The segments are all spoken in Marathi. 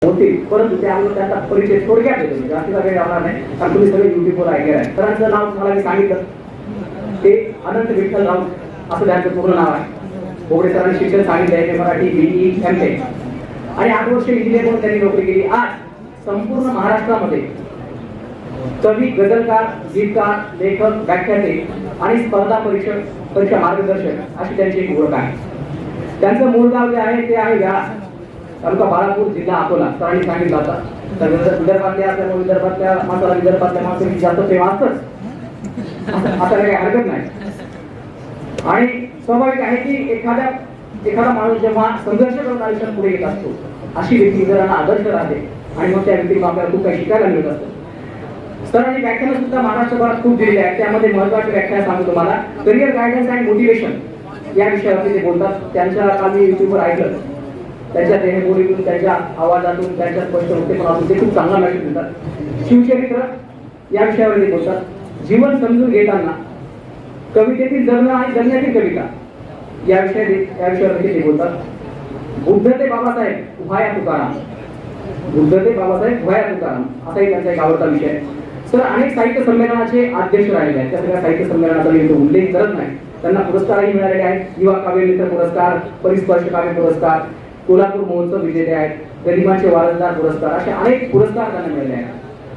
होते, परंतु त्यामुळे त्यांचा परिचय थोडक्यात देतो, जास्तीचा वेळ लावणार नाही, कारण तुम्ही सगळे युट्यूबवर ऐकले आहे. सरांचं नाव तुम्हाला मी सांगितलं, ते अनंत विठ्ठल राऊत असं त्यांचं पूर्ण नाव आहे. बोबडे सरांनी शिक्षण सांगितलं आहे, मराठी BE MTech आणि 8 वर्ष इंजिनियर म्हणून त्यांनी नोकरी केली. आज संपूर्ण महाराष्ट्रामध्ये कवी, गझलकार, गीतकार, लेखक, व्याख्याते आणि स्पर्धा परीक्षा मार्गदर्शक अशी त्यांची एक ओळख आहे. त्यांचं मूळ गाव जे आहे ते आहे व्यास, तालुका बाळापूर, जिल्हा अकोला. सरांनी सांगितलं होता. तर विदर्भातल्या असल्यामुळे विदर्भातल्या माणसाला विदर्भातल्या माणसाची जास्त प्रेम असतंच, आता काही हरकत नाही. आणि स्वाभाविक आहे की एखादा माणूस जेव्हा संघर्ष करून आयुष्यात पुढे येत असतो, अशी व्यक्ती इतरांना आदर्श राहते आणि मग त्या व्यक्तीला आपल्याला खूप काही शिकायला मिळत असतं. सरांनी व्याख्यानं सुद्धा महाराष्ट्रभरात खूप दिलेली आहेत. त्यामध्ये महत्त्वाची व्याख्यान सांगतो तुम्हाला. करिअर गायडन्स अँड मोटिवेशन या विषयावरती ते बोलतात. त्यांच्या काल मी युट्यूबवर ऐकलं, त्यांच्या देहबोलीतून, त्यांच्या आवाजातून, त्यांच्या स्पष्ट वक्तव्यातून ते खूप चांगला मेसेज देतात. शिवचरित्र या विषयावर ते बोलतात. जीवन समजून घेताना कवितेतील जगणं आणि जगण्यातील कविता या विषयावर ते बोलतात. बुद्ध ते बाबासाहेब उभाया तुकाराम, बुद्ध ते बाबासाहेब उभाया तुकाराम असाही त्यांचा एक आवडता विषय आहे. सर अनेक साहित्य संमेलनाचे अध्यक्ष राहिले आहेत. त्या सगळ्या साहित्य संमेलनाचा मी उल्लेख करत नाही. त्यांना पुरस्कारही मिळालेले आहेत. युवा काव्य मित्र पुरस्कार, परिस्पर्श काव्य पुरस्कार, कोल्हापूर महोत्सव विजेते आहेत, गरिबांचे वारसदार पुरस्कार, असे अनेक पुरस्कार त्यांना मिळाले आहेत.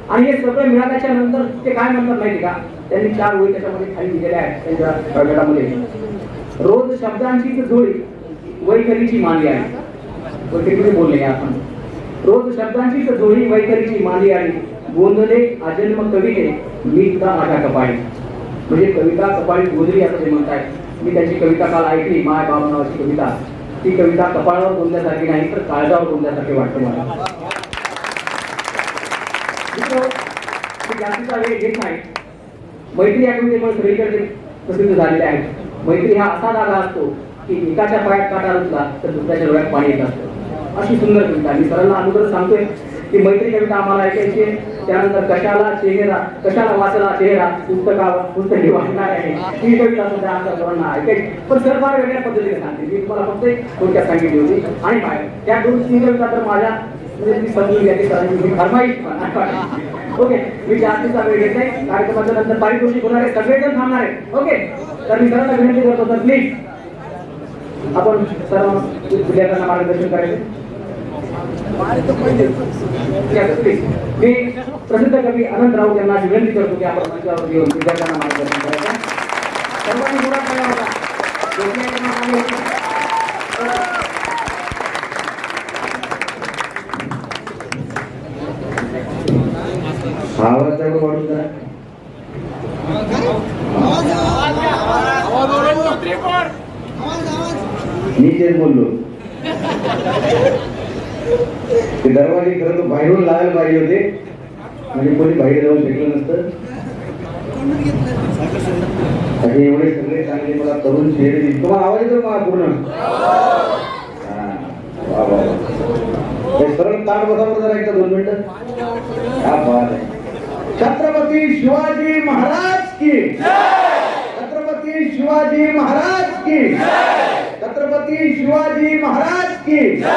आणि हे सगळं मिळाल्याच्या नंतर ते काय म्हणतात माहिती का? त्यांनी 4 ओळी त्याच्यामध्ये खाली दिलेल्या आहेत त्यांच्या गटामध्ये. रोज शब्दांची जोडी वैखरीची मांडी आहे. वैखरीमध्ये बोलले आपण. रोज शब्दांची जोडी वैखरीची मांडी आहे, गोंधळे अजन्म कविते मी सुद्धा माझ्या कपाळी. म्हणजे कविता कपाळी गोंधळी असं ते म्हणताय. मी त्यांची कविता काल ऐकली, माय बाबा नावाची कविता. ती कविता कपाळावर गोंधळ्यासारखी नाही तर काळजावर गोंधळ्यासारखी वाटते मला. जास्तीचा वेळ घेत नाही. मैत्री या कवितेमुळे सगळीकडे प्रसिद्ध झालेले आहेत. मैत्री हा असा धागा असतो की एकाच्या पायात काटा रुतला तर दुसऱ्याच्या डोळ्यात पाणी येत असतं. अशी सुंदर कविता. मी सरांना अगोदर सांगतोय की मैत्री कविता आम्हाला ऐकायची. त्यानंतर कशाला वाचला चेहरा पुस्तकी वाचणार आहे ही कविता सुद्धा आमच्या सर्वांना ऐकायची. पण सर फार वेगळ्या पद्धतीने सांगते. मी तुम्हाला फक्त थोडक्यात सांगितली होती. आणि बाहेर त्या 2-3 कविता तर माझ्या म्हणजे मी समजून घ्या की सरांची फरमाईश. ओके, मी जास्तीचा वेळ घेत नाही. कार्यक्रमाच्या नंतर पारितोषिक होणार आहे, सगळेजण थांबणार आहे. ओके, तर मी सरांना विनंती करतो तर प्लीज आपण सर्व विद्यार्थ्यांना मार्गदर्शन करायचे. मी प्रसिद्ध कवी अनंत राऊत यांना विनंती करतो की आपण मंचावर येऊन विद्यार्थ्यांना मार्गदर्शन करायचं. सर्वांनी मुळात काय होता आवाज वाढून करा. मी तेच बोललो ते दरवाजे खरं तर बाहेरून लावायला पाहिजे होते, म्हणजे कोणी बाहेर जाऊ शकलं नसतं. असे एवढे सगळे चांगले मला तरुण चेहरे दिसतो. तुम्हाला आवाज येतो मला पूर्ण? सरळ ताट बसावर जरा एकदा 2 मिनिटं. क्या बात आहे. छत्रपती शिवाजी महाराज की जय. छत्रपती शिवाजी महाराज की जय. छत्रपती शिवाजी महाराज की जय.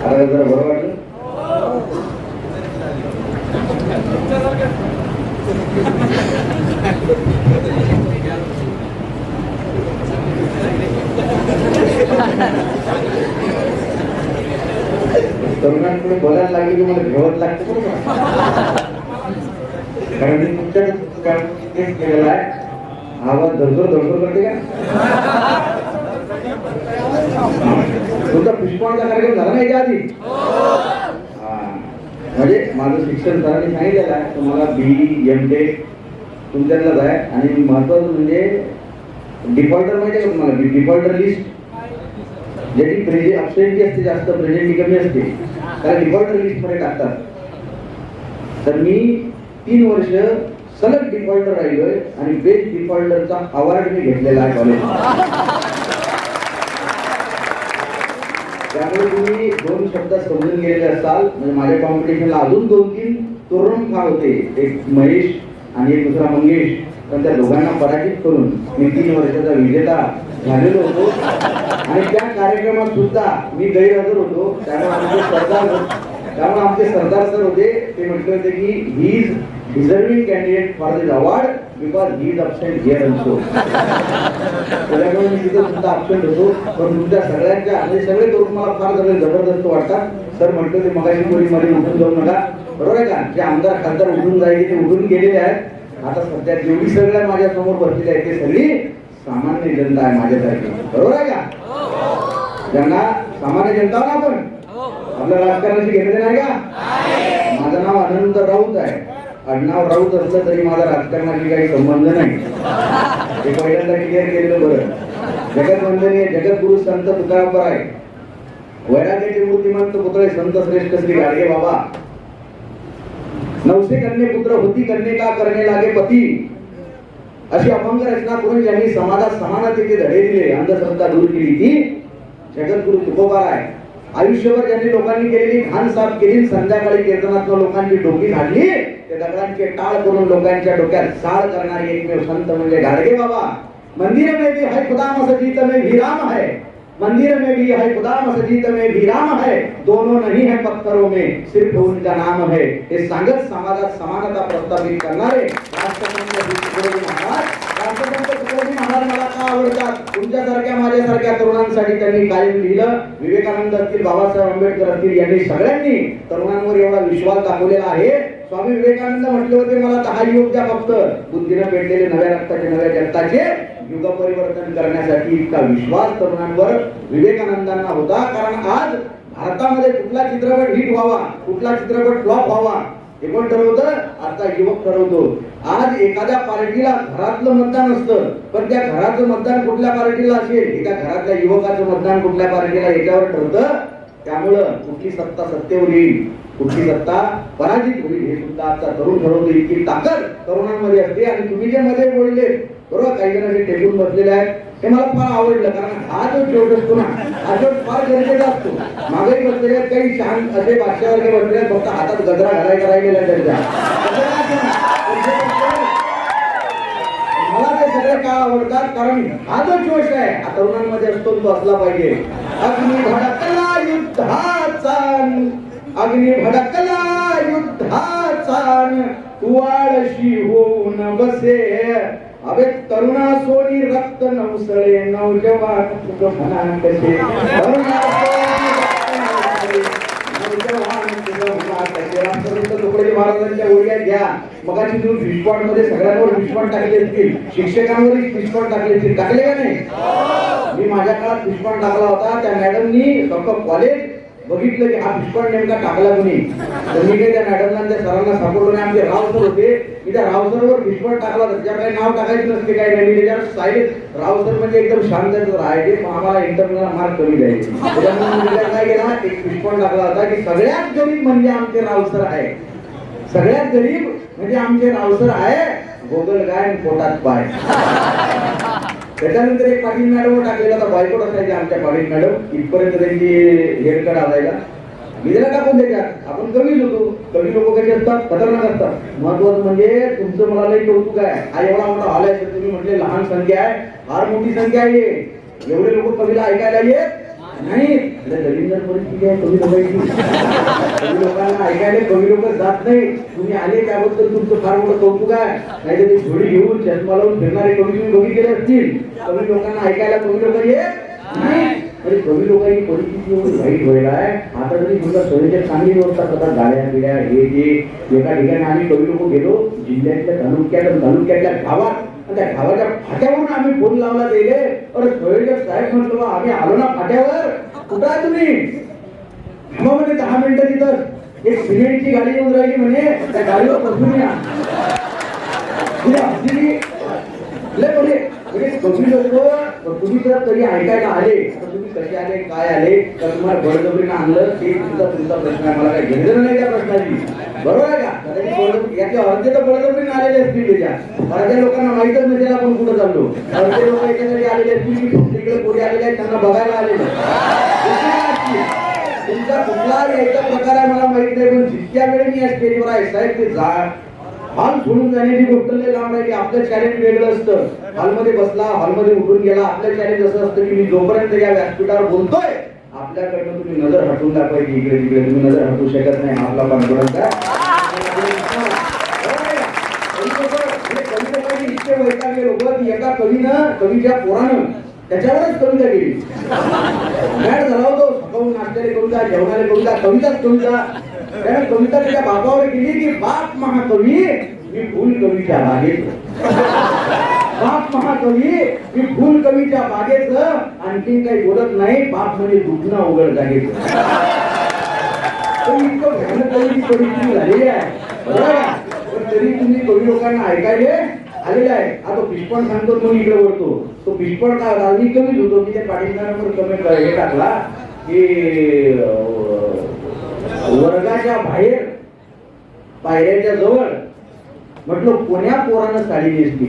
आता जरा बरं वाटलं. तरुणांकडे बोलायला लागली की मला भेवत लागतं बरोबर. कारण मी तुमच्या केलेला आहे. आवाज धडधड करते का? तुमचा पुष्पांचा कार्यक्रम झाला नाही आधी? म्हणजे माझं शिक्षण सरांनी सांगितलेलं आहे तुम्हाला BE MTech तुमच्यातलाच आहे. आणि महत्वाचं म्हणजे डिफॉल्टर माहिती आहे का तुम्हाला? डिफॉल्टर लिस्ट ज्याची अबसेंटी असते जास्त, प्रेझेंटी कमी असते, त्याला डिफॉल्टर लिस्ट मध्ये टाकतात. तर मी 3 वर्ष सलग डिफॉल्टर राहिलोय आणि बेस्ट डिफॉल्टरचा अवॉर्ड मी घेतलेला आहे कॉलेज. त्यामुळे तुम्ही 2 शब्द समजून गेलेले असाल. म्हणजे माझ्या कॉम्पिटिशनला अजून 2-3 तरुण खा होते, एक महेश आणि एक दुसरा मंगेश. पण त्या दोघांना पराजित करून मी 3 वर्षाचा विजेता झालेलो होतो आणि त्या कार्यक्रमात सुद्धा मी गैरहजर होतो. त्यामुळे आमचे सरदार सर होते, ते म्हटले होते की he is deserving candidate for this award because he is absent here also. त्याच्यामुळे मी तिथे सुद्धा अब्सेंट होतो. पण तुमच्या सगळ्यांच्या म्हणजे सगळे तरुण मला फार सगळे जबरदस्त वाटतात. सर म्हटलं ते मगाशी कोणी मध्ये उठून जाऊ नका, बरोबर आहे का? जे आमदार खासदार उठून जायचे ते उठून गेलेले आहेत. आता सध्या जेवढी सगळ्या माझ्या समोर बसलेली आहे ते सगळी सामान्य जनता आहे माझ्यासारखी, बरोबर आहे का? ज्यांना सामान्य जनता ना आपण आपल्या राजकारणाची घेतले नाही का? माझं नाव अनंत राऊत आहे. आडनाव राऊत असलं तरी माझा राजकारणाशी काही संबंध नाही. हे पहिल्यांदा क्लिअर केलेलं बरं. जगतवंदनीय जगद्गुरु संत तुकारामराय वैराग्याचे मूर्तिमंत पुतळे संत श्रेष्ठ श्री गाडगे बाबा नवसे कन्ये पुत्र होती कन्येका करणे लागे पती अशी अभंग रचना करून ज्यांनी समाजात समानतेचे धडे दिले, अंधश्रद्धा दूर केली ती जगद्गुरु तुकोबाराय. आयुष्यभर ज्यांनी लोकांनी केलेली घाण साफ केली, संध्याकाळी कीर्तनातून लोकांची डोकी झाडली, ते दगडांचे टाळ करून लोकांच्या डोक्यात साळ करणारे एकमेव संत म्हणजे गाडगे बाबा. मंदिर में भी है खुदा मस्जिद में भी राम है, मंदिर में भी है खुदा मस्जिद में भी राम है, दोनों नहीं है पत्थरों में सिर्फ उनका नाम है. हे सांगत समाजात समानता प्रस्थापित करणारे राष्ट्रसंत तुकडोजी महाराज मला का आवडतात? तुमच्यासारख्या माझ्यासारख्या तरुणांसाठी त्यांनी कायम लिहिलं. विवेकानंद असतील, बाबासाहेब आंबेडकर असतील, यांनी सगळ्यांनी तरुणांवर एवढा विश्वास दाखवलेला आहे. स्वामी विवेकानंद म्हटले होते, मला 10 युग द्या फक्त, बुद्धीने पेटलेले नव्या रक्ताचे नव्या जगताचे युग परिवर्तन करण्यासाठी. इतका विश्वास तरुणांवर विवेकानंदांना होता. कारण आज भारतामध्ये कुठला चित्रपट हिट व्हावा, कुठला चित्रपट फ्लॉप व्हावा हे कोण ठरवतं? आता युवक ठरवतो. आज एखाद्या पार्टीला घरातलं मतदान असतं, पण त्या घराचं मतदान कुठल्या पार्टीला असेल, एका घरातल्या युवकाचं मतदान कुठल्या पार्टीला याच्यावर ठरतं. त्यामुळं कुठली सत्ता सत्तेवर येईल, कुठली सत्ता पराजित होईल हे सुद्धा आता तरुण ठरवतो. इतकी ताकद तरुणांमध्ये असते. आणि तुम्ही जे मध्ये बोलले बरोबर, काही जण टेकून बसलेले आहेत, हे मला फार आवडलं. कारण हा जो चोट असतो ना, हा चोट फार गरजेचा असतो. मागेही बसलेले आहेत काही शांत असे भाष्यावर्गे बसलेले आहेत, फक्त हातात गजरा घालायचा राहिलेला आहे त्यांच्या. मला ते सगळे का आवडतात? कारण हा जो जोश आहे हा तरुणांमध्ये असतो, तो असला पाहिजे. अग्नी भडकला युद्धाचा, अग्नी भडकला युद्धाचा, तुवाळशी होऊन बसे. अबे तरुणा सोनी रक्त नवसळे, नौजवान तुझ म्हणा कसे. तरुणा सोनी रक्त नवसळे, नौजवान तुझ म्हणा कसे. राष्ट्रसंत तुकडोजी महाराजांच्या ओळी घ्या. मगाशी तुम्ही फिशपॉट मध्ये सगळ्यांवर फिशपॉट टाकले असतील, शिक्षकांवरही फिशपॉट टाकले असतील, टाकले का नाही? मी माझ्या काळात फिशपॉट टाकला होता. त्या मॅडमनी कॉलेज बघितलं की हा फिशपॉट नेमका टाकला कोणी, तर मी काही त्या मॅडमला त्या सरांना सापडलो नाही. आमचे राव सर होते, मी त्या राव सरवर फिशपॉट टाकला होता. त्याच्या काही नाव टाकायचं नसते, काय नाही. मी त्याच्यावर सायलेंट, राव सर म्हणजे एकदम शांत राहायचे, आम्हाला इंटरनल मार्क कमी द्यायचे. त्याच्यामुळे मी त्याच्यावर काय केला, एक फिशपॉट टाकला होता की सगळ्यात गरीब म्हणजे आमचे राव सर आहे, सगळ्यात गरीब म्हणजे आमचे राव सर आहे, गोगल गाय पोटात पाय. त्याच्यानंतर एक पाटील मॅडम टाकलेला होता, बायकोट असायचे आमच्या पाटील मॅडम. इथपर्यंत त्यांची हेअरकट आलायला मी त्याला टाकून त्याच्यात. आपण कमीच होतो. कमी लोक कसे असतात, खतरनाक असतात. महत्वाचं म्हणजे तुमचं मला लई कौतुक आहे. हा एवढा मोठा हॉल आहे, तुम्ही म्हटले लहान संख्या आहे, फार मोठी संख्या आहे. एवढे लोक कवीला ऐकायला येत नाही. दलिंदर परिस्थिती आहे कवी लोकांची, कवी लोकांना ऐकायला कवी लोक जात नाही. तुम्ही आले त्याबद्दल तुमचं फार मोठं कौतुक आहे. नाही तर ते झोडी घेऊन चष्मा लावून फिरणारे कवी तुम्ही बघितले असतील. कवी लोकांना ऐकायला कवी लोक येत नाही. म्हणजे कवी लोकांची परिस्थिती एवढी वाईट व्हायला आहे. आता तरी तुमच्या सोयीच्या चांगली व्यवस्था करतात, गाड्या बिड्या हे जे. एका ठिकाणी आम्ही कवी लोक गेलो जिल्ह्यातल्या तालुक्यातल्या गावात, त्या गावाच्या फाट्यावरून आम्ही फोन लावला गेले. अरे सोयीच्या साहेब म्हटलं बा आम्ही आलो ना फाट्यावर, कुठं आहे तुम्ही? म्हणे 10 मिनिटं तिथं एक सिमेंटची गाडी येऊन राहिली म्हणे, त्या गाडीवर बसून या. कमी लोक तुम्ही जर तरी ऐकायला आले तर तुम्ही कसे आले, काय आले, तर तुम्हाला बळजबरीने आणलं ते तुमचा प्रश्न आहे. मला काही घेणं नाही त्या प्रश्नाची, बरोबर आहे का? याचे अर्धे तर बळजबरीने आलेले असतील. त्याच्या अर्ध्या लोकांना माहितच नसेल आपण कुठं चाललो. अर्धे लोक याच्यासाठी आलेले असतील की तिकडे कोणी आलेले आहेत, त्यांना बघायला आलेले. तुमचा कुठला यायचा प्रकार आहे मला माहित नाही, पण जितक्या वेळी मी या स्टेजवर आहे साहेब ते हॉल सोडून जाण्याची गोष्ट लय लांब राहिली. आपलं चॅलेंज वेगळं असतं. हॉलमध्ये बसला, हॉलमध्ये उठून गेला. आपलं चॅलेंज असं असतं की मी जोपर्यंत या व्यासपीठावर बोलतोय आपल्याकडनं तुम्ही नजर हटवून दाखवायची. इकडे तिकडे तुम्ही नजर हटवू शकत नाही. आपला कॉन्फिडन्स आहे. कवितेमध्ये इतके वैतागले लोक की एका कवीनं कवीच्या पोरानं त्याच्यावरच कविता केली. मॅड झाला होतो. सकाळून नाश्त्याला कविता, जेवणाला कविता, कविताच कविता. त्याने कविता त्याच्या बापावर केली की बाप महाकवी मी फुल कवीच्या बागेत. बाप महाकवी मी फुल कवीच्या बागेत. आणखी काही बोलत नाही. बाप म्हणजे दुखणं उघड जागेत. इतकं भयानक कवीची परिस्थिती झालेली आहे. पण तरी तुम्ही कवी लोकांना ऐकायले आलेला आहे. आता पिष्पण सांगतो म्हणून इकडे वळतो. तो पिष्पण का राजनीत कमीच होतो की त्या पाठिंब्यावर कमेंट हे टाकला की वर्गाच्या बाहेर पायऱ्याच्या जवळ म्हटलं कोण्या पोरानं साडी नेसली.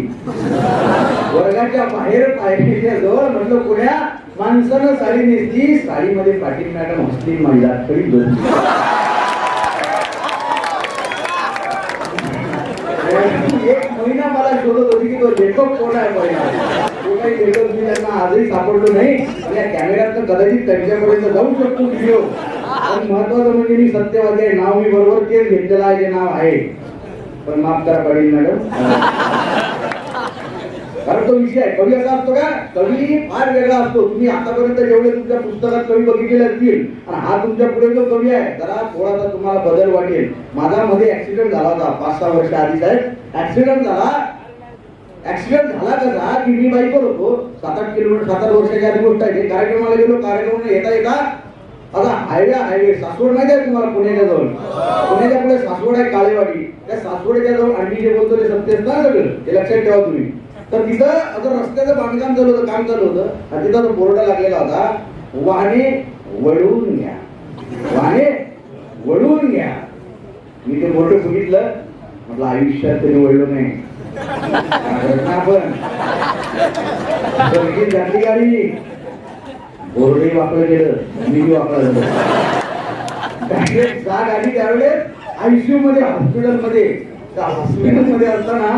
वर्गाच्या बाहेर पायऱ्याच्या जवळ म्हटलं कोण्या माणसानं साडी नेसली. साडीमध्ये पाटील मॅडम हसली. महिला खरी दोन एक महिना मला शोधत होती की तो लेखक कोण आहे. पहिला तो काही लेखक मी त्यांना आजही सापडलो नाही. या कॅमेऱ्यात कदाचित त्यांच्यापर्यंत जाऊ शकतो व्हिडिओ. पण महत्वाचं म्हणजे मी सत्यवादी आहे. नाव मी बरोबर तेच घेतलेलं आहे जे नाव आहे. पण माफ करा पाटील मॅडम. कारण तो विषय आहे. कवी असा असतो का? कवी फार वेगळा असतो. तुम्ही आतापर्यंत जेवढे तुमच्या पुस्तकात कवी बघितलेले असतील आणि हा तुमच्या पुढे जो कवी आहे जरा थोडासा तुम्हाला बदल वाटेल. माझा मध्ये ऍक्सिडेंट झाला होता 5-6 वर्ष आधी. साहेब ऍक्सिडेंट झाला कसा की मी बाईकवर होतो. 7-8 किलोमीटर 7-8 वर्षाच्या आधी गोष्ट आहे. कार्यक्रमाला गेलो. कार्यक्रमाला येता आता हायवे सासवड माहिती आहे तुम्हाला पुण्याच्या जवळ. पुण्याच्या पुढे सासवड आहे काळेवाडी. त्या सासवडच्या जवळ आम्ही जे बोलतो ते सत्य असतं सगळं हे लक्षात ठेवा तुम्ही. तर तिथं आता रस्त्याचं बांधकाम चालू होतं, काम चालू होतं. आणि तिथं तो बोर्ड लागलेला होता वाहने वळवून घ्या. वाहने वळवून घ्या. मी ते बोर्ड बघितलं. म्हटलं आयुष्यात तरी वळलो नाही. आपण जाती गाडी बोर्डही वापरलं गेलं. मी वापरलं जाग आली त्यावेळेस आयसीयू मध्ये हॉस्पिटल मध्ये असताना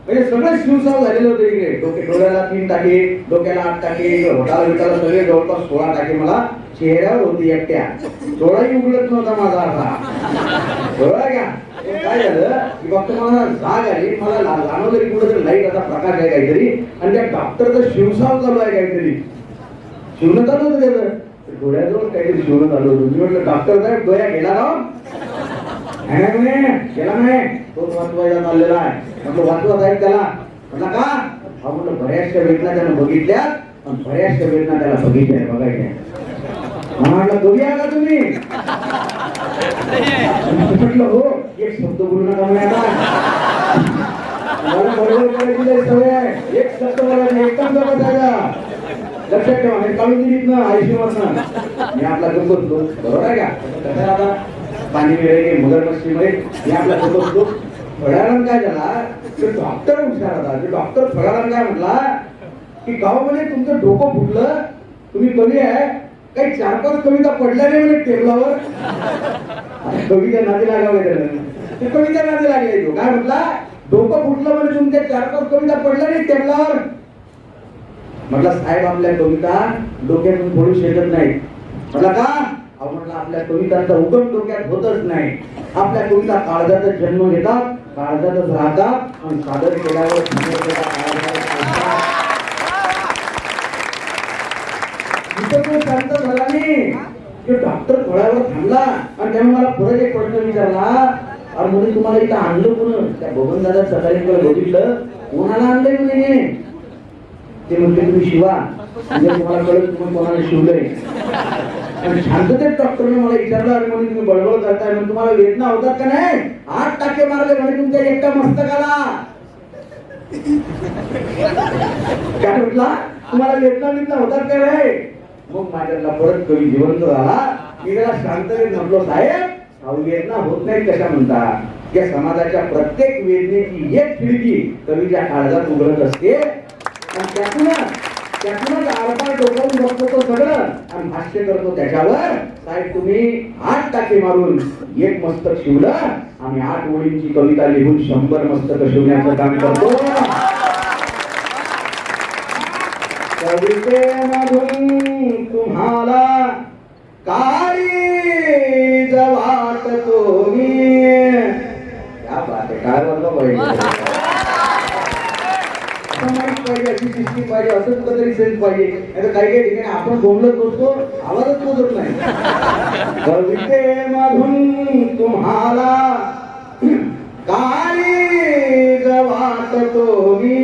म्हणजे सगळं शिवसाव झालेलं होतं. इकडे डोळ्याला 3 टाके, डोक्याला 8 टाके, होटाला सगळे जवळपास 16 टाके मला चेहऱ्यावर होती एकट्या. डोळाही उघडत नव्हता माझा असा. डोळा घ्या काय झालं की फक्त मला जाग आली. मला जाणवलं की कुठेतरी लाईट असा प्रकाश आहे काहीतरी आणि त्या डॉक्टरचा शिवसाव चालू आहे काहीतरी. शिवणं चालू होतं त्याचं. डोळ्याजवळ काहीतरी शिवणं चालू होतं. मी म्हटलं डॉक्टर साहेब डोळ्या गेला ना गेला नाही. तो वाचवायला चाललेला आहे. म्हटलं वाचवा साहेब त्याला. म्हटलं का? हा म्हटलं बऱ्याचशा वेदना त्यानं बघितल्या आणि बऱ्याचशा वेदना त्याला बघितल्या बघायच्या. म्हटलं कवी आहे का तुम्ही? म्हटलं हो. एक शब्द बोलू नका म्हणे आता. मला बरोबर करायची सवय आहे. एक शब्द बोलायचा एकदम जवळ जायचा. लक्षात ठेवा. हे काढून दिलीत ना आयुष्यभर. मी आपला गप्प बसलो. बरोबर आहे का? कसं आता पाणी मिळेल मगरमच्छीमध्ये मी आपला गप्प बसलो. फळाराम काय झाला तर डॉक्टर हुशार होता. डॉक्टर फळाराम काय म्हटला की गावामध्ये तुमचं डोकं फुटलं. तुम्ही कवी आहे. काही 4-5 कविता पडल्या नाही म्हणजे टेबलावर. कविता नादी लागावे ते कविता नादी लागले. तो काय म्हटला डोकं फुटलं म्हणजे तुमच्या 4-5 कविता पडल्या नाही टेबलावर. म्हटलं साहेब आपल्या कविता डोक्यातून फोडू शकत नाही. म्हटलं का? अहो म्हटलं आपल्या कवितांचा उगम डोक्यात होतच नाही. आपल्या कविता काळजातच जन्म घेतात, काळजातच राहतात आणि सादर केल्यावर शांत झाला नाही. डॉक्टर थोड्यावर थांबला आणि त्याने मला परत एक प्रश्न विचारला. अरे म्हणून तुम्हाला इथं आणलं कोण? त्या बबन दादा सकाळी बघितलं. कोणाला आणलंय म्हणे? ते म्हणते तुम्ही शिवा. म्हणजे तुम्हाला कळत तुम्ही कोणाला शिवलंय. आणि शांततेत डॉक्टरने मला विचारलं अरे म्हणे तुम्ही बळबळ करताय म्हणजे तुम्हाला वेदना होतात का नाही? 8 टाके मारले म्हणे तुमच्या एकट्या मस्तकाला. काय म्हटला तुम्हाला वेदना होतात का नाही? मग माझ्याला परत कवी जिवंत झाला. मी त्याला शांततेत म्हटलो साहेब वेदना होत नाही कशा म्हणतात. या समाजाच्या प्रत्येक वेदनेची एक खिडकी कवीच्या काळजात उघडत असते आणि त्यातून त्यातूनच आरपार डोकावून बघतो तो सगळं आणि भाष्य करतो त्याच्यावर. साहेब तुम्ही 8 टाके मारून एक मस्तक शिवलं, आम्ही 8 ओळींची कविता लिहून 100 मस्तक शिवण्याचं काम करतो. कवितेमधून तुम्हाला काळीज वाटतो मी. क्या बात आहे, काय बोललो पाहिजे पाहिजे, अशी शिस्ती पाहिजे, असं कुठंतरी सेन्स पाहिजे. नाही काही काही ठिकाणी आपण बोलत बसतो, आवाजच पोचत नाही. कवितेमधून तुम्हाला काळीज वाटतो मी,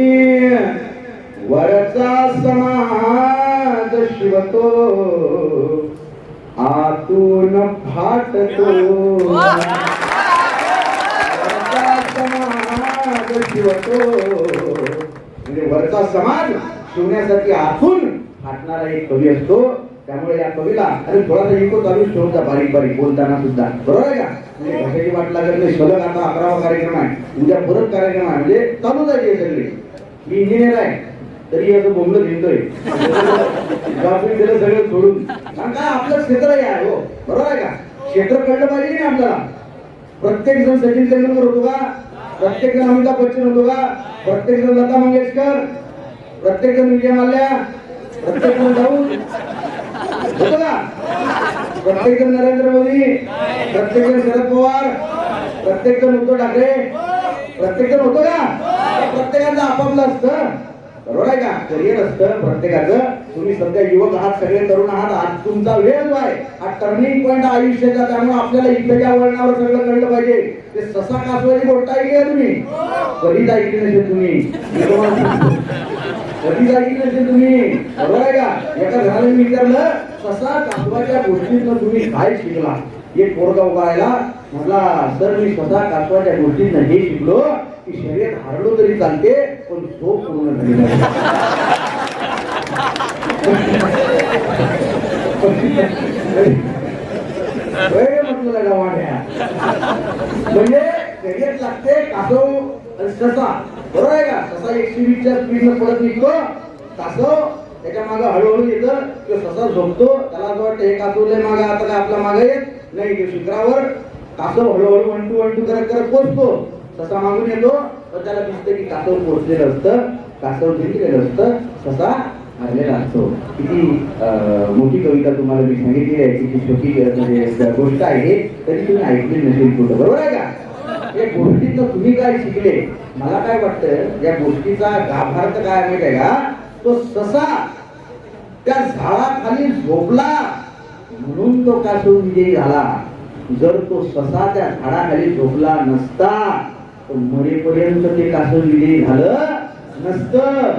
वरचा समाज शिवतो, आतून फाटतो. वरचा समाज शिवतो म्हणजे वरचा समाज शिवण्यासाठी आतून फाटणारा एक कवी असतो. त्यामुळे या कवीला अरे थोडासा इको चालू ठेवता बारीक बारीक बोलताना सुद्धा, बरोबर आहे का? म्हणजे भाषेची वाट लागत नाही. सलग आता 11वा कार्यक्रम आहे, उद्या परत कार्यक्रम आहे, म्हणजे चालूच आहे हे सगळे. मी इंजिनियर आहे तरी असं बोंबलं घेतोय सगळं सोडून, कारण काय आपलं क्षेत्र आहे हो, बरोबर आहे का? क्षेत्र कळलं पाहिजे ना आपल्याला. प्रत्येक जण सचिन तेंडुलकर होतो का? प्रत्येक जण अमिताभ बच्चन होतो का? प्रत्येक जण लता मंगेशकर, प्रत्येक जण विजय माल्या, प्रत्येक जण जाऊन होतो का? प्रत्येक जण नरेंद्र मोदी, प्रत्येक जण शरद पवार, प्रत्येक जण उद्धव ठाकरे, प्रत्येक जण होतो का? प्रत्येकाचं आपापलं असतं, बरोबर आहे का? करिअर असतं प्रत्येकाचं. तुम्ही सध्या युवक आहात, सगळे तरुण आहात, आज तुमचा वेळ जो आहे हा टर्निंग पॉईंट आयुष्याचा. त्यामुळे आपल्याला इथच्या वळणावर सगळं कळलं पाहिजे. ते ससा कासवाची गोष्ट ऐकली आहे तुम्ही? कधीच ऐकली नसेल तुम्ही, कधीच ऐकली नसेल तुम्ही, बरोबर आहे का? एका घराला मी विचारलं ससा कासवाच्या गोष्टीतनं तुम्ही काय शिकला? एक पोरगा उभा राहिला, म्हटला सर मी ससा कासवाच्या गोष्टीतनं हे शिकलो की शर्यत हारलो तरी चालते पण झोप पूर्ण झाली नाही. म्हटलं गावाड्या म्हणजे शर्यत लागते कासव आणि ससा, बरोबर आहे का? ससा 120च्या स्पीडनं पडत निघतो, कासव त्याच्या मागे हळूहळू येतं, तो ससा झोपतो. त्याला असं वाटतं हे कासवले मागे आता काय आपला मागे येत नाही. तो शिखरावर कासव हळूहळू 1 2 1 2 करत करत पोचतो. ससा मागून येतो तर त्याला दिसतं की कासव पोचलेलं असतं, कासव जिंकलेलं असतं, ससा हरलेला असतो. किती मोठी कविता तुम्हाला मी सांगितली आहे, किती छोटी म्हणजे गोष्ट आहे, तरी तुम्ही ऐकली नसेल कुठं, बरोबर आहे का? या गोष्टीतनं तुम्ही काय शिकले? मला काय वाटतं या गोष्टीचा गाभार्थ काय माहिती आहे का? तो ससा त्या झाडाखाली झोपला म्हणून तो कासव विजयी झाला. जर तो ससा त्या झाडाखाली झोपला नसता तर मरेपर्यंत ते कासव विजयी झालं नसतं.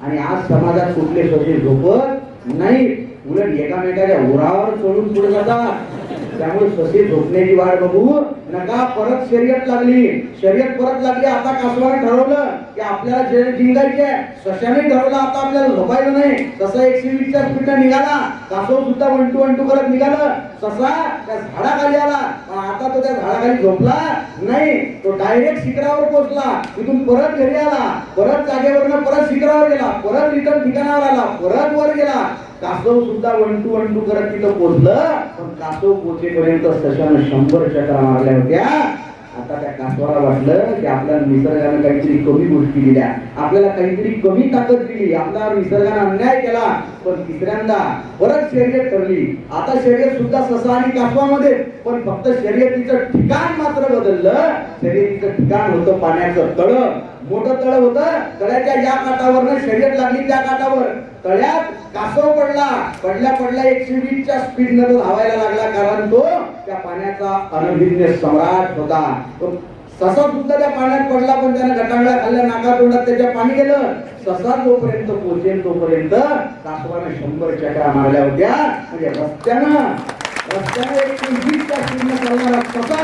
आणि आज समाजात कुठले ससे झोपत नाही, उलट एकामेकाच्या उरावर चढून पुढे जातात. त्यामुळे ससे झोपण्याची वाट बघू नका. परत शर्यत लागली, शर्यत परत लागली. आता कासवाने ठरवलं की आपल्याला जिंकायचे आहे, सशाने ठरवलं आता आपल्याला झोपायचं नाही. ससा 120च्या स्पीडने निघाला, कासव सुद्धा 1 2 1 2 करत निघालं. ससा त्या झाडाखाली आला, पण आता तो त्या झाडाखाली झोपला नाही, तो डायरेक्ट शिखरावर पोहोचला. तिथून परत घरी आला, परत जागेवरनं परत शिखरावर गेला, परत रिटर्न ठिकाणावर आला, परत वर गेला. कासव सुद्धा 1 2 1 2 करत तिथं पोहोचलं, पण कासव पोहोचेपर्यंत सशानं 100 चक्रा मारल्या होत्या. आता त्या कासवाला वाटलं की आपल्याला निसर्गानं काहीतरी कमी गोष्टी दिल्या, आपल्याला काहीतरी कमी ताकद दिली, आपल्यावर निसर्गानं अन्याय केला. पण तिसऱ्यांदा परत शर्यत ठरली. आता शर्यत सुद्धा ससा आणि कासवामध्ये, पण फक्त शर्यतीचं ठिकाण मात्र बदललं. शर्यतीचं ठिकाण होतं पाण्याचं तळ, मोठं तळ होतं. तळ्याच्या या काठावरनं शर्यत लागली, त्या काठावर तळ्यात कासव पडला. पडल्या पडल्या 120च्या स्पीडनं तो धावायला लागला, कारण तो त्या पाण्याचा अनभिज्ञ सम्राट होता. ससा सुद्धा त्या पाण्यात पडला, पण त्याने गटांगळ्या खाल्ल्या, नाका तोंडात त्याच्या पाणी गेलं. ससा जोपर्यंत पोचेल तोपर्यंत कासवाने 100 चक्रा मारल्या होत्या. म्हणजे रस्त्यानं 120च्या स्पीडनं चालणारा ससा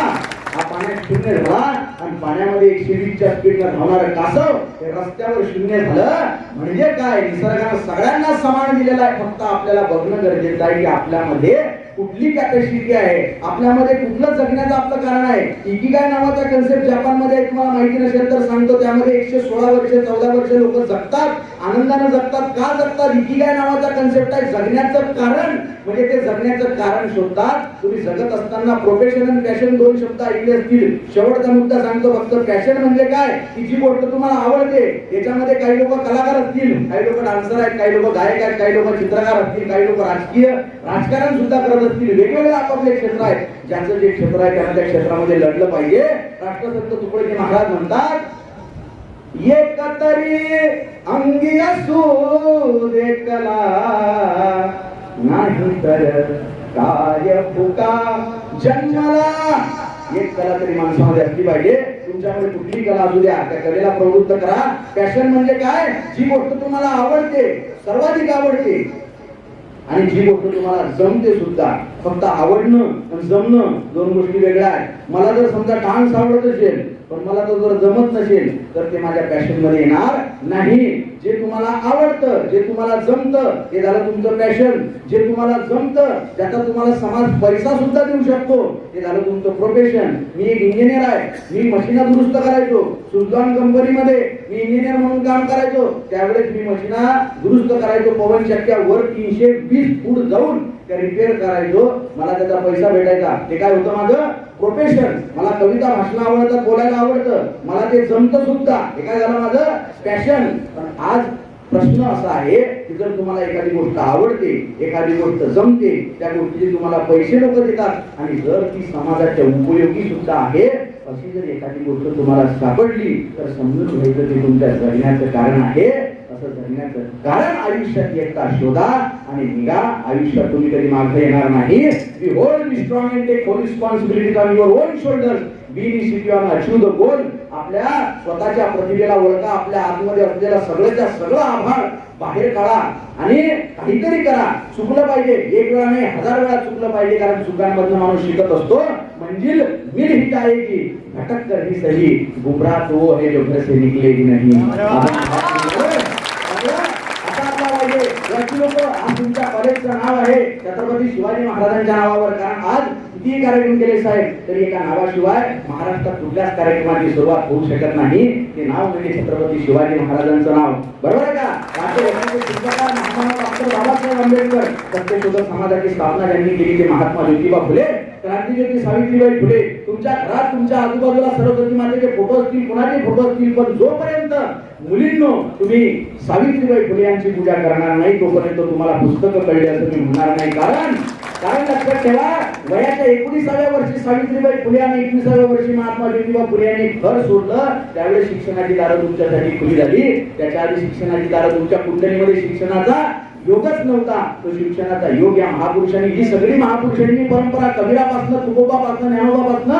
हा पाण्यात शून्य झाला, आणि पाण्यामध्ये 120च्या स्पीडनं धावणारा कासव हे रस्त्यावर शून्य झालं. म्हणजे काय? निसर्गानं सगळ्यांना समान दिलेला आहे, फक्त आपल्याला बघणं गरजेचं आहे की आपल्यामध्ये कुठली कॅपॅसिटी आहे, आपल्यामध्ये कुठलं जगण्याचं आपलं कारण आहे. इकिगाय नावाचा कन्सेप्ट जपानमध्ये आहे, तुम्हाला माहिती नसेल तर सांगतो. त्यामध्ये 116 वर्ष 14 वर्ष लोक जगतात, आनंदाने जगतात. का जगतात? इकिगाय नावाचा कन्सेप्ट आहे, जगण्याचं कारण. म्हणजे ते जगण्याचं कारण शोधतात. तुम्ही जगत असताना प्रोफेशन आणि पॅशन दोन शब्द ऐकले असतील. शेवटचा मुद्दा सांगतो फक्त. पॅशन म्हणजे काय? की जी गोष्ट तुम्हाला आवडते. याच्यामध्ये काही लोक कलाकार असतील, काही लोक डान्सर आहेत, काही लोक गायक आहेत, काही लोक चित्रकार असतील, काही लोक राजकारण सुद्धा करत असतील. वेगवेगळे आपापले क्षेत्र आहेत. ज्याचं जे क्षेत्र आहे त्यांना त्या क्षेत्रामध्ये लढलं पाहिजे. राष्ट्रसंत तुकडोजी महाराज म्हणतात, एकतरी अंगी असू दे कला, नाही तर काय फुका जन्मला. एक कला तरी माणसामध्ये असली पाहिजे. तुमच्यामध्ये कुठली कला असू द्या, त्या कलेला प्रवृत्त करा. पॅशन म्हणजे काय? जी गोष्ट तुम्हाला आवडते, सर्वाधिक आवडते, आणि जी गोष्ट तुम्हाला जमते सुद्धा. फक्त आवडणं आणि जमणं दोन गोष्टी वेगळ्या आहेत. मला जर समजा डान्स आवडत असेल पण मला तो जर जमत नसेल तर ते माझ्या पॅशन मध्ये येणार नाही. जे तुम्हाला आवडतं, जे तुम्हाला जमतं, ते झालं तुमचं पॅशन. जे तुम्हाला जमतं, ज्याचा तुम्हाला समाज पैसा सुद्धा देऊ शकतो, ते झालं तुमचं प्रोफेशन. मी एक इंजिनियर आहे, मी मशीना दुरुस्त करायचो. सुजलॉन कंपनीमध्ये मी इंजिनियर म्हणून काम करायचो. त्यावेळेस मी मशीना दुरुस्त करायचो. पवन चक्क्या वर 320 फूट जाऊन त्या रिपेअर करायचो. मला त्याचा पैसा भेटायचा. ते काय होतं माझं प्रोफेशन. मला कविता भाषण आवडतात, बोलायला आवडतं, मला ते जमतं सुद्धा. हे काय झालं माझं पॅशन. पण आज प्रश्न असा आहे की जर तुम्हाला एखादी गोष्ट आवडते, एखादी गोष्ट जमते, त्या गोष्टीचे तुम्हाला पैसे लोक देतात, आणि जर ती समाजाच्या उपयोगी सुद्धा आहे अशी जर एखादी गोष्ट तुम्हाला सापडली तर समजून घ्यायचं ते तुमच्या जगण्याचं कारण आहे. असं जगण्याचं कारण आयुष्यात एकटा शोधा आणि निघा. आयुष्यात तुम्ही कधी मागे येणार नाही. Be hold, be strong and take full responsibility on your own shoulders. Be initiative on achieve the goal. आपल्या स्वतःच्या प्रतिभेला ओळखा. आपल्या आतमध्ये असलेला सगळ्याच्या सगळं आभार बाहेर काढा आणि काहीतरी करा. चुकलं पाहिजे, एक वेळा नाही 1000 वेळा चुकलं पाहिजे. कारण चुकांमधनं माणूस शिकत असतो. मंजिल मिल ही जाएगी, भटक कर ही सही, गुमराह तो है जो घर से निकले ही नहीं. आज तुमच्या कॉलेजचं नाव आहे छत्रपती शिवाजी महाराजांच्या नावावर. कारण आज किती कार्यक्रम केले साहेब तरी एका नावाशिवाय महाराष्ट्रात कुठल्याच कार्यक्रमाची सुरुवात होऊ शकत नाही. ते नाव म्हणजे छत्रपती शिवाजी महाराजांचं नाव. बरोबर आहे का? डॉक्टर बाबासाहेब आंबेडकर, सत्यशोधक समाजाची स्थापना ज्यांनी केली ते महात्मा ज्योतिबा फुले, क्रांतिज्योती सावित्रीबाई फुले. तुमच्या घरात तुमच्या आजूबाजूला सरस्वती मातेचे फोटो असतील, कोणाचे फोटो असतील, पण जोपर्यंत मुलींनो तुम्ही सावित्रीबाई फुले यांची पूजा करणार नाही तोपर्यंत तुम्हाला पुस्तकं कळले असं मी म्हणणार नाही. कारण लक्षात ठेवा, वयाच्या 19व्या वर्षी सावित्रीबाई फुले आणि 21व्या वर्षी महात्मा ज्योतिबा फुले यांनी घर सोडलं. त्यावेळेस शिक्षणाची दारं तुमच्यासाठी खुली झाली. त्याच्या आधी शिक्षणाची दारं तुमच्या कुंडलीमध्ये शिक्षणाचा योगच नव्हता. तो शिक्षणाचा योग या महापुरुषांनी, ही सगळी महापुरुषांनी परंपरा कबीरापासून तुकोबापासून ज्ञानोबापासून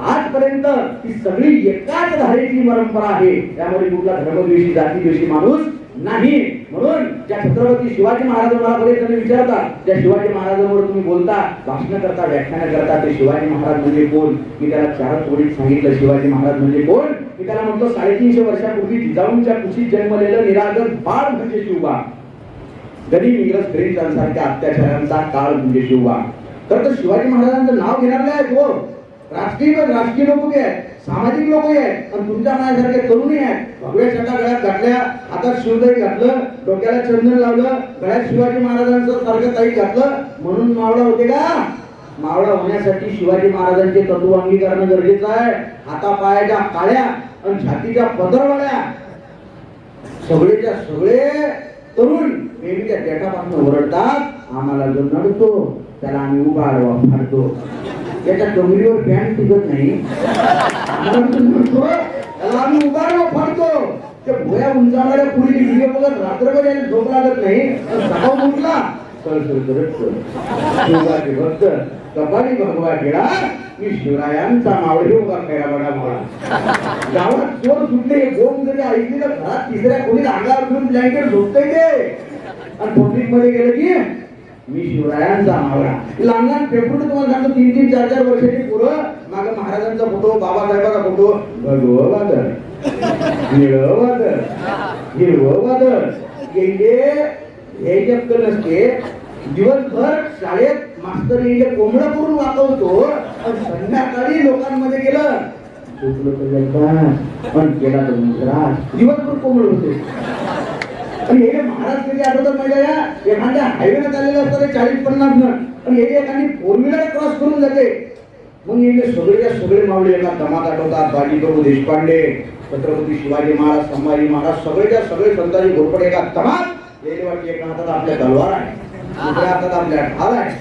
आजपर्यंत ही सगळी एकाच धारेची परंपरा आहे. त्यामध्ये कुठला धर्मद्वेषी जातीद्वेषी माणूस नाही. म्हणून ज्या छत्रपती शिवाजी महाराज मला बरेच जण विचारतात, ज्या शिवाजी महाराजांवर तुम्ही बोलता, भाषण करता, व्याख्यान करता, ते शिवाजी महाराज म्हणजे कोण? मी त्याला 4 ओळीत सांगितलं शिवाजी महाराज म्हणजे कोण. मी त्याला म्हणतो 350 वर्षापूर्वी जिजाऊंच्या कुशीत जन्मलेलं निरागस बाळ म्हणजे शिवबा. गरीब इंग्रज फ्रेंचांसारख्या अत्याचारांचा काळ म्हणजे शिवबा. तर शिवाजी महाराजांचं नाव घेणारे आहेत हो. राजकीय लोक बी आहेत, सामाजिक लोक आहेत, आणि तुमच्या माझ्यासारखे तरुणी आहेत. भगव्या छटा गळ्यात घातल्या, हातात शिवदही घातलं, डोक्याला चंदन लावलं, गळ्यात शिवाजी महाराजांचं सारखं ताई घातलं म्हणून मावळा होते का? मावळा होण्यासाठी शिवाजी महाराजांचे तत्व अंगीकरण गरजेचं आहे. हातापायाच्या काळ्या आणि छातीच्या पदरवळ्या सगळेच्या सगळे तरुण नेहमीच्या देठापासून ओरडतात, आम्हाला जो नडतो त्याला आम्ही उभा आडवा फाडतो. त्याच्या कमरीवर पॅन्ट टिकत नाही, त्याला आम्ही उभा आडवा फाडतो. त्या भोया उंचावणाऱ्या पुढे व्हिडिओ बघत रात्रभर यायला झोप लागत नाही. सकाळ उठला भक्त कपाली भगवा गेला, मी शिवरायांचा मावळी उभा खेळा बडा मला. गावात चोर सुटले, बोंब जरी ऐकली तर घरात तिसऱ्या कोणी अंगावर घेऊन ब्लँकेट झोपतय ते. आणि पब्लिक मध्ये गेलं की मी शिवरायांचा मावळा. लहान लहान फेफूट तुम्हाला सांगतो, 3-3, 4-4 वर्षाची पोरं माग महाराजांचा फोटो, बाबासाहेबांचा फोटो, भगवं वादळ, निळं वादळ, हिरवं वादळ, गेले हे जप्त नसते. दिवसभर शाळेत मास्तर इथे कोंबडं करून वाकवतो पण संध्याकाळी लोकांमध्ये गेलं झोपलो तर पण केला तर मुजरा दिवसभर कोंबड होते. आणि हे महाराज कधी आठवतात माहिती आहे, एखाद्या हायवेला चाललेलं असतं 40-50 जण आणि हे एखादी 4 व्हीलर क्रॉस करून जाते. मग हे सगळे मावळे एका दमात आठवतात. बाजीप्रभू देशपांडे, छत्रपती शिवाजी महाराज, संभाजी महाराज, सगळे संताजी घोरपडे एका दमात. यायला वाटते एका हातात आपल्या तलवार आहे, दुसऱ्या हातात आपल्या ढाल आहे.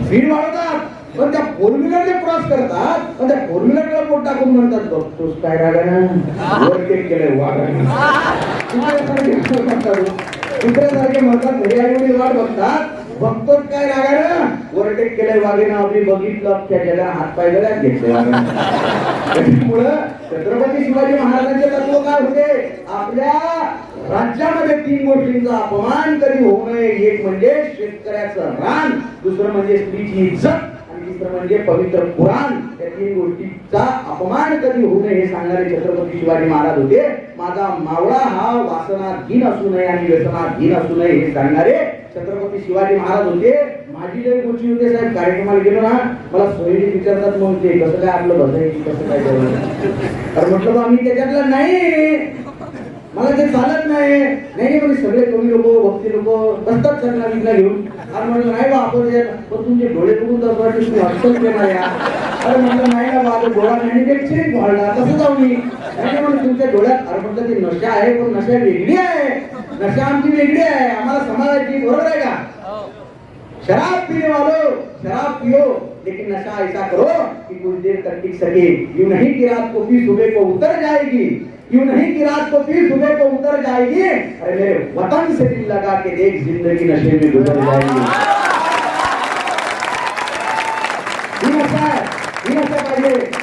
स्पीड वाढवतात पण त्या 4 व्हीलरने क्रॉस करतात पण त्या 4 व्हीलरला पोट टाकून म्हणतात बघतोस काय रागानं ओव्हरटेक केलंय वागानं. दुसऱ्यासारखे म्हणतात घरी आई वाट बघतात बघतोच काय रागानं ओव्हरटेक केलंय वागेनं. आम्ही बघितलं त्या जगाला हातपाय गळ्यात घेतले वागेनं. त्याच्यामुळं छत्रपती शिवाजी महाराजांचे तत्व काय होते, आपल्या राज्यामध्ये 3 गोष्टींचा अपमान कधी होऊ नये. एक म्हणजे शेतकऱ्याचं रान, दुसरं म्हणजे स्त्रीची इज्जत आणि तिसरं म्हणजे पवित्र पुराण. या 3 गोष्टींचा अपमान कधी होऊ नये हे सांगणारे छत्रपती शिवाजी महाराज होते. माझा मावळा हा वासनाधीन असू नये आणि व्यसनाधीन असू नये हे सांगणारे छत्रपती शिवाजी महाराज होते. माझी लई गोष्टी होते साहेब, कार्यक्रमाला गेलो ना मला सोयरी विचारतात मग ते कसं काय आपलं बसायची कसं काय करायचं. तर म्हटलं बा मी त्याच्यातलं नाही, मला ते चालत नाही. नाही म्हणजे सगळे कमी लोक भक्ती लोक बसतात सगळ्या विकला घेऊन. आणि म्हटलं नाही बा आपण पण तुमचे डोळे बघून तर वाटते तुम्ही हस्तच देणार या. अरे म्हटलं नाही ना बा डोळा मॅन्युफॅक्चरिंग व्हायला कसं जाऊ मी. नाही म्हणून तुमच्या डोळ्यात अरे म्हटलं ती नशा आहे पण नशा वेगळी आहे, नशा आमची वेगळी आहे, आम्हाला समाजाची. बरोबर आहे का. शराब पीने वालों शराब पियो लेकिन नशा ऐसा करो कि कुछ देर तक टिक सके. यूं नहीं कि रात को पी सुबह को उतर जाएगी, यूं नहीं कि रात को पी सुबह को उतर जाएगी. अरे मेरे वतन से दिल लगा के देख जिंदगी नशे में गुजर जाएगी.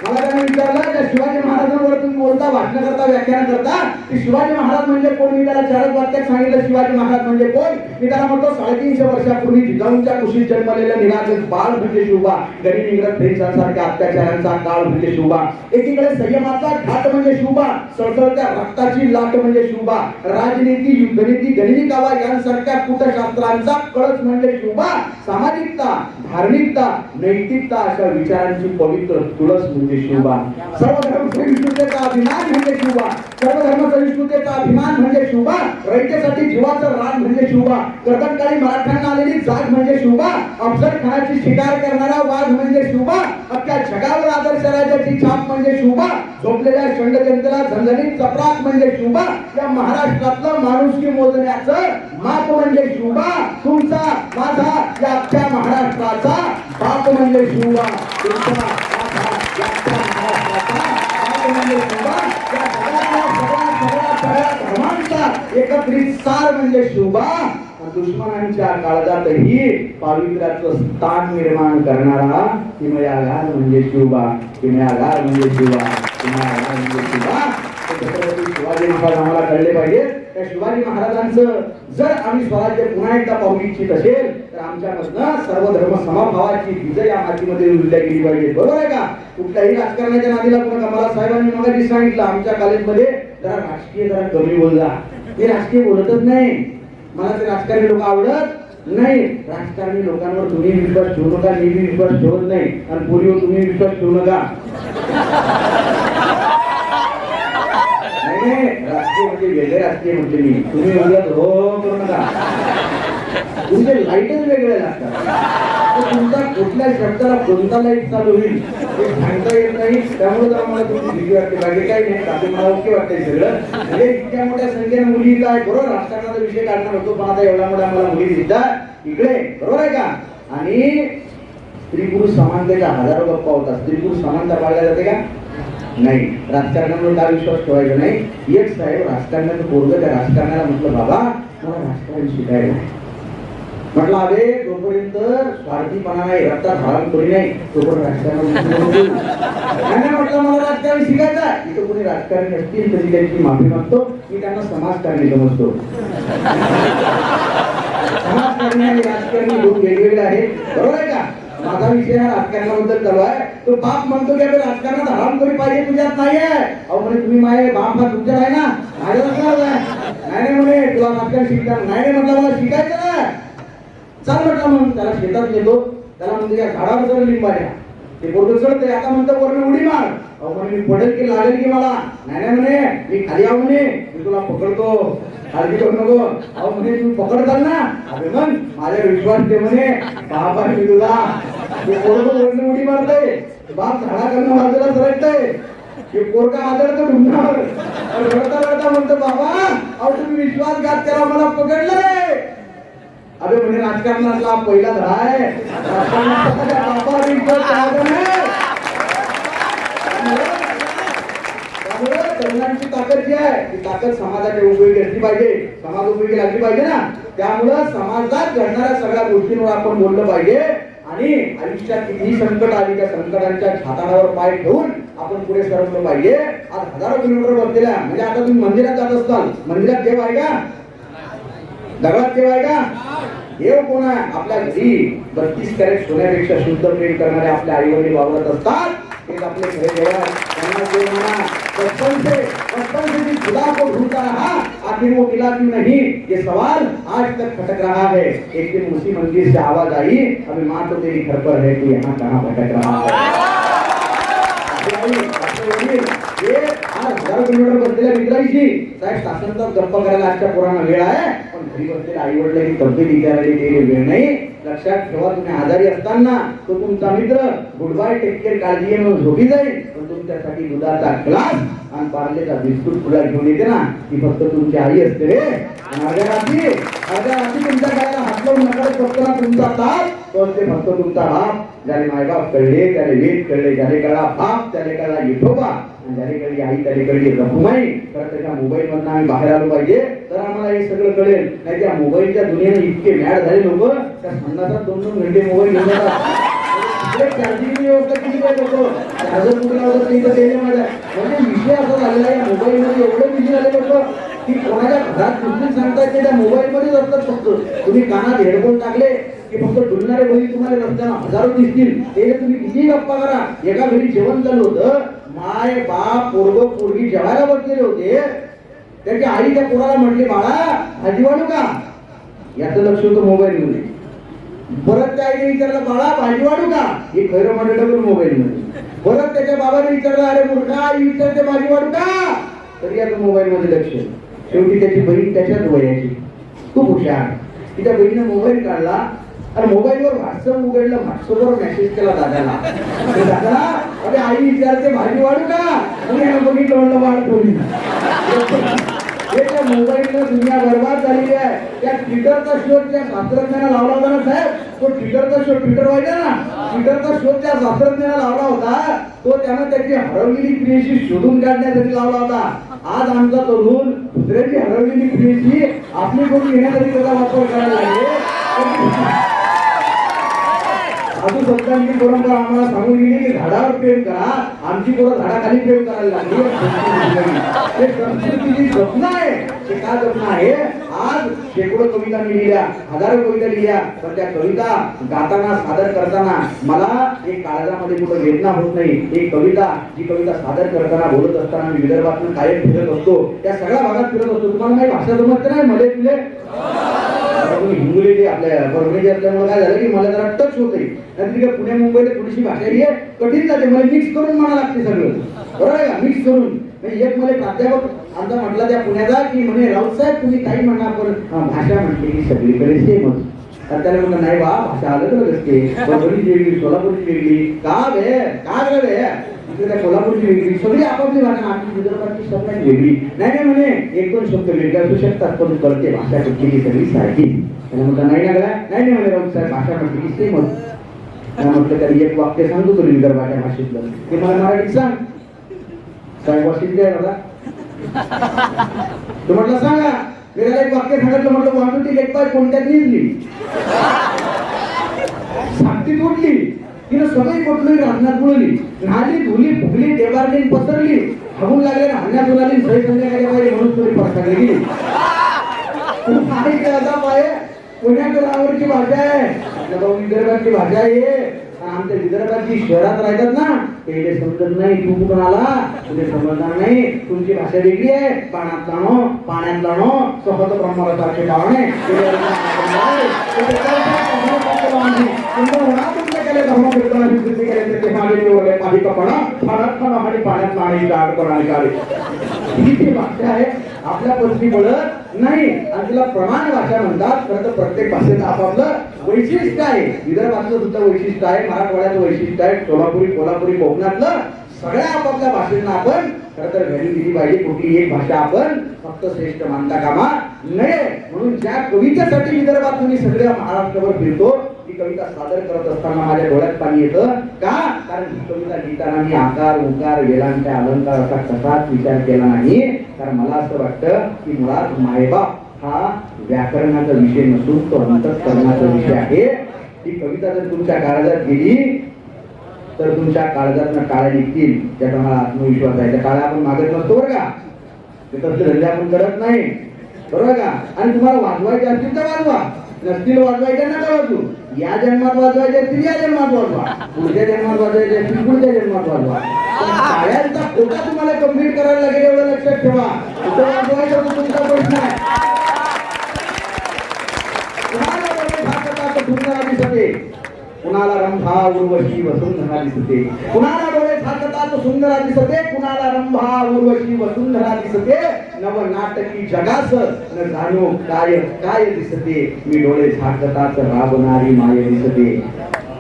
मला त्याने विचारलं त्या शिवाजी महाराजांवर तुम्ही बोलता, भाषण करता, व्याख्यान करता की शिवाजी महाराज म्हणजे कोण. मी त्याला 4 वाक्यात सांगितलं शिवाजी महाराज म्हणजे कोण. मी त्याला म्हणतो 350 वर्षापूर्वी जिजाऊंच्या कुशीत जन्मलेलं निरागस बाळ म्हणजे शिवबा. गरीब इंग्रज फ्रेंचांसारख्या अत्याचारांचा काळ म्हणजे शिवबा. एकीकडे संयमाचा घाट म्हणजे शिवबा, सळसळत्या रक्ताची लाट म्हणजे शिवबा. राजनीती, युद्धनीती, गणिती कावा यांसारख्या कूटशास्त्रांचा कळस म्हणजे शिवबा. सामाजिकता, धार्मिकता, नैतिकता अशा विचारांची पवित्र तुळस म्हणजे शिवबा. सर्व धर्म सहिष्णुतेचा अभिमान म्हणजे शिवबा. सर्व धर्म सहिष्णुतेचा अभिमान म्हणजे शिवबा. रयतेसाठी जीवाचं रान म्हणजे शिवबा. कर्दनकाळी मराठ्यांना आलेली जाग म्हणजे शिवबा. अफजल खानाची शिकार करणारा वाघ म्हणजे शिवबा. अख्ख्या जगावर आदर्श राजाची छाप म्हणजे शिवबा. झोपलेल्या षंडजंतला झणझणीत चपराक म्हणजे शिवबा. या महाराष्ट्रातलं माणुसकी मोजण्याचं माप म्हणजे शिवबा. तुमचा माझा या अख्ख्या महाराष्ट्राचा बाप म्हणजे शिवबा. तुमचा माझा या अख्ख्या महाराष्ट्राचा बाप म्हणजे शिवबा. या सगळ्या धर्मांचा एकत्रित सार म्हणजे शिवबा. दुश्मनांच्या काळजातही पावित्र्याचं स्थान निर्माण करणारा किमयागार म्हणजे शिवबा. किमयागार म्हणजे शिवबा. किमयागार म्हणजे शिवबा. छत्रपती शिवाजी महाराज आम्हाला कळले पाहिजे. त्या शिवाजी महाराजांचं जर आम्ही स्वराज्य पुन्हा एकदा पाहू इच्छित असेल तर आमच्यामधनं सर्व धर्म समभावाची बीज या मातीमध्ये रुजल्या गेली पाहिजे. बरोबर आहे का. कुठल्याही राजकारणाच्या नादीला पुन्हा कमला साहेबांनी मगाशी सांगितलं आमच्या कॉलेजमध्ये जरा राजकीय जरा कमी बोलला. ते राजकीय बोलतच नाही. मला ते राजकारणी लोक आवडत नाही. राजकारणी लोकांवर तुम्ही विश्वास ठेवू नका, मी विश्वास ठेवत नाही. आणि पोरीवर तुम्ही विश्वास ठेवू नका. नाही राजकीय म्हणजे वेगळे राजकीय म्हणजे मी तुम्ही बोलत हो करू नका. तुमचे लाईटच वेगळे लागतात. तुमचा कुठल्या शब्दाला कोणता लाईट चालू होईल हे सांगता येत नाही. त्यामुळे आम्हाला तुमची भीती वाटते. बाकी काही नाही. बाकी मला ओके वाटतंय सगळं. म्हणजे इतक्या मोठ्या संख्येने मुली काय बरोबर राजकारणाचा विषय काढणार होतो पण आता एवढा मोठा मला मुली दिसतात इकडे. बरोबर आहे का. आणि स्त्री पुरुष समानतेच्या हजारो गप्पा होतात. स्त्री पुरुष समानता पाळल्या जाते का नाही. राजकारणावर काय विश्वास ठेवायचा नाही. एक साहेब राजकारणाचं पोरगं त्या राजकारणाला म्हटलं बाबा मला राजकारण शिकायला नाही. म्हटलं अरे जोपर्यंत स्वार्थीपणा नाही, रक्तात हरामखोरी नाही तोपर्यंत राजकारण म्हटलं मला राजकारण शिकायचं आहे. इथं कोणी राजकारणी असतील तरी त्यांची माफी मागतो. मी त्यांना समाजकारणी समजतो. समाजकारणी आणि राजकारणी दोन वेगवेगळे आहेत. बरोबर आहे का. माझा विषय हा राजकारणाबद्दल चालू आहे. तो बाप म्हणतो की राजकारणात हरामखोरी पाहिजे तुझ्यात नाहीये. अहो म्हणे तुम्ही माझे बाप हा तुमच्यात आहे ना. माझ्या नाही म्हणे तुला राजकारण शिकता नाही म्हटलं मला शिकायचं ना. चाल म्हटलं मग त्याला शेतात नेतो. त्याला म्हणजे या झाडावर चढ लिंबाच्या ते पोरग चढते. आता म्हणतो वरनं उडी मार. अहो म्हणे मी पडेल की लागेल की मला. नाही नाही म्हणे मी खाली आहो म्हणे मी तुला पकडतो काळजी करू नको. अहो म्हणे तू पकडताल ना. अरे मग माझ्या विश्वास दे म्हणे बाबा मी तुला. ते पोरग वरनं उडी मारतय. बाप झाडाकडनं बाजूला सरकतय. हे पोरगा आदरतो ढुंगावर रडता रडता म्हणतो बाबा अहो तुम्ही विश्वासघात केला मला पकडलंय. अरे म्हणे राजकारणातला पहिला धडा आहे. बाबा विश्वास त्यामुळे तरुणांची ताकद जी आहे ती ताकद समाजाच्या उपयोगी असली पाहिजे. समाज उपयोगी लागली पाहिजे ना. त्यामुळं समाजात घडणाऱ्या सगळ्या गोष्टींवर आपण बोललं पाहिजे. आणि आयुष्यात कितीही संकट आली त्या संकटांच्या छाताडावर पाय ठेवून आपण पुढे सरकलं पाहिजे. आज हजारो किलोमीटर बसलेल्या म्हणजे आता तुम्ही मंदिरात जात असताल. मंदिरात देव आहे का? दगडात देव आहे का? देव कोण आहे? आपल्या घरी 32 कॅरेट सोन्यापेक्षा शुद्ध प्रेम करणारे आपले आई वडील वावरत असतात. तेच आपले खरे देव आहेत. त्यांना देव म्हणा. बचपन से खुदा को ढूंढता रहा आखिर वो मिला क्यों नहीं ये सवाल आज तक खटक रहा है. एक दिन उसी मंदिर से आवाज आई अभी माँ तो तेरी घर पर है तू यहाँ कहाँ भटक रहा है. आज हजारो किलोमीटर बसलेल्या मित्रांशी साहेब शासनचा गप्पा करायला आजच्या पोरांना वेळ आहे. पण घरी बसलेल्या आई वडिलांनी तब्येत विचारायला ते वेळ नाही. लक्षात ठेवा तुम्ही आजारी असताना तो तुमचा मित्र गुड बाय टेक केअर काळजी घे म्हणून झोपी जाईल. पण तुमच्यासाठी दुधाचा ग्लास आणि पार्लेचा बिस्कुट तुला घेऊन येते ना ती फक्त तुमची आई असते रे. अर्ध्या रात्री तुमच्या गायला हात लावून नकडत बसताना तुमचा ताप तो असते फक्त तुमचा बाप. ज्याने मायबाप कळले त्याने वेद कळले. ज्याने कळला बाप त्याने कळला विठोबा. आणि ज्याने कळली आई त्याने कळली रखुमाई. तर त्याच्या मोबाईल मधून आम्ही बाहेर आलो पाहिजे तर आम्हाला हे सगळं कळेल. नाही त्या मोबाईलच्या दुनियेने इतके मॅड झाले लोक त्या संघाचा 2-2 घंटे मोबाईल घेऊन जातात. चार्जिंग व्यवस्था केली पाहिजे लोक. चार्जर कुठे लावत नाही तर ते माझ्या म्हणजे विषय असा झालेला आहे. मोबाईल मध्ये एवढं बिझी झाले लोक की कोणाच्या घरात दुसरी सांगता येते त्या मोबाईल मध्येच असतात. फक्त तुम्ही कानात हेडफोन टाकले की फक्त डुलणारे बळी तुम्हाला रस्त्याला हजारो दिसतील. ते तुम्ही किती गप्पा करा. एका घरी जेवण चालू होतं. माय बाप पोरग पोरगी जेवायला बसलेले होते. त्याची आई त्या पोराला म्हटली बाळा भाजी वाढू का? याचं लक्ष होतं मोबाईल मध्ये. परत त्या आईने विचारलं बाळा भाजी वाढू का? हे खरं म्हणलं मोबाईल मध्ये. परत त्याच्या बाबाने विचारलं अरे मूर्खा आई विचारते भाजी वाढू का? तरी आता मोबाईल मध्ये लक्ष. शेवटी त्याची बहीण त्याच्याच वयाची खूप हुशार. तिच्या बहिणीने मोबाईल काढला आणि मोबाईलवर व्हॉट्सअप उघडलं. व्हॉट्सअपवर मेसेज केला दादाला. दादा अरे आई विचारते भाजी वाढू का? बघितलं म्हणलं वाढ कोणी. त्या मोबाईलला दुनिया बरबाद झालेली आहे. त्या ट्विटरचा शोध त्या शास्त्रज्ञाने लावला होता ना साहेब. तो ट्विटरचा शोध ट्विटर व्हायचा ना. ट्विटरचा शोध त्या शास्त्रज्ञाने लावला होता. तो त्यानं त्याची हरवलेली प्रेयसी शोधून काढण्यासाठी लावला होता. आज आमचा तरुण दुसऱ्याची हरवलेली प्रेयसी आपली करून घेण्यासाठी त्याचा वापर करायला लागले. अजून संतांची परंपरा आम्हाला सांगून गेली की झाडावर प्रेम करा. आमची पोरं झाडाखाली प्रेम करायला लागली. हे संस्कृतीची जपणं आहे. ते का जपणं आहे? आज शेकडो कविता मी लिहिल्या, हजारो कविता लिहिल्या. पण त्या कविता गाताना सादर करताना मला एक काळजामध्ये कुठं वेदना होत नाही. एक कविता जी कविता सादर करताना बोलत असताना मी विदर्भातून कायम फिरत असतो. त्या सगळ्या भागात फिरत असतो. तुम्हाला काही भाषा जमत नाही मध्ये तुले हिंगोली ते आपल्या परभणी असल्यामुळे काय झालं की मला जरा टच होते. नंतर पुणे मुंबईला थोडीशी भाषा ही कठीण जाते. मला मिक्स करून म्हणा लागते सगळं. बरोबर आहे का? मिक्स करून. एक मला प्राध्यापक आमचा म्हटला त्या पुण्याचा की म्हणे राऊत साहेब तुम्ही काही म्हणा पण भाषा म्हटली की सगळीकडे सेमच. तर त्याला म्हणलं नाही बा भाषा अलग अलग असते. परभणीची वेगळी सोलापूरची वेगळी का वे का गे त्या कोल्हापूरची वेगळी सगळी आपापली भाषा. आमची विदर्भाची सगळ्यात वेगळी. नाही म्हणे 1-2 शब्द वेगळे असू शकतात पण कळते भाषा कुठली सगळी सारखी. त्याला म्हटलं नाही ना नाही म्हणे राऊत साहेब भाषा म्हटली की सेमच. म्हटलं तरी एक वाक्य सांगतो तुला विदर्भाच्या भाषेतलं ते मला मराठीत सांग. साहेब वाशित काय दादा तो म्हटलं सांगा. वेळेला एक वाक्य सांगितलं. म्हटलं वाहतुकी लेखपाय कोणत्यात निघली साक्षी तुटली तिनं सगळी पटली राहण्यात बुडली नाली धुली फुगली देवारली पसरली हगून लागले हाण्यात उलाली सही संध्याकाळी पाहिजे म्हणून तुरी पडसागली गेली. पुण्याकरावरची भाषा आहे. आपल्या विदर्भाची भाषा आहे. आमच्या विदर्भात जी शहरात राहतात ना ते समजत नाही तू कुठून आला तुझे समजणार नाही तुमची भाषा वेगळी आहे पाण्यात जाणो सहज ब्रह्मरसाचे पावणे धर्म कीर्तनाची वृत्ती केले ते माझे निवडले पाणी कपडा पाण्यात पाणी गाड कोणाने काढे ही जी भाषा आहे आपल्या पत्नी बोलत नाही आणि तिला प्रमाण भाषा म्हणतात. खरं तर प्रत्येक भाषेचं आपापलं वैशिष्ट्य आहे. विदर्भातलं सुद्धा वैशिष्ट्य आहे, मराठवाड्याचं वैशिष्ट्य आहे, कोल्हापुरी कोकणातलं सगळ्या आपापल्या भाषेंना आपण खरं तर व्हॅल्यू दिली पाहिजे. कुठली एक भाषा आपण फक्त श्रेष्ठ मानता कामा नये. म्हणून ज्या कवितेसाठी विदर्भात मी सगळ्या महाराष्ट्रावर फिरतो ती कविता सादर करत असताना माझ्या डोळ्यात पाणी येतं का कारण ही कविता लिहिताना मी आकार उकार वेलांट अलंकार असा कसाच विचार केला नाही. कारण मला असं वाटतं की मुळात मायबाप हा व्याकरणाचा विषय नसून तो अंतःकरणाचा विषय आहे. ही कविता जर तुमच्या काळजात गेली तर तुमच्या काळजातनं काळ्या निघतील. त्याचा मला आत्मविश्वास आहे. त्या काळ्या आपण मागत नसतो बरं का, तसले धंदे आपण करत नाही बरोबर का. आणि तुम्हाला वाजवायचे असतील तर वाजवा, नसतील वाजवायचे नका वाजू. या जन्मात वाजवायचे असतील या जन्मात वाजवा, पुढच्या जन्मात वाजवायचे असतील पुढच्या जन्मात वाजवा. काळ्यांचा खोटा तुम्हाला कम्प्लीट करायला लागेल एवढं लक्षात ठेवा. कुठं वाजवायचं तो तुमचा प्रश्न आहे. सुंदरा दिसते कुणाला रंभा उर्वशी वसुंधरा दिसते, कुणाला डोळे झाकतात सुंदरा दिसते, कुणाला रंभा उर्वशी वसुंधरा दिसते. नव नाटकी जगास न जाणो काय काय दिसते, मी डोळे झाकतात राबणारी माय दिसते.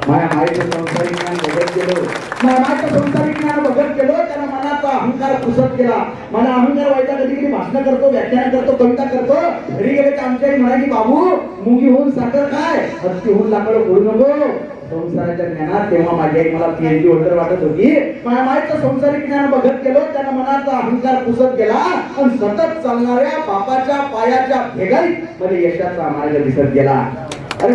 माझ्या मायेचं संसारिक ज्ञान बघत गेलो, माझ्या मायेचं संसारिक ज्ञान बघत गेलो, त्याला मनाचा अहंकार पुसत गेला. मला अहंकार व्हायचा, कधी कधी भाषण करतो, व्याख्यान करतो, कविता करतो. घरी गेले तर आमच्या आई म्हणाली बाबू मुंगी होऊन साखर काय हत्ती होऊन लाकडं फोडू नको. संसाराच्या ज्ञानात तेव्हा माझी आई मला पीएचडी होल्डर वाटत होती. माझ्या मायेचं संसारिक ज्ञान बघत गेलो, त्याला मनाचा अहंकार पुसत गेला आणि सतत चालणाऱ्या बापाच्या पायाच्या भेगाईत मध्ये यशाचा मार्ग दिसत गेला. अरे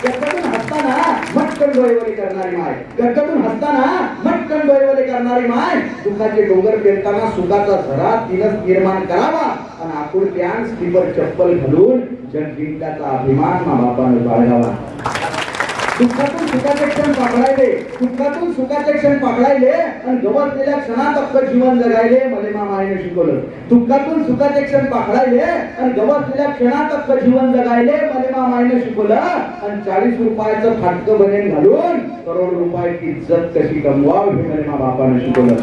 गटगटून हसताना मटकन डोळेवले करणारी माय, गटगटून हसताना मटकन डोळेवले करणारी माय. दुःखाचे डोंगर पेरताना सुखाचा झरा तिनच निर्माण करावा आणि आकुलत्यान स्लीपर चप्पल घालून जग जिंकण्याचा अभिमान मा बापाने बाळगावा. दुःखातून सुखाचे क्षण पाकळायले, दुःखातून सुखाचे क्षण पाकळायले आणि गवसलेल्या क्षणात अख्खं जीवन जगायले मले मा मायने शिकवलं. दुःखातून सुखाचे क्षण पाकळायले आणि गवसलेल्या क्षणात अख्खं जीवन जगायले मले मा मायने शिकवलं. आणि 40 रुपयाचं फाटकं बनेन घालून करोड रुपयाची इज्जत कशी कमवावी हे मले मा बापाने शिकवलं.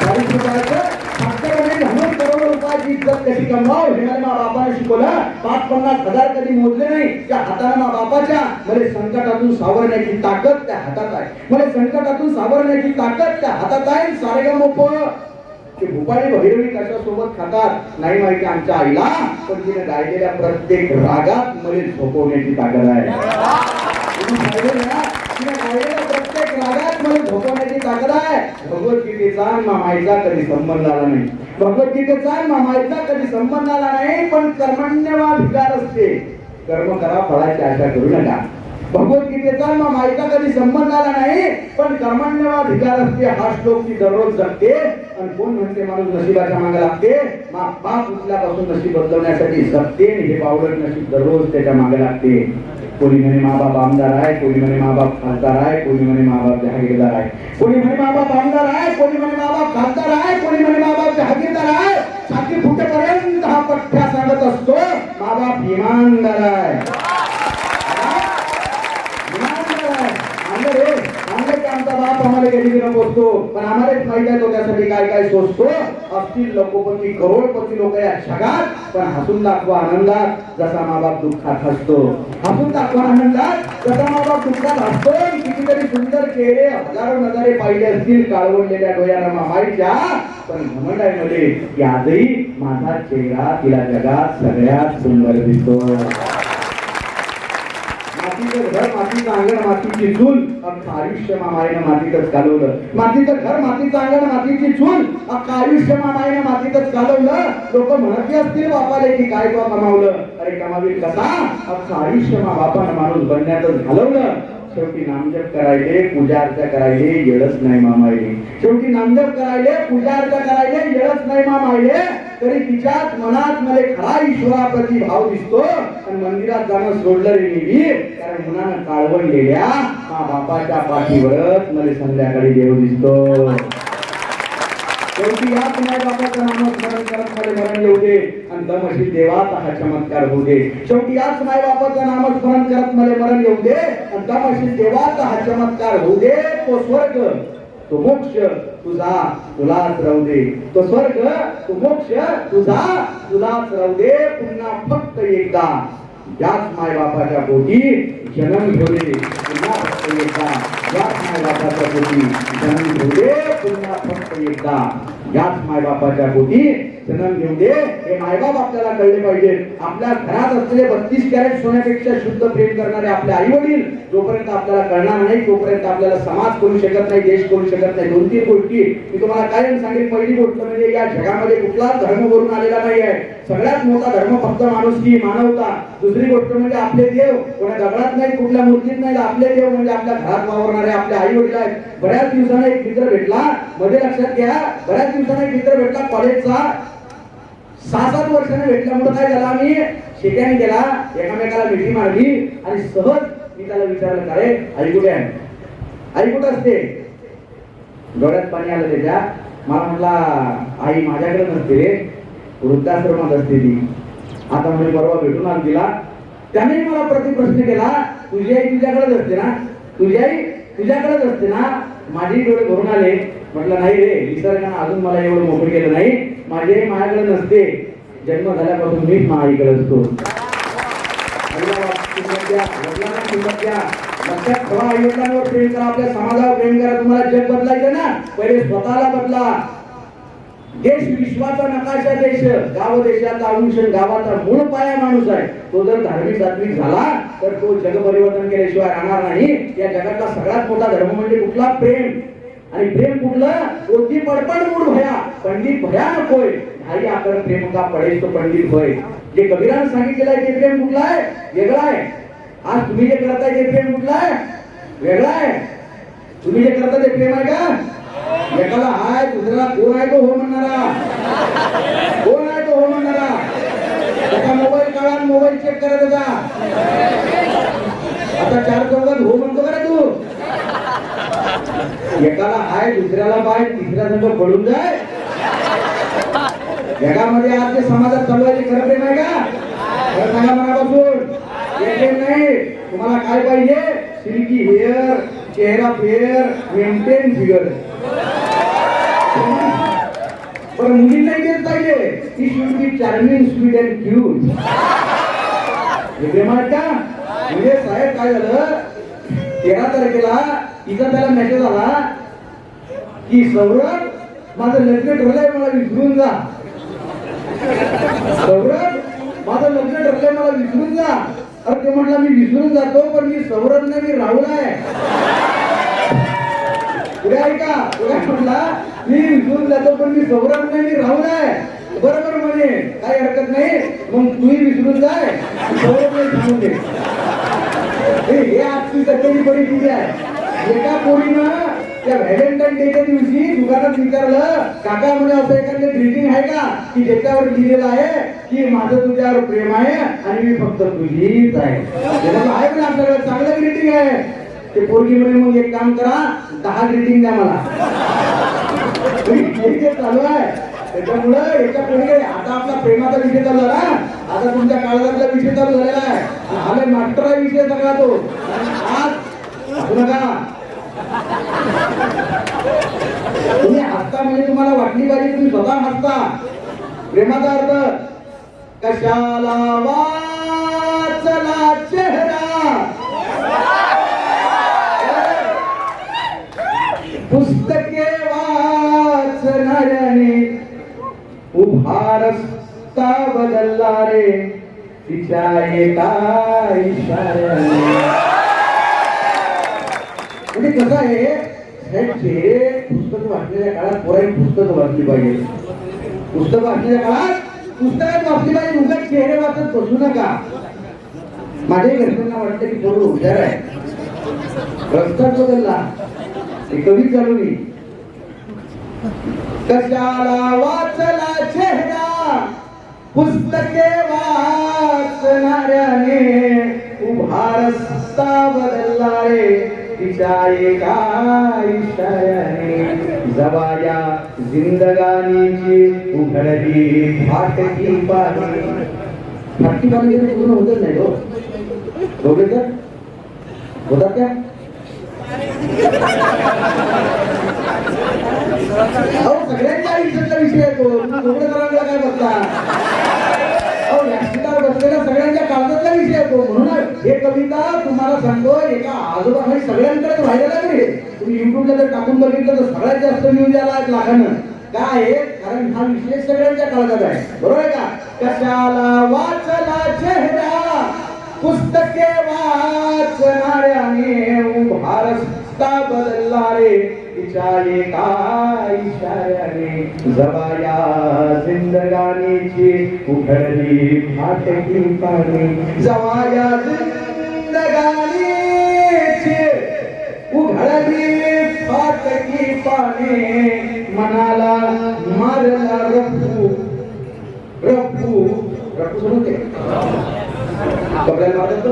40 रुपयाचं फाटकं बनेन घालून करोड रुपयाची इज्जत कशी कमवावी हे मले मा बापाने शिकवलं. 5-50 हजार कधी मोजले नाही. त्या हाताने मा बापाच्या मला संकटातून सावरण्याची ताकद त्या हातात आहे. मला संकटातून सावरण्याची ताकद त्या हातात आहे. सारेगमप ते भूपाळी भैरवी कशासोबत खातात नाही माहिती आमच्या आईला, पण तिने गायलेल्या प्रत्येक रागात मला झोपवण्याची ताकद आहे. तिने गायलेल्या प्रत्येक रागात मला झोपवण्याची ताकद आहे. भगवद्गीतेचा मामाईचा कधी संबंध आला नाही, भगवद्गीतेचा मामाईचा कधी संबंध आला नाही. पण कर्मण्यवाधिकार असते, कर्म करा फळाची आशा करू नका. भगवद्गीतेचा मामाईचा कधी संबंध आला नाही पण कर्मण्यवाधिकार असते. हा श्लोक ती दररोज जगते. आणि कोण म्हणते माणूस नशिबाच्या मागे लागते, बाप उठल्यापासून नशीब बदलण्यासाठी जगते. हे पावलं नशीब दररोज त्याच्या मागे लागते. कोणी म्हणे मा बाप आमदार आहे, कोणी म्हणे मा बाप खासदार आहे, कोणी म्हणे मा बाप जहागीरदार आहे, कोणी म्हणे मा बाप आमदार आहे, कोणी म्हणे मा बाप खासदार आहे, कोणी म्हणे मा बाप जहागीरदार आहे. छाती फुटेपर्यंत हा पठ्ठ्या सांगत असतो मा बाप इमानदार आहे. आमचा बाप आम्हाला कधी पोचतो पण आम्हालाच माहित आहे तो त्यासाठी काय काय सोचतो. असतील लोकोपती करोडपती लोक या जगात, पण हसून दाखवा आनंदात जसा मा बाप दुःखात हसतो. हसून दाखवा आनंदात जसा मा बाप दुःखात हसतो. कितीतरी सुंदर चेहरे हजारो नजारे पाहिले असतील काळवंडलेल्या डोळ्याला मामाईच्या, पण घमंडाईमध्ये की आजही माझा चेहरा तिला जगात सगळ्यात सुंदर दिसतो. मातीचं घर मातीचं अंगण मातीची चूल अख्खं आयुष्य मामाईनं मातीतच घालवलं. मातीचं घर मातीचं अंगण मातीची चूल अख्खं आयुष्य मामाईनं मातीतच घालवलं. लोक म्हणत असतील बापाले की काय तो कमावलं, अरे कमावी कसा अख्खं आयुष्य मा बापानं माणूस बनण्यातच घालवलं. शेवटी नामजप करायले पूजा अर्चा करायले येळच नाही मामाईले. शेवटी नामजप करायले पूजा अर्चा करायले येळच नाही मामाईले. तरी तिच्याच मनात मला खरा ईश्वराप्रती भाव दिसतो आणि मंदिरात जाणं सोडलं रे मी कारण मुलानं काळवंडलेल्या मा बापाच्या पाठीवरच मला संध्याकाळी देव दिसतो. शेवटी याच माय बापाचं नामस्मरण करत मला मरण येऊ दे आणि दमशी देवाचा हा चमत्कार होऊ दे. शेवटी याच माय बापाचं नामस्मरण करत मला मरण येऊ दे आणि दमशी देवाचा हा चमत्कार होऊ दे. तो स्वर्ग तो मोक्ष तुझा तुलाच राहू दे. तो स्वर्ग तो मोक्ष तुझा तुलाच राहू दे. पुन्हा फक्त एकदा याच माय बापाच्या पोटी जन्म घेऊ दे. पुन्हा फक्त एकदा याच माय बापाच्या पोटी जन्म घेऊ दे. पुन्हा फक्त एकदा याच माय बापाच्या पोटी जन्म घेऊ दे. हे मायबाप आपल्याला कळले पाहिजे. आपल्या घरात असलेले 32 कॅरेट सोन्यापेक्षा शुद्ध प्रेम करणारे आपले आई वडील जोपर्यंत आपल्याला कळणार नाही तोपर्यंत आपल्याला समाज करू शकत नाही, देश करू शकत नाही. 2-3 गोष्टी मी तुम्हाला कायम सांगेन. पहिली गोष्ट म्हणजे या जगामध्ये कुठलाच धर्म वरून आलेला नाही आहे. सगळ्यात मोठा धर्म फक्त माणुसकी, मानवता. दुसरी गोष्ट म्हणजे आपले देव कोणा दगडात नाही, कुठल्या मूर्तीत नाही. आपले देव म्हणजे आपल्या घरात वावरणारे आपले आई वडील आहेत. बऱ्याच दिवसांना एक मित्र भेटला, मध्ये लक्षात घ्या, बऱ्याच दिवसांना एक मित्र भेटला कॉलेजचा. 6-7 वर्षाने भेटल्यामुळे काय झालं, आम्ही शेट्याने केला, एकामेकाला मिठी मारली आणि सहज मी त्याला विचारलं का रे आई कुठे आहे, आई कुठे असते. डोळ्यात पाणी आलं त्याच्या. मला म्हटला आई माझ्याकडे नसते रे, वृद्धाश्रमात असते ती. आता म्हणजे परवा भेटून आलो तिला. त्याने मला प्रतिप्रश्न केला, तुझी आई तुझ्याकडेच असते ना, तुझी आई तुझ्याकडेच असते ना. माझी डोळे भरून आले. म्हटलं नाही रे, निसर्गाने अजून मला एवढं मोकळं केलं नाही. माझी आई माझ्याकडे नसते, जन्म झाल्यापासून मीच माझ्या आईकडे असतो. लक्षात ठेवा, आईवडिलांवर प्रेम करा, आपल्या समाजावर प्रेम करा. तुम्हाला जग बदलायचं ना, पहिले स्वतःला बदला. देश विश्वाचा नकाशा देश, गाव देशाचा अंश, गावाचा मूळ पाया माणूस आहे. तो जर धार्मिक सात्विक झाला तर तो जग परिवर्तन केल्याशिवाय राहणार नाही. या जगातला सगळ्यात मोठा धर्म म्हणजे कुठला, प्रेम. आणि प्रेम कुठलं, कोणती पडपड मूळ भया, पंडित भया नकोय. भाई आकर प्रेम का पडेल तो पंडित होय. जे कबीराने सांगितलेलं आहे ते प्रेम कुठलं आहे, वेगळं आहे. आज तुम्ही जे करताय ते प्रेम कुठलं आहे, वेगळं आहे. तुम्ही जे करता ते प्रेम आहे का, एकाला हाय, दुसऱ्याला कोण आहे तो हो म्हणणारा, कोण आहे तो हो म्हणणारा. त्याचा मोबाईल काढा, मोबाईल चेक करा त्याचा. आता 4 चौघात हो म्हणतो का तू. एकाला हाय, दुसऱ्याला बाय, तिसऱ्या संघ पडून जाय. जगामध्ये आज ते समाजात चालवायचे खरं प्रेम आहे का, खरं सांगा मनापासून. प्रेम नाही. तुम्हाला काय पाहिजे, सिल्की हेअर, चेहरा फेअर, मेंटेन फिगर. पण मुली नाही देत पाहिजे, ती should be charming, sweet and cute. हे प्रेम आहे का. म्हणजे साहेब काय झालं, 13 तारखेला तिचा त्याला मेसेज आला की सौरभ माझं लग्न ठरलंय, मला विसरून जा. सौरभ माझं लग्न ठरलंय, मला विसरून जा. अरे ते म्हटलं मी विसरून जातो, पण मी सौरभ नाही, मी राहुल आहे. पुढे ऐका, पुढे म्हटला मी विसरून जातो पण मी सौरभ नाही, मी राहुल आहे. बरोबर म्हणे, काही हरकत नाही. मग तुम्ही विसरून जाय, सौरभ नाही सांगून दे. हे आजची सत्याची परिस्थिती आहे. एका पोरीनं त्या व्हॅलेंटाईन डेच्या दिवशी दुकानात विचारलं, काका म्हणे असं एखादं ग्रीटिंग आहे का की ज्याच्यावर लिहिलेलं आहे की माझं तुझ्यावर प्रेम आहे आणि मी फक्त तुझीच आहे. आहे पण आपल्याकडे चांगलं ग्रीटिंग आहे. ते पोरगी म्हणे मग एक काम करा, 10 ग्रीटिंग द्या मला. चालू आहे. त्याच्यामुळं याच्या पुढे आता आपला प्रेमाचा विषय चालू झाला. आता तुमच्या काळजातला विषय चालू झालेला आहे. आले मास्टर विषय सगळा तो. आज असू नका. तुम्ही हसता म्हणजे तुम्हाला वाटली पाहिजे तुम्ही स्वतः हसता. प्रेमाचा अर्थ, कशाला वाचला चेहरा, पुस्तके वाचणाऱ्याने उभा रस्ता बदलला रे, तिच्या एका इशाऱ्याने. म्हणजे कसं आहे, पुस्तक वाचण्याच्या काळात पोरांनी पुस्तक वाचली पाहिजे. पुस्तक वाचण्याच्या काळात पुस्तकात वाचली पाहिजे. उगाच चेहरे वाचत बसू नका. माझ्या घरच्यांना वाटतं की पोरं हुशार आहे, रस्ताच बदलला. कवी चालू मी, कशाला वाचला चेहरा, पुस्तके वाचणाऱ्याने उभा रस्ता बदलला रे तिच्या एका इशाऱ्याने जवा या जिंदगानीची उघडली फाटकी पाणी फाटकी पाणी पूर्ण होतच नाही हो दोघे तर होतात क्या अहो सगळ्यांच्या आयुष्याचा विषय येतो डोंगरेकरांना काय बघता अहो व्यासपीठावर बसलेल्या सगळ्यांच्या काळजातला विषय येतो म्हणून हे कविता तुम्हाला सांगतो एका आजोबा म्हणजे सगळ्यांकडे व्हायला लागले तुम्ही युट्यूबला जर टाकून बघितलं तर सगळ्यात जास्त न्यूज आला लाखानं काय आहे कारण हा विषय सगळ्यांच्या काळजात आहे बरोबर आहे का कशाला वाचला चेहरा पुस्तके वाचणाऱ्याने उभा रस्ता बदलला रे तिच्या एका इशाऱ्याने जवा या जिंदगानीची उघडली फाटकी पाणी जवा या जिंदगानीची उघडली फाटकी पाणी मनाला मारला रफू रफू रफू समजते कपड्याला मारत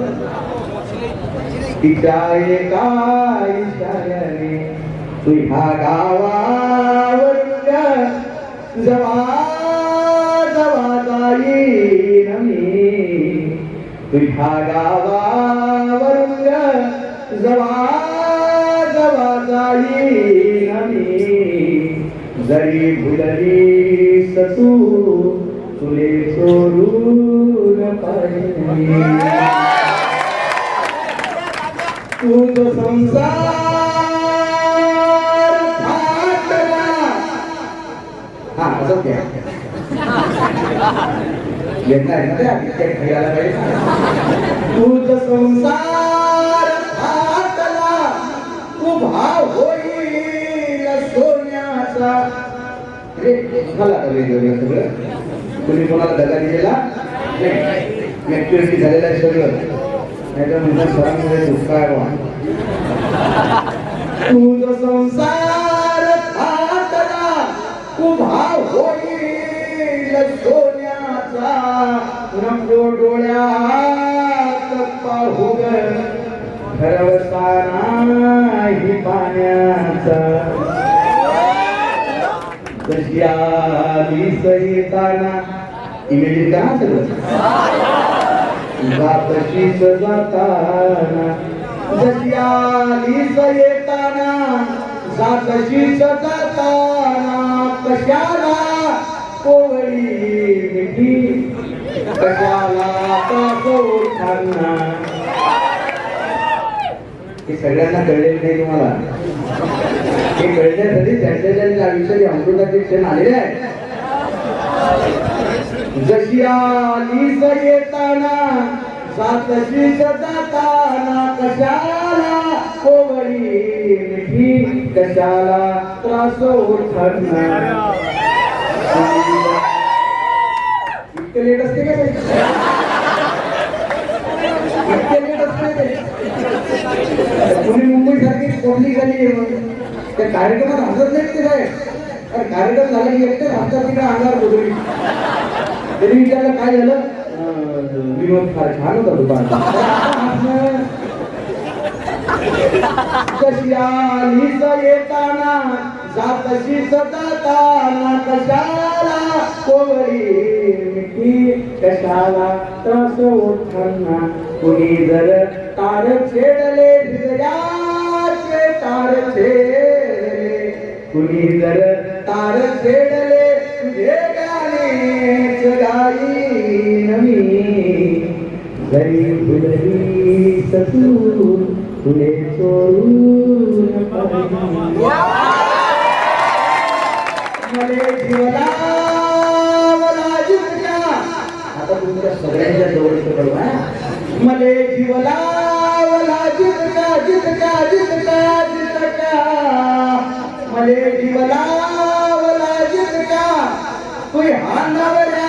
तिच्या एका इशाऱ्याने तुझ्या गावावरून जवा जवा जाईन मी तुझ्या गावावरून जवा जवा जाईन मी जरी भुललीस तू तुले सोडून पाहिजे तुझ संसार थाटला हा असं घ्या येत नाही ना ते घ्यायला पाहिजे तुझ संसार थाटला उभा होईल सोन्याचा रे झाला का वेगवेगळं सगळं तुम्ही कोणाला दगा दिलेला नाही मॅच्युरिटी झालेला आहे सगळं नाहीतर म्हणजे सरांमध्ये दुःख आहे तुझ संसार थाटला उभा होईल सोन्याचा नको डोळ्यात पाहू ठरवताना ही पाण्याचा कशी आली सहिताना इमेजिन करा सगळं जातशीच जाताना जशी आलीस येताना जातशीच जाताना कशाला कोवळी मिठी कशाला पाठवताना हे सगळ्यांना कळलेलं नाही तुम्हाला हे कळण्यासाठी त्यांच्या त्यांच्या आयुष्यात अमृताचे क्षण आलेले आहे जशी आलीस येताना जातशीच जाताना कशाला कोवळी मिठी कशाला त्रास उठणार इतकं लेट असते का इतके लेट असते पुणे मुंबई सारखी कोणली झाली त्या कार्यक्रमात हसत नाहीत ते साहेब कार्यक्रम झाला की एकटे हसतात तिकडे अंगावर बोलवली तरी विचारलं काय झालं विनोद फार छान होता दुपार कशी आलीस येताना जातशीच जाताना कशाला कोवळी मिठी कशाला त्रास उठताना कुणी जर तार छेडले हृदयाचे तार छेडले कुणी जर तार छेडले तुझे गाणेच गाईन मी जरी भुललीस तू तुले सोडून मले जीवला जितका आता तुमच्या सगळ्यांच्या जवळचं कळवा मले जीवला जितका जितका जितका जितका मले जीवला जितका तू हा नवऱ्याला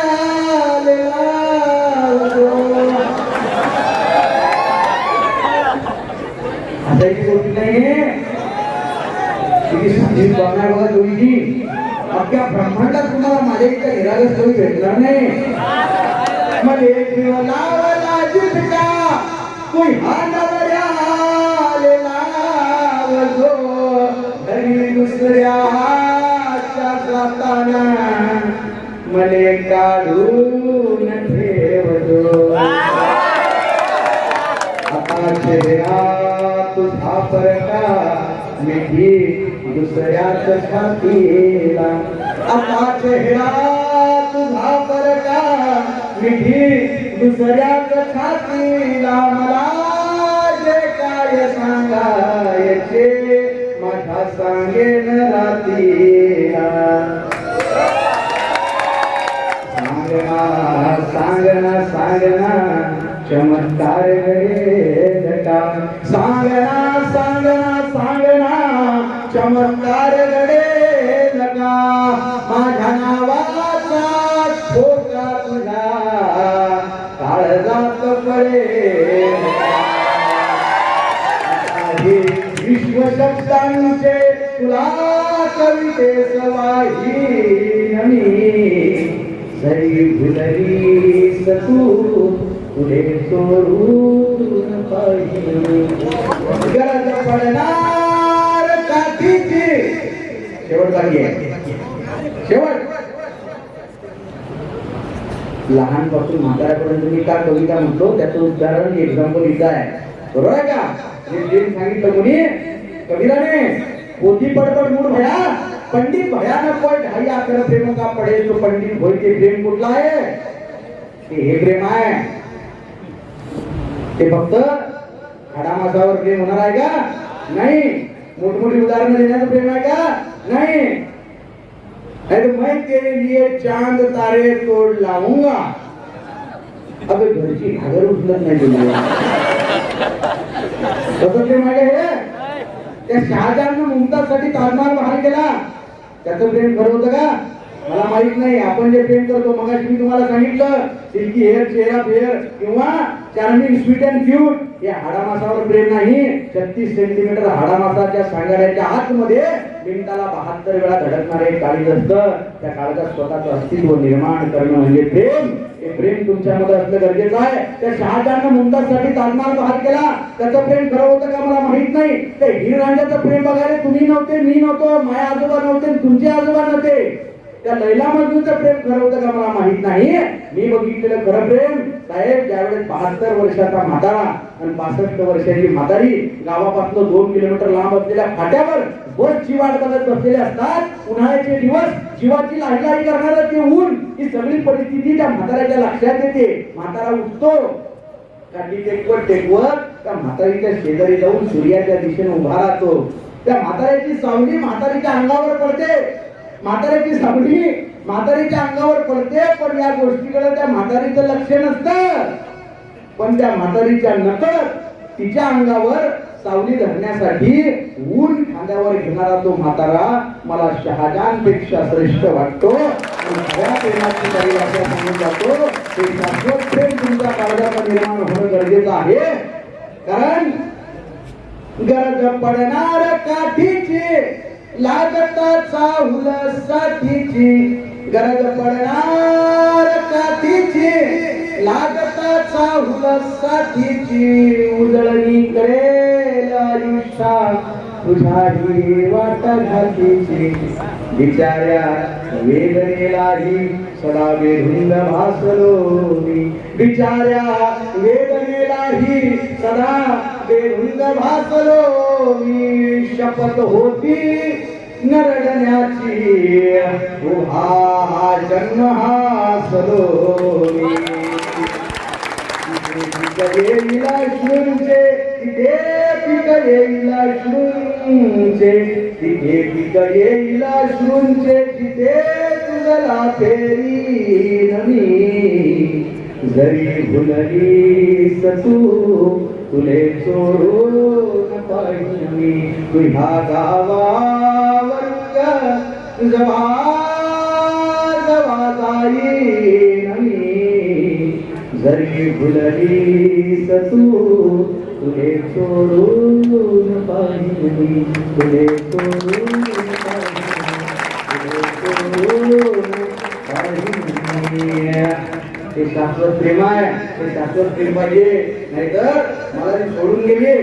आता एक गोष्ट नाही किती साधी बघणार बघा तुम्ही अख्ख्या ब्रह्मांडात तुम्हाला माझ्या इथे निरागस करून भेटणार नाही. मले जीव लावला जितका कोई हांडवड्याले लावजो घरी दुसऱ्याच्या जाताना मले काढून ठेवजो. आता चेहरा तुझा परका मिठी दुसऱ्याच छातीला. आता चेहरा तुझा परका मिठी दुसऱ्याच छातीला. मला जे काय सांगायचे माझा सांगेन रातीला. सांगना सांगना चमत्कार घडे का. सांगना सांगना सांगना चमत्कार घडे का. माझ्या नावाचा ठोका तुझ्या काळजात पडेल. विश्व शब्दांचे तुला कविते सवाही जरी भुललीस तू पुढे सोडून पाहिजे. गरज पडणार काठीची. शेवट बाकी आहे. शेवट लहानपासून म्हाताऱ्यापर्यंत मी का कविता म्हणतो त्याचं उदाहरण एक्झाम्पल इथं आहे. बरोबर आहे का. जे सांगितलं कोणी कबीराने. पोथी पडपड मूड भया पंडित भयानक होय ढाई आकर प्रेम का पडे. तो पंडित होय ते प्रेम कुठला आहे. हे प्रेम आहे. ते फक्त हाडामासावर प्रेम होणार आहे का. नाही. मोठमोठी उदाहरणं देण्याचं प्रेम आहे का. नाही. मैं तेरे लिए चांद तारे तोड़ लाऊंगा. अबे घरची घागर उचलत नाही तुला. कसं प्रेम आहे हे. त्या शहाजहाननं मुमताजसाठी ताजमहाल बहाल केला. त्याचं प्रेम खरं होतं का मला माहित नाही. आपण जे प्रेम करतो मगाशी मी तुम्हाला सांगितलं सिल्की हेअर चेहरा फेअर किंवा चार्मिंग स्वीट अँड क्यूट हे हाडामासावर प्रेम नाही. 36 सेंटीमीटर हाडामासाच्या सांगाड्याच्या आतमध्ये मिनिटाला 72 वेळा धडकणारे काळीज असतं. त्या काळजात स्वतःचं अस्तित्व निर्माण करणं म्हणजे प्रेम. हे प्रेम तुमच्यामध्ये असलं गरजेचं आहे. त्या शहाजहाननं मुमताजसाठी ताजमहाल बहाल केला. त्याचं प्रेम खरं होतं का मला माहित नाही. ते हीर रांझ्याचं प्रेम बघायला तुम्ही नव्हते मी नव्हतो माझे आजोबा नव्हते तुमचे आजोबा नव्हते. त्या लैला मजनूचं प्रेम खरं होतं का मला माहित नाही. मी बघितलेलं खरं प्रेम साहेब ज्यावेळेस 72 वर्षाचा म्हातारा आणि 65 वर्षाची म्हातारी गावापासून 2 किलोमीटर लांब असलेल्या फाट्यावर बसची वाट बघत बसलेले असतात. उन्हाळ्याचे दिवस जीवाची लाहीलाही करणारं ते ऊन ही सगळी परिस्थिती त्या म्हाताऱ्याच्या लक्षात येते. म्हातारा उठतो काठी टेकवत त्या म्हातारीच्या शेजारी जाऊन सूर्याच्या दिशेने उभा राहतो. त्या म्हाताऱ्याची सावली म्हातारीच्या अंगावर पडते. म्हाताऱ्याची सावली म्हातारीच्या अंगावर पडते. पण या गोष्टीकडे त्या म्हातारीचं लक्ष नसतं. पण त्या म्हातारीच्या नकळत तिच्या अंगावर सावली धरण्यासाठी ऊन खांद्यावर घेणारा तो म्हातारा मला शहाजहान पेक्षा श्रेष्ठ वाटतो. खऱ्या प्रेमाची काही व्याख्या सांगून जातो. ते शाश्वत प्रेम तुमच्या काळजात निर्माण होणं गरजेचं आहे. कारण गरज पडणार काठीची लागता चाहुल साथीची. गरज पडणार काठीची लागता चाहुल साथीची. उजळणी करेल आयुष्या तुझ्याही वाट घातीची. बिचाऱ्या वेदनेलाही सदा बेधुंद भासलो मी. बिचाऱ्या वेदनेलाही सदा बेधुंद भासलो मी. शपथ होती नरडण्याची उभा जन्म हासलो मी. येईल अश्रूंचे तिथे पिक येईल अश्रूंचे. तिथे पिक येईल अश्रूंचे तिथे तुझला फेरी नमी. जरी भुललीस तू तुले सोडून पाहिजे मी. तुझ्या गावावर जवा जवा जाईन मी. जरी भुललीस तू तुले सोडून पाहिजे मी. तुले सोडून पाहिजे. ते शाश्वत प्रेम आहे, ते शाश्वत प्रेम पाहिजे, नाहीतर मला ती सोडून गेली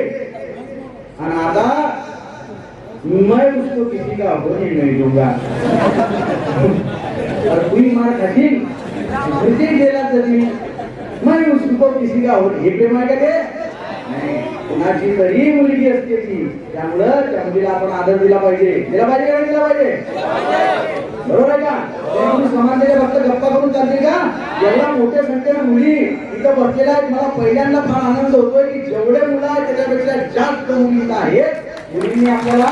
आणि आता मैं उसको किसी का होने नहीं दूंगा और कोई मार खाती मुझे गेला तरी मैं उसको किसी का होने, हे प्रेम आहे का ते? नाही, कुणाची तरी मुलगी असते ती, त्यामुळं त्या मुलीला आपण आदर दिला पाहिजे. दिला पाहिजे का दिला पाहिजे? बरोबर आहे का? तुम्ही समाजाच्या फक्त गप्पा करून चालते का? एवढ्या मोठ्या संख्येने मुली इथं बसलेल्या आहेत. मला पहिल्यांदा फार आनंद होतोय की जेवढे मुलं आहेत त्याच्यापेक्षा जास्त मुली इथं आहेत. मुलींनी आपल्याला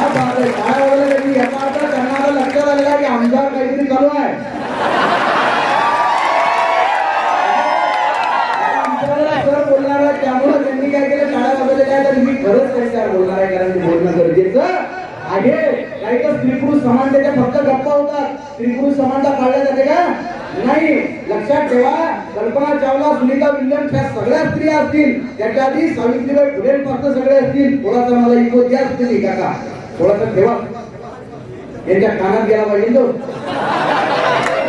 काय बोललं की याचा अर्थ त्यांना लक्षात आलेला की आमच्यावर काहीतरी चालू आहे. सर बोलणार आहे, त्यामुळे त्यांनी काय केलं, टाळ्या वाजवलेल्या आहेत. आणि मी खरंच त्यांच्यावर बोलणार आहे, कारण ते बोलणं गरजेचं आहे. काही तर स्त्री पुरुष समानतेच्या फक्त गप्पा होतात. स्त्री पुरुष समानता पाळल्या जाते का? नाही. लक्षात ठेवा, कल्पना चावला, सुनीता विल्यम्स ह्या सगळ्या स्त्रिया असतील, त्याच्या आधी सावित्रीबाई फुलेंपासून सगळे असतील. थोडासा मला इको द्या असतील काका, थोडासा ठेवा. यांच्या कानात गेला पाहिजे तो,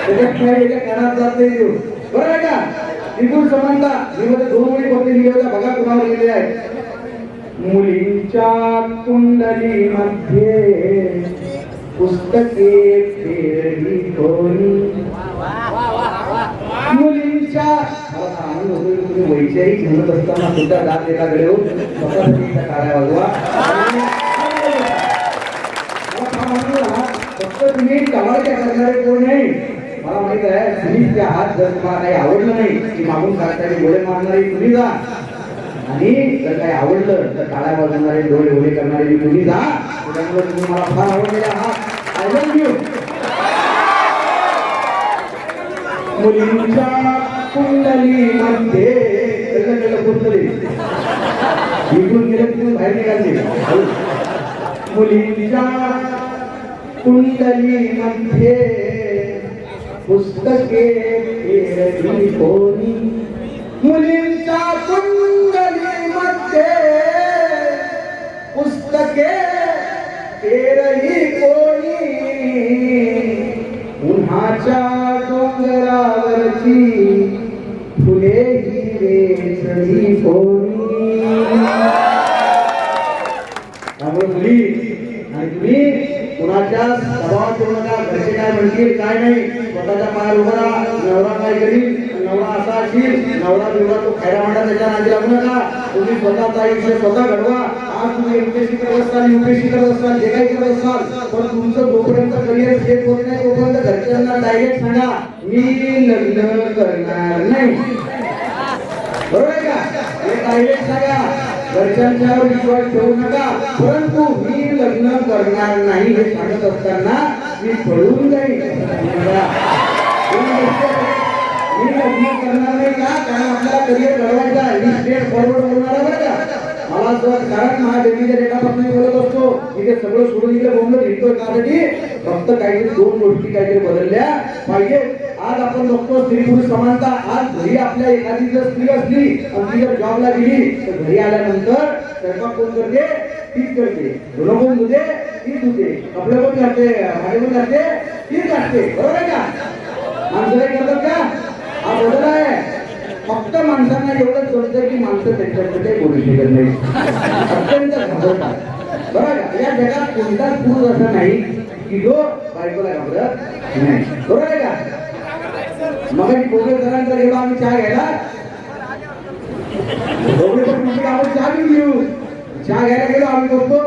त्याच्या कानात जात नाही तो. बरोबर आहे का? स्त्री पुरुष समानता मी मध्ये 2 मुली कोणते लिहिले होत्या बघा, कुणावर लिहिले आहे. मुलींच्या कुंडलीमध्ये पुस्तके फेरली कोणी, मुलींच्या आनंद होतो. तुम्ही वैचारिक म्हणत असताना सुद्धा दात एकाकडे हो, स्वतःच्या काळ्या वाजवा. फक्त तुम्ही कमालच्या करणारे कोण नाही, मला माहित आहे. तुम्ही त्या हात जर तुम्हाला काही आवडलं नाही की मागून काढताना डोळे मारणारी तुम्ही जा, आणि जर काही आवडलं तर टाळ्या वाजवणारे डोळे ओले करणारे तुम्ही जा. त्यामुळे तुम्ही मला फार आवडलेला आहात. I love you. मुलींच्या कुंडलीमध्ये कुंडली इकडून गेले तुम्ही बाहेर निघाले. मुलींच्या कुंडलीमध्ये पुस्तके फेरली कोणी, मुलींच्या कुंडलीमध्ये पुस्तके फेरली कोणी, उन्हाच्या डोंगरावरची फुले वेचली कोणी. त्यामुळे मुली आणि तुम्ही कुणाच्या दबावात ठेवू नका. घरचे काय म्हणतील काय नाही, स्वतःच्या पायावर उभा राहा. नवरा काय करील, नवरा असा असेल, नवरा बिवरा तो खायला म्हणा, त्याच्या नादी लागू नका. तुम्ही स्वतःचा आयुष्य स्वतः घडवा. आज तुम्ही एमपीएससी करत असाल, यूपीएससी करत असाल, जे काही करत असाल, पण तुमचं जोपर्यंत करिअर सेट होत नाही तोपर्यंत घरच्यांना डायरेक्ट सांगा मी लग्न करणार नाही. बरोबर आहे का? हे डायरेक्ट सांगा. घरच्यांच्यावर विश्वास ठेवू नका. परंतु मी लग्न करणार नाही हे सांगत असताना मी पळून जाईल. मी लग्न करणार नाही का? कारण आपल्याला करिअर घडवायचं आहे. मी स्ट्रेट फॉरवर्ड बोलणार आहे बरं का. मला असं कारण महादेवीच्या डेटापासून बोलत असतो, इथे सगळं सोडून इकडे बोलणं लिहितोय त्यासाठी फक्त काहीतरी 2 गोष्टी काहीतरी बदलल्या पाहिजे. आज आपण बघतो स्त्री पुरुष समानता. आज घरी आपल्या एखादी जर स्त्री असली आणि ती जर जॉबला गेली तर घरी आल्यानंतर स्वयंपाक कोण करते? तीच करते. धुणं कोण धुते? तीच धुते. कपडे कोण घालते? भाजी कोण घालते? तीच घालते. बरोबर आहे का? माणसं काही करतात का? हा बदल आहे. फक्त माणसांना एवढं समजतं की माणसं त्यांच्याकडे बोलू शकत नाही, अत्यंत घाबरतात. बरं, या जगात कोणताच पुरुष असा नाही की जो बायकोला घाबरत नाही. बरोबर आहे का? मग बोगेकरांचा गेलो आम्ही चहा घ्यायला, आपण चहा घेऊ. चहा घ्यायला गेलो आम्ही बघतो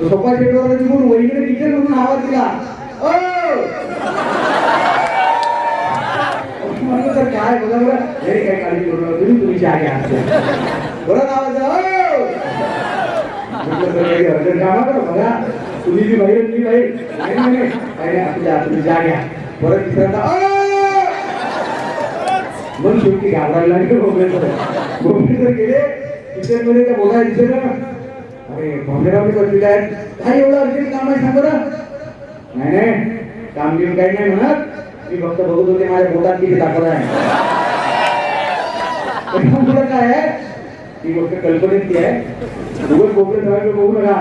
सोफा सेटवर निघून वहिनीने टीचर म्हणून आवाज दिला, तर काय बघा बघा घरी काय काळजी करू नका तुम्ही चहा घ्या. बरं आवाज बघा तुम्ही जी बाहेर मी बाहेर तुम्ही चहा घ्या. परत तिसऱ्यांदा मग शेवटी घाबरायला तर गेले किचन मध्ये त्या बोला दिसेल अरे भांडेरावणी बसलेले आहेत, काय एवढं अर्जंट काम आहे सांग बरं. नाही नाही काम घेऊन काही नाही म्हणत, मी फक्त बघत होते माझ्या बोटात किती दाखवत आहे. तुला काय आहे ती गोष्ट कल्पनेची आहे. उघड कोपरे बघू नका.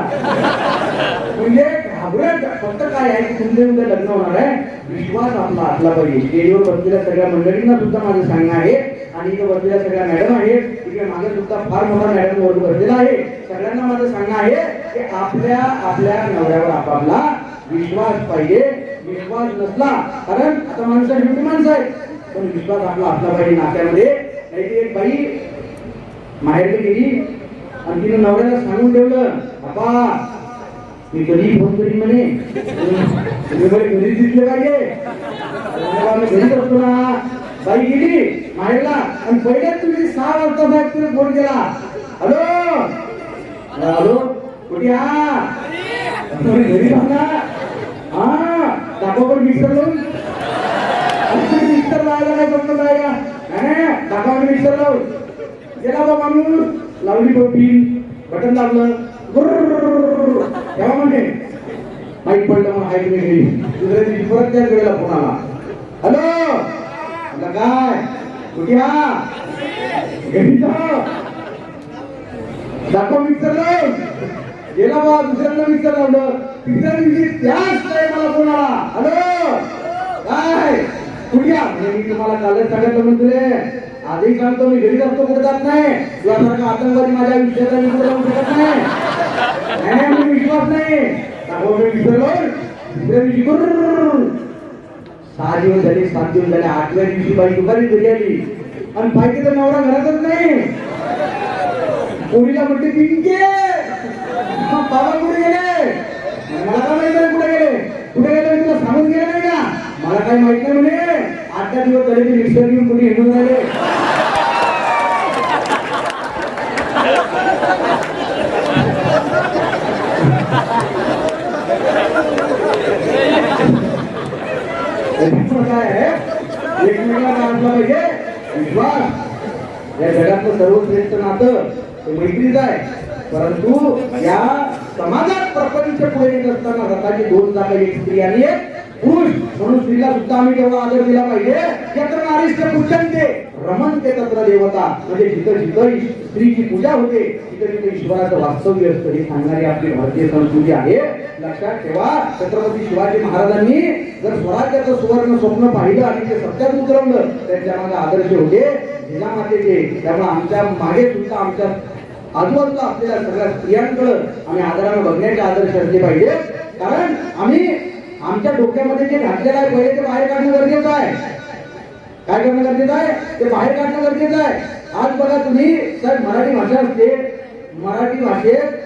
म्हणजे घाबरत फक्त काय आहे की तुमचे उद्या लग्न होणार आहे, विश्वास आपला असला पाहिजे. स्टेजवर बसलेल्या सगळ्या मंडळींना सुद्धा माझं सांगणं आहे आणि इथे बसलेल्या सगळ्या मॅडम आहेत, इकडे मागे सुद्धा फार मोठा मॅडम वर्ग बसलेला आहे. सगळ्यांना माझं सांगणं आहे की आपल्या आपल्या नवऱ्यावर आपापला विश्वास पाहिजे. विश्वास नसला, कारण आता माणसं शेवटी माणसं आहे, पण विश्वास आपला असला पाहिजे नात्यामध्ये. नाही एक बाई माहेरला गेली आणि तिने नवऱ्याला सांगून ठेवलं, बाबा मी कधी फोन करीन म्हणे, तुम्ही मला घरी दिसले पाहिजे. मी घरीच असतो ना. बाई गेली माहेरला आणि पहिल्याच तुम्ही 6 वाजता साहेब तिने फोन केला, हॅलो हॅलो कुठे हा घरी ना, हा दाखवा पण मिक्सर लावून, मिक्सर लावायला काय जमलं आहे का, दाखवा मिक्सर लावून गेला बा माणूस, लावली टोपी, बटन दाबलं, तेव्हा म्हणजे माहीत पडलं मग हाय तुम्ही घरी. दुसऱ्या दिवशी परत त्याच वेळेला फोन आला, हॅलो म्हटलं काय कुठे हा घरी जा, दाखवा मिक्सर लावून गेला बा. दुसऱ्यांदा मिक्सर लावलं, तिसऱ्या दिवशी त्याच मला फोन आला, हॅलो काय कुठे या, मी तुम्हाला कालच सांगितलं म्हणतो, आजही सांगतो मी घरी असतो, कुठे जात नाही. तुझ्यासारखा आतंकवादी माझ्या विषयाला निघून जाऊ शकत नाही. नाही विश्वास नाही. मी विसरलो. दुसऱ्या दिवशी 6 दिवस झाले, 7 दिवस झाले, 8व्या दिवशी बाई दुपारी घरी आली आणि पाहिजे तर नवरा घरातच नाही. पोरीला म्हटले पिंके बाबा कुठे गेले, मला काय माहिती कुठे गेले, कुठे गेले तुला सांगून गेले नाही का, मला काही माहित नाही म्हणे. 8 दिवस झाले ते मिक्सर घेऊन कुठे हिंडून राहिले. काय आहे, एकमेकाला आणला पाहिजे विश्वास. या जगातलं सर्वश्रेष्ठ नातं ते मैत्रीच आहे. परंतु या समाजात प्रपंच पुढे येत असताना रथाची 2 चाकं, एक स्त्री आणि एक पुरुष, म्हणून स्त्रीला सुद्धा आम्ही तेवढा आदर दिला पाहिजे. यत्र नारीश्च पूजन्ते रमन्ते तत्र देवता, म्हणजे जिथं जिथं स्त्रीची पूजा होते तिथं तिथं ईश्वराचं वास्तव्य असतं. हे सांगणारी आपली भारतीय संस्कृती आहे. लक्षात ठेवा, छत्रपती शिवाजी महाराजांनी जर स्वराज्याचं सुवर्ण स्वप्न पाहिलं आणि ते सत्यात उतरवलं, त्यांच्या मागे आदर्श होते जिजामातेचे. त्यामुळे आमच्या मागे सुद्धा आमच्या आजूबाजूला असलेल्या सगळ्या स्त्रियांकडे आम्ही आदराने बघण्याचे आदर्श असले पाहिजे. कारण आम्ही आमच्या डोक्यामध्ये जे घातलेलं आहे पहिले ते बाहेर काढणं गरजेचं आहे. काय करणं गरजेचं आहे, ते बाहेर काढणं गरजेचं आहे. आज बघा तुम्ही, साहेब मराठी भाषा असते, मराठी भाषेत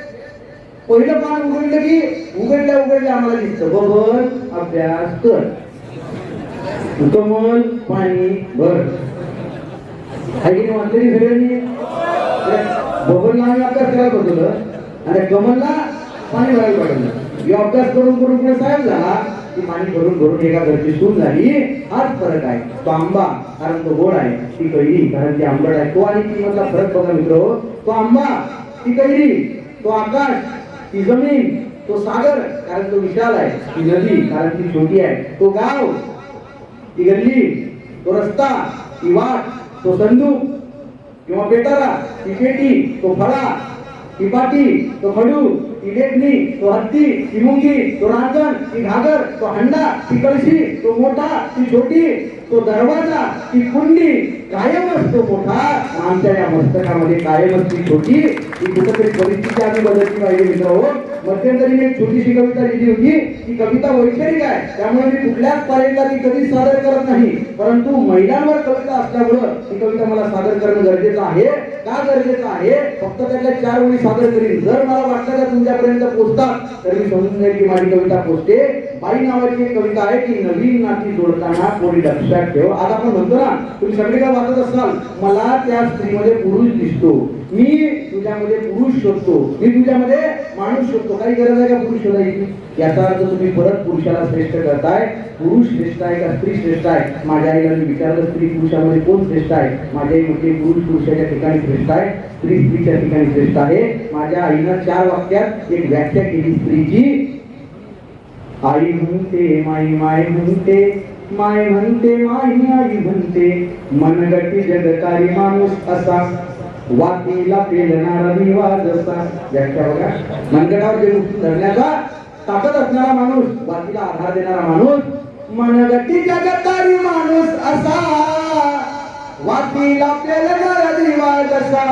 पहिलं पान उघडलं की उघडल्या आम्हाला दिसतं बबन अभ्यास कर, कमल पाणी भर. काही वाचलेली सगळ्यांनी बबनला आम्ही अभ्यास करायला बसवलं आणि कमलला पाणी भरायला पाठवलं. अभ्यास करून पुढे साहेब झाला की पाणी भरून एका घरची सून झाली. हाच फरक आहे. तो आंबा कारण तो गोड आहे, ती कैरी कारण ती आंबट आहे. तो आणि ती मधला फरक बघा मित्र. तो आंबा, ती कैरी, तो आकाश, ती जमीन, तो सागर कारण तो विशाल आहे, ती नदी कारण ती छोटी आहे, तो गाव, ती गल्ली, तो रस्ता, ती वाट, तो संदूक किंवा पेटारा, ती पेटी, तो फळा, ती पाटी, तो खडू, ती लेखणी, तो हत्ती, ती मुंगी, तो रांजण, ती घागर, तो हंडा, ती कळशी, तो मोठा, ती छोटी, तो दरवाजा, ती कुंडी. कायमच तो मोठा, आमच्या या मस्तकामध्ये कायमच ती छोटी. ती कुठेतरी परिस्थिती आम्ही बदलली पाहिजे मित्र. हो, मध्यंतरी मी एक छोटीशी कविता लिहिली होती. ती कविता वैचारिक आहे, त्यामुळे मी कुठल्याच पायरीला ती कधी सादर करत नाही. परंतु महिलांवर कविता असल्यामुळं ती कविता मला सादर करणं गरजेचं आहे. का गरजेचं आहे, फक्त त्यातल्या 4 ओळी सादर करीन. जर मला वाटलं का तुमच्यापर्यंत पोहोचतात तर मी समजून जाईल की माझी कविता पोहोचते. बाई नावाची एक कविता आहे की नवीन नाती जोडताना कोणी लक्षात ठेव. आज आपण म्हणतो ना, तुम्ही सगळे काय वाचत असाल, मला त्या स्त्रीमध्ये पुरुष दिसतो, मी तुझ्यामध्ये पुरुष शोधतो, मी तुझ्यामध्ये माणूस शोधतो. काही गरज आहे का पुरुष शोधायची? याचा अर्थ तुम्ही परत पुरुषाला श्रेष्ठ करताय. पुरुष श्रेष्ठ आहे का स्त्री श्रेष्ठ आहे? माझ्या आईला मी विचारलं स्त्री पुरुषामध्ये कोण श्रेष्ठ आहे? माझ्या आई म्हटली पुरुष पुरुषाच्या ठिकाणी श्रेष्ठ आहे, स्त्री स्त्रीच्या ठिकाणी श्रेष्ठ आहे. माझ्या आईनं 4 वाक्यात एक व्याख्या केली स्त्रीची. आई म्हणते माई माय म्हणते, माय म्हणते माई आई म्हणते, मनगटी जगकारी माणूस असा, वातीला पेलणारा विवाद असा. व्याख्या बघा, मनगटावर जे धरण्याचा ताकद असणारा माणूस, बाकीला आधार देणारा माणूस, मनगटी जगतारी माणूस असा, वाटीला पेलणारा दिवा कसा.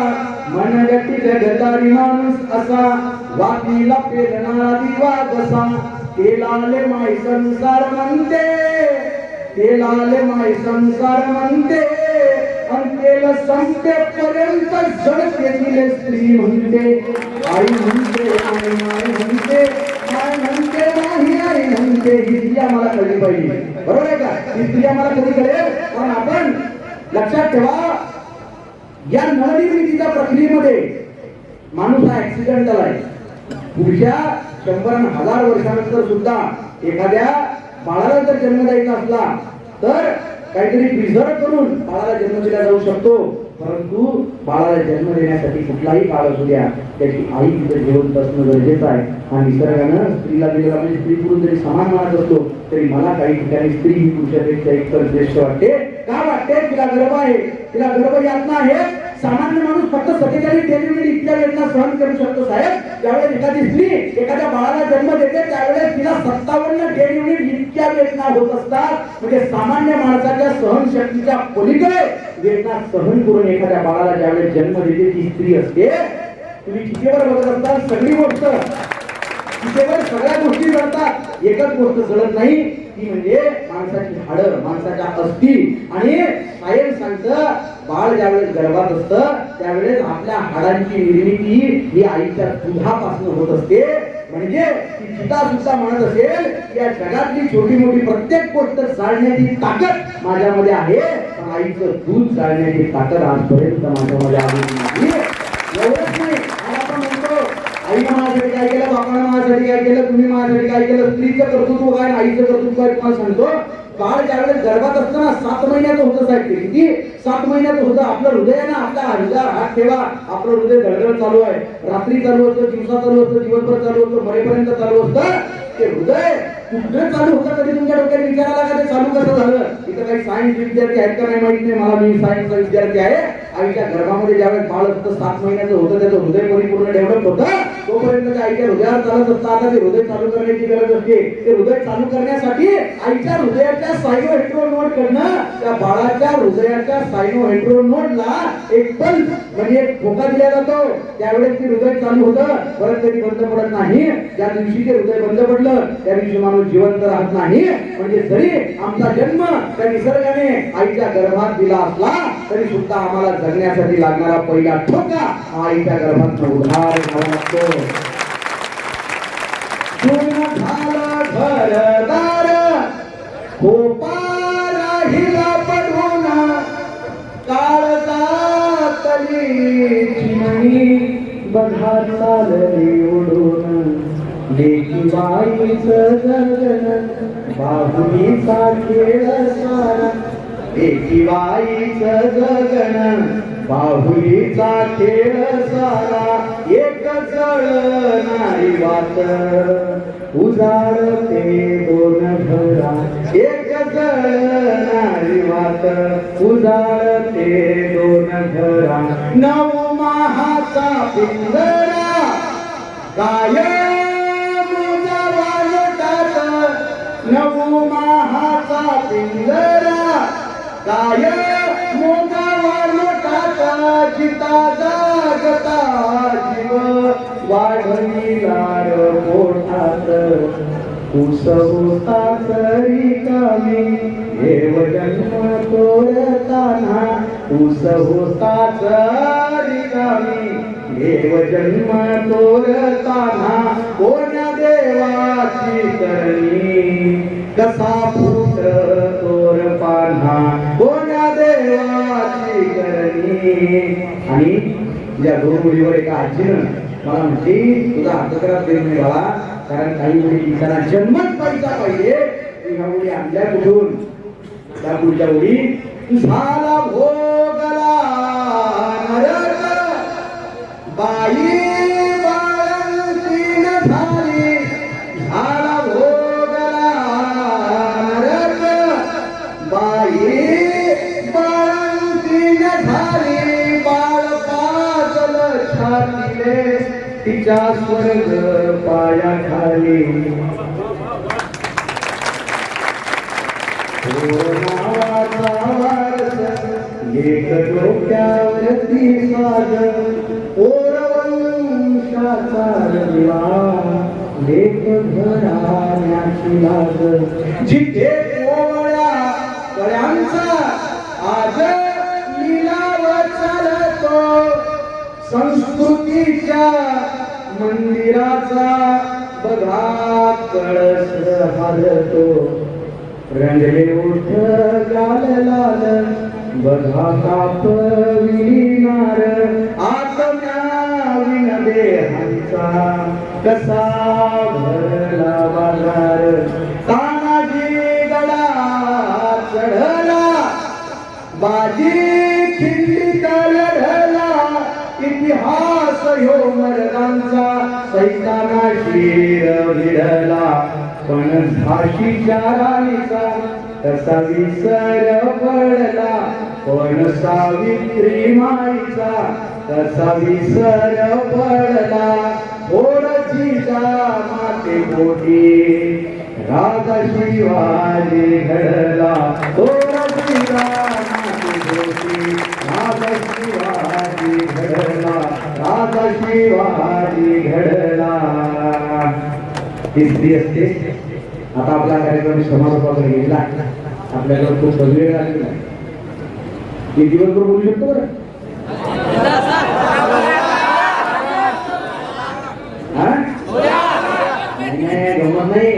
मनगटी जगतारी माणूस असा, वाटीला पेलणारा दिवा कसा. तेलाले माय संसार म्हणते, तेलाले माय संसार म्हणते, अंतेल संपेपर्यंत जळते तिले स्त्री म्हणते. आई म्हणते माय माय म्हणते, माय म्हणते नाही आई म्हणते. ही स्त्री आम्हाला कळली पाहिजे, बरोबर आहे का? ही स्त्री आम्हाला कधी कळेल? पण आपण लक्षात ठेवा, या नवनिर्मितीच्या प्रक्रियेमध्ये माणूस हा ऍक्सिडेंट झालाय. पुढच्या 100-1000 वर्षानंतर सुद्धा एखाद्या बाळाला जर जन्म द्यायचा असला तर काहीतरी प्रिझर्व करून बाळाला जन्म दिला जाऊ शकतो. परंतु बाळाला जन्म देण्यासाठी कुठलाही काळ असू द्या, त्याची आई तिथं जिवंत असणं गरजेचं आहे. आणि निसर्गानं स्त्रीला दिलेला, म्हणजे स्त्री पुरुष जरी समान मानत असतो तरी मला काही ठिकाणी स्त्री ही पुरुषापेक्षा एकतर श्रेष्ठ वाटते. का वाटते? तिला गर्भ आहे, तिला गर्भ यातना आहे. सामान्य माणूस फक्त 47 डिलिव्हरी इतक्या वेदना सहन करू शकतो साहेब. ज्यावेळेस एखादी स्त्री एखाद्या बाळाला जन्म देते त्यावेळेस तिला 57 डिलिव्हरी इतक्या वेदना होत असतात. म्हणजे सामान्य माणसाच्या सहनशक्तीच्या पलीकडे वेदना सहन करून एखाद्या बाळाला ज्यावेळेस जन्म देते ती स्त्री असते. तुम्ही चितेवर बघत असता सगळी गोष्ट, चितेवर सगळ्या गोष्टी घडतात, एकच गोष्ट घडत नाही, ती म्हणजे माणसाची हाडं, माणसाच्या अस्थी. आणि सायन्स सांगतं बाळ ज्यावेळेस गर्भात असतं त्यावेळेस आपल्या हाडांची निर्मिती ही आईच्या दुधापासून होत असते. म्हणजे ती चिता सुद्धा म्हणत असेल या जगातली छोटी मोठी प्रत्येक गोष्ट जाळण्याची ताकद माझ्यामध्ये आहे, पण आईचं दूध जाळण्याची ताकद आजपर्यंत माझ्यामध्ये आलेली नाही. एवढंच नाही, आपण म्हणतो आईनं माझ्यासाठी काय केलं, बापानं माझ्यासाठी काय केलं, तुम्ही माझ्यासाठी काय केलं. स्त्रीचं कर्तृत्व काय, आईचं कर्तृत्व काय तुम्हाला सांगतो. बाळ ज्यावेळेस गर्भात असताना 7 महिन्याचं होतं साहेब, किती 7 महिन्याचं होतं. आपलं हृदय ना, आपल्या हृदयावर हात ठेवा, आपलं हृदय धडधड चालू आहे. रात्री चालू होतं, दिवसा चालू होतं, दिवसभर चालू होतं, मरेपर्यंत चालू असतं. ते हृदय कुठं चालू होतं कधी तुमच्या डोक्यात विचार आला का ते चालू कसं झालं? इथं काही सायन्स विद्यार्थी आहेत का नाही माहित नाही मला, मी सायन्सचा विद्यार्थी आहे. आईच्या गर्भामध्ये ज्यावेळेस बाळ होतं 7 महिन्याचं होतं, त्याचं हृदय परिपूर्ण डेव्हलप होतं, तोपर्यंत त्या आईच्या हृदयावर चालत असतं. आता ते हृदय चालू करण्याची गरज असते. ते हृदय चालू करण्यासाठी आईच्या हृदयाच्या सायनो नोड कडनं त्या बाळाच्या हृदयाच्या सायनो नोडला एक पल्स म्हणजे एक ठोका दिला जातो. त्यावेळेस ते हृदय चालू होतं, परत कधी बंद पडत नाही. ज्या दिवशी ते हृदय बंद पडलं त्या दिवशी माणूस जिवंत राहत नाही. म्हणजे जरी आमचा जन्म त्या निसर्गाने आईच्या गर्भात दिला असला तरी सुद्धा आम्हाला जगण्यासाठी लागणारा पहिला ठोका आईच्या गर्भात उधार घ्यावा लागतो. झालं घरदार खोपा राहिला पडून, काळजातली चिमणी बघा चालली उडून. लेकी बाईचं जगन बाहुलीचा खेळ सारा, लेकी बाईचं जगन बाहुलीचा खेळ सारा. एक जळणारी वात उजाळते 2 घरा, एक जळणारी वात उजाळते 2 घरा. 9 माहाचा पिंजरा कायम जवालोटात, 9 माहाचा पिंजरा कायम जवालोटात. जिता जागता जीव वाढविला पोटात, कुस होता तरी कमी देव जन्म तोरताना. कुस होता तरी कमी देव जन्म तोरताना. कोण्या देवाची करणी कसा फुट तोर पान्हा, कोण्या देवाची करणी. आणि या 2 मुलीवर एका आजीनं मला म्हटली तुझा अर्धकरात देऊ नये बाळा, कारण काही मुली तिला जन्मच पाहिजे. ह्या मुली आणल्या कुठून? त्या पुढच्या मुली झाला भोगला नरक, बाई बाळंतीन झाली. झाला भोगला नरक, बाई बाळंतीन झाली. बाळ पाजल छातीले तिच्या स्वर्ग पाया खाली. वाढले नावाचा वारस लेख डोक्यावरती साज ओरवंशाचा रंगला लेख घराण्याची लाज जिथे कोवळ्या कळ्यांचा आज लिलाव चालतो संस्कृतीच्या मंदिराचा बघा कळस हलतो रंगले उठ लाल लाल बघा कापविणार आत्म्या विनदेहांचा कसा भरला बाजार तानाजी गडा चढला बाजी खिंडीत लढला इतिहास ह्यो मर्दांचा सैताना शिर भिडला पण झाशीच्या राणीचा कसा विसर पडला पण सावित्री माईचा कसा विसर पडला थोडीचा माते पोटी राजा शिवाजी घडला थोडीचा माते पोटी राजा शिवाजी घडला राजा शिवाजी घडला ही स्त्री असते. आता आपला कार्यक्रम समारोपाकडे गेला आपल्याला खूप वेळ लागलेला आहे. मी दिवसभर बोलू शकतो बरं गमत नाही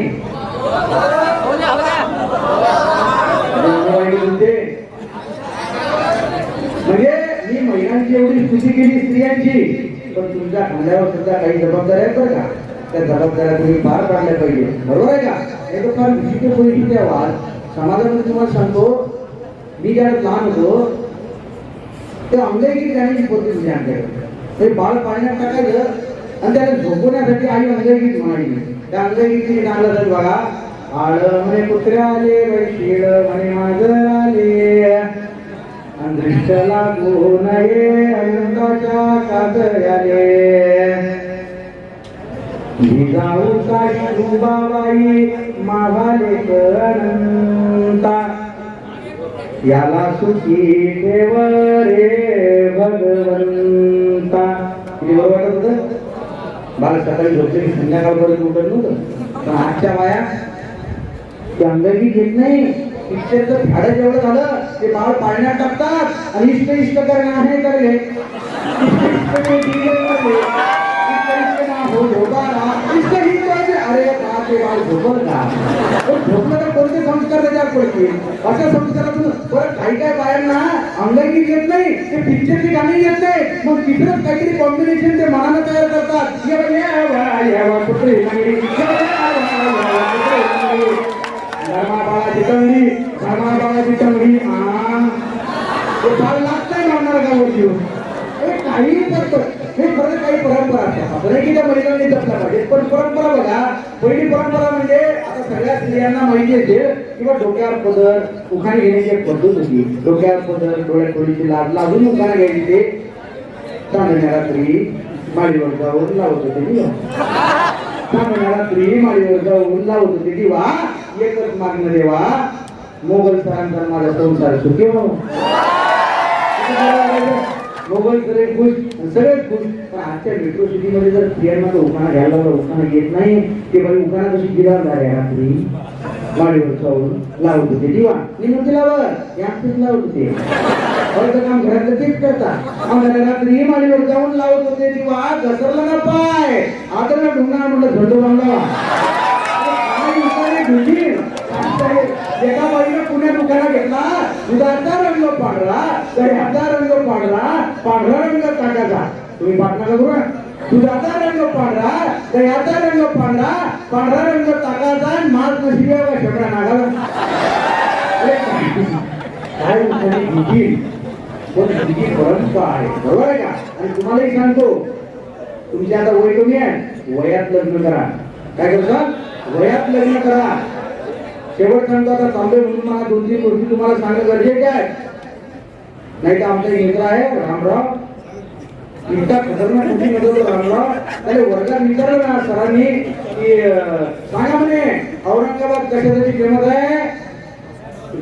म्हणजे मी महिलांची एवढी स्तुती केली स्त्रियांची पण तुमच्या खांद्यावर सुद्धा काही जबाबदाऱ्या आहेत बरं का. त्या जबाबदाऱ्या तुम्ही पार पाडल्या पाहिजे बरोबर आहे का. हे तर फार विचित्र परिस्थिती आहे वाद समाजामध्ये. तुम्हाला सांगतो मी ज्या लहान होतो ते अंगैकी गाण्याची पद्धत म्हणजे आमच्याकडे बाळ पाण्यात टाकायचं आणि त्याला झोपवण्यासाठी आई अंगैकीच म्हणायची. त्या अंगैकीची गाणं जात बघा आळ म्हणे कुत्र्या आले बैशीळ म्हणे मांजर आले अंधृष्ट लागू नये अनंताच्या कातयाले जाऊ काशीबाबाई मावाले अनंता याला सुखी ठेव रे भगवंता. किती बरोबर वाटत होतं. बाळ सकाळी झोपले की संध्याकाळपर्यंत उठत नव्हतं पण आजच्या बाया ते अंगठी घेत नाही. पिक्चरचं झाडं जेवढं झालं ते बाळ पाळण्यात टाकतात आणि इष्ट इष्ट करणे आहे करले अरे बापरे बाळ झोपल का झोपलं तर कोणते संस्कार त्याच्यावर पडतील. अशा संस्कारातून बरं काही काय बायांना अंगठी घेत नाही ते पिक्चरची गाणी घेत नाही मग तिथंच काहीतरी कॉम्बिनेशन ते मनानं तयार करतात. धर्माबाळाची तंगडी धर्माबाळाची तंगडी ते फार लागतंय मारणार गावाची काही करतो हे खरं काही परंपरा असतात की त्या महिलांनी जपल्या पाहिजे. पण परंपरा बघा पहिली परंपरा म्हणजे आता सगळ्या स्त्रियांना माहिती आहे किंवा डोक्यावर पदर उखाणे घेण्याची एक पद्धत होती. डोक्यावर पदर डोळ्यात थोडीशी लाज लावून उखाणे घ्यायची ते चांदण्या रात्री माळीवर जाऊन लावत होते दिवा. चांदण्या रात्री माळीवर जाऊन लावत होते दिवा एकच मागणं देवा मोगल सरांचा माझा संसार सुखी हो. मोबाईल सगळे खुश सगळेच खुश पण आजच्या मेट्रो सिटीमध्ये जर स्त्रियांना तो उखाणा घ्यायला उखाणा घेत नाही ते बाई उखाणा कशी गिरावणार आहे रात्री माळीवर जाऊन लावत होते दिवा निघून लावर याच लावत होते अर्ध काम घरातलं तेच करतात. रात्री माळीवर जाऊन लावत होते दिवा घसरला ना पाय आता ना ढुंगा म्हणलं झंडू बांधला एका बाईने पुण्यात उखाणा घेतला दुधाचा रंग पांढरा दह्याचा रंग पांढरा पांढरा रंग टाकायचा. तुम्ही पाठना करू ना दुधाचा रंग पांढरा दह्याचा रंग पांढरा पांढरा रंग टाकायचा माल नशिबा शब्दा नागाला काय परंपरा आहे बरोबर आहे का. आणि तुम्हालाही सांगतो तुमची आता वय कमी आहे वयात लग्न करा. काय करता वयात लग्न करा. शेवट सांगतो आता तांबे म्हणून मला 2-3 गोष्टी तुम्हाला सांगणं गरजेचे आहे. नाही तर आमचा मित्र आहे रामराव इतका खतरनाक मुली मध्ये राहिला त्याला वर्गात विचारलं ना सरांनी की सांगा म्हणे औरंगाबाद कशासाठी फेमस आहे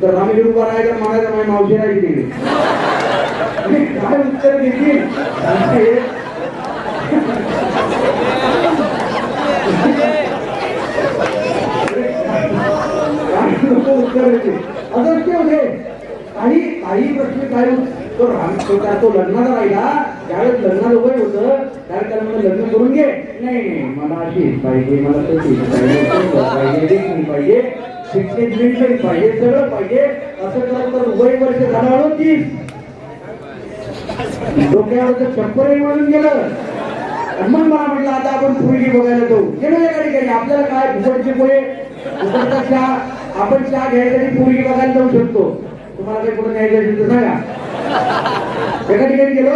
तर रामगिरी उभा राहायचा म्हणायचा माझ्या मावशीला येते काय उत्तर देतील उत्तर देतील आता होते काही प्रश्न काय तो लग्नाला राहिला त्यावेळेस लग्नाला वय होतं त्यावेळेस त्याला मला लग्न करून घे नाही मला अशीच पाहिजे मला तशीच पाहिजे देखील पाहिजे शिक्षण पाहिजे सगळं पाहिजे असं करत तर वय वर्ष झालं 30 डोक्यावर चप्पल म्हणून गेलं मग मला म्हटलं आता आपण पोळी बघायला जाऊ गेलो एका ठिकाणी आपल्याला काय फुकटचे पोहे फुकटचा चहा आपण चहा घ्यायसाठी पोळी बघायला जाऊ शकतो तुम्हाला काही कुठं न्यायचं असेल तर सांगा एका ठिकाणी गेलो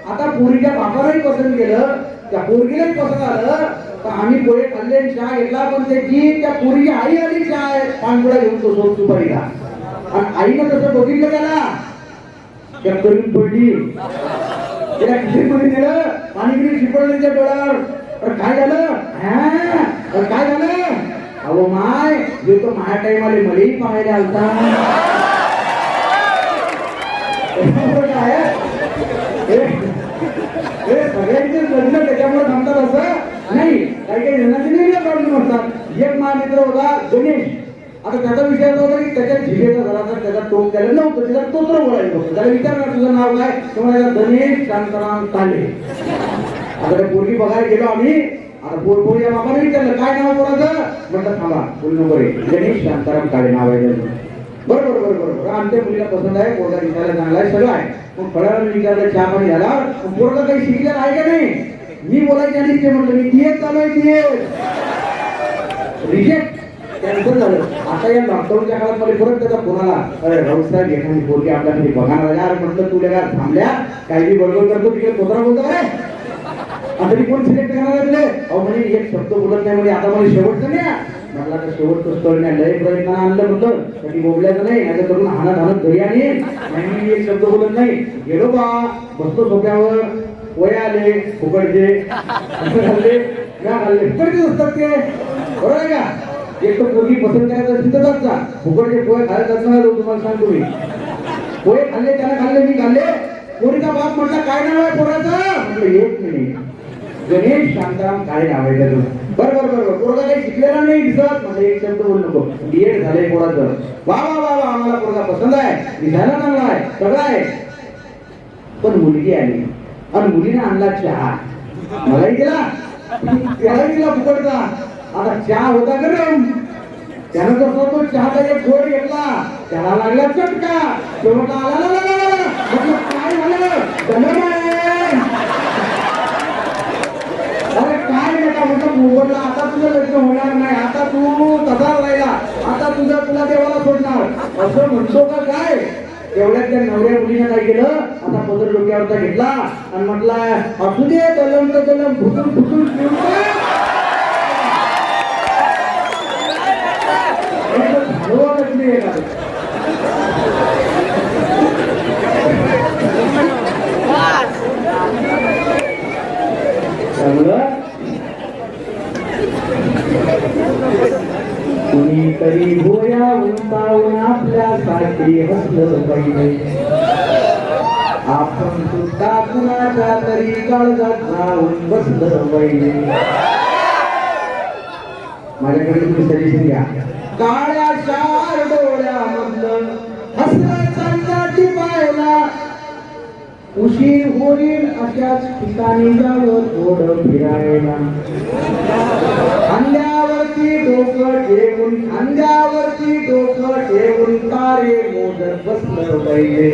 आता पोरीच्या बापालाही पसंत केलं त्या पोरगीलाच पसंत आलं तर आम्ही पोहे खाल्ले चहा घेतला पण त्याची त्या पोरीची आई आली चहा पानपुडा घेऊन तो सोप सुपारीला आणि आईनं तसं बघितलं त्याला त्या करून पडली त्याला खिचडीमध्ये नेलं पाणीगिरी शिपडलं त्यांच्या डोळ्यावर काय झालं काय झालं अहो माय जो तो माझ्या टाइमाले मलाही पाहायला आलता सगळ्यांचे लग्न त्याच्यामुळे थांबतात असं नाही काही जणांचे नाही प्रॉब्लेम असतात एक महामित्र होता गणेश आता त्याचा विचार होता की त्याच्या झिलेचा घराचा त्याचा टोक त्याला नव्हतं त्याचा तोत्र बोलायचं होतं त्याला विचारणार तुझं नाव काय तुम्हाला गणेश शांताराम ताले आता त्या पोरगी बघायला गेलो आम्ही आता पोरपोरी या बाबाने विचारलं काय नाव कोणाचं म्हटलं थांबा बोलू नको रे गणेश शांताराम काळे नाव आहे बरोबर आमच्या मुलीला पसंत आहे पोरगा दिसायला चांगला आहे सगळं आहे मग फळाला विचारलं चहा पाणी झाला पोरगा काही शिकलेला आहे का नाही मी बोलायच्या आधी ते म्हटलं मी टीएस चालू आहे टीएस रिजेक्ट कॅन्सल झालं आता या लॉकडाऊनच्या काळात मला परत त्याचा फोन आला राऊसाहेब एखादी पोरगी आपल्याकडे बघणार यार म्हटलं तुला का थांबल्या काही बडबड करतो तिकडे कोतरा बोलतो काय आता कोण सिलेक्ट करणार आहे तुला अहो म्हणे एक शब्द बोलत नाही म्हणजे आता मला शेवटचं नाही म्हटलं आता शेवटचं स्थळ नाही लय प्रयत्न आणलं म्हटलं कधी बोलल्याचं नाही नाही करून हाणत हाणत घरी आणि मी एक शब्द बोलत नाही गेलो बा बसतो सोप्यावर वय आले फुकटचे खाल्ले फुकटचे असतात ते बरोबर आहे का एक तर पोरगी पसंत करायचं असेल तर जा फुकटचे पोहे खायला जात नाही तुम्हाला सांगतो मी पोहे खाल्ले त्याला खाल्ले मी खाल्ले पोरीचा बाप म्हटलं काय नाव आहे पोराचं म्हटलं एक मिनिट गणेश शांताराम काळे नाव आहे त्याचं बरोबर पोरगा काही शिकलेला नाही दिसत म्हणजे एक शब्द बोलू नको डीएड झालंय पोराचं वा आम्हाला पोरगा पसंत आहे दिसायला चांगला आहे सगळं आहे पण मुलगी आली आणि मुलीने आणला चहा मलाही दिला त्यालाही दिला फुकटचा आता चहा होता गरम त्यानं कसं तो चहाचा एक घोड घेतला त्याला लागला चटका शेवटला आला काय झालं अरे काय नका म्हटलं मोबाईलला आता तुझं लग्न होणार नाही आता तू तसाच राहिला आता तुला देवाला सोडणार असं म्हणतो का काय तेवढ्यात त्या नवऱ्या मुलीने काय केलं आता पदर डोक्यावरचा घेतला आणि म्हटलं असू दे दलम तर दलम फुटून कुणीतरी भोया उंचावून आपल्यासाठी हसलं पाहिजे आपण सुद्धा कुणाच्या तरी काळजात जाऊन बसलं पाहिजे माझ्याकडे तुम्ही सजेशन घ्या काळ्या चार डोळ्यामधलं हसलं चांगला पाहायला उशीर होईल अशाच ठिकाणी जावं थोडं फिरायला खांद्यावरती डोकं ठेवून तारे मोजत बसलं पाहिजे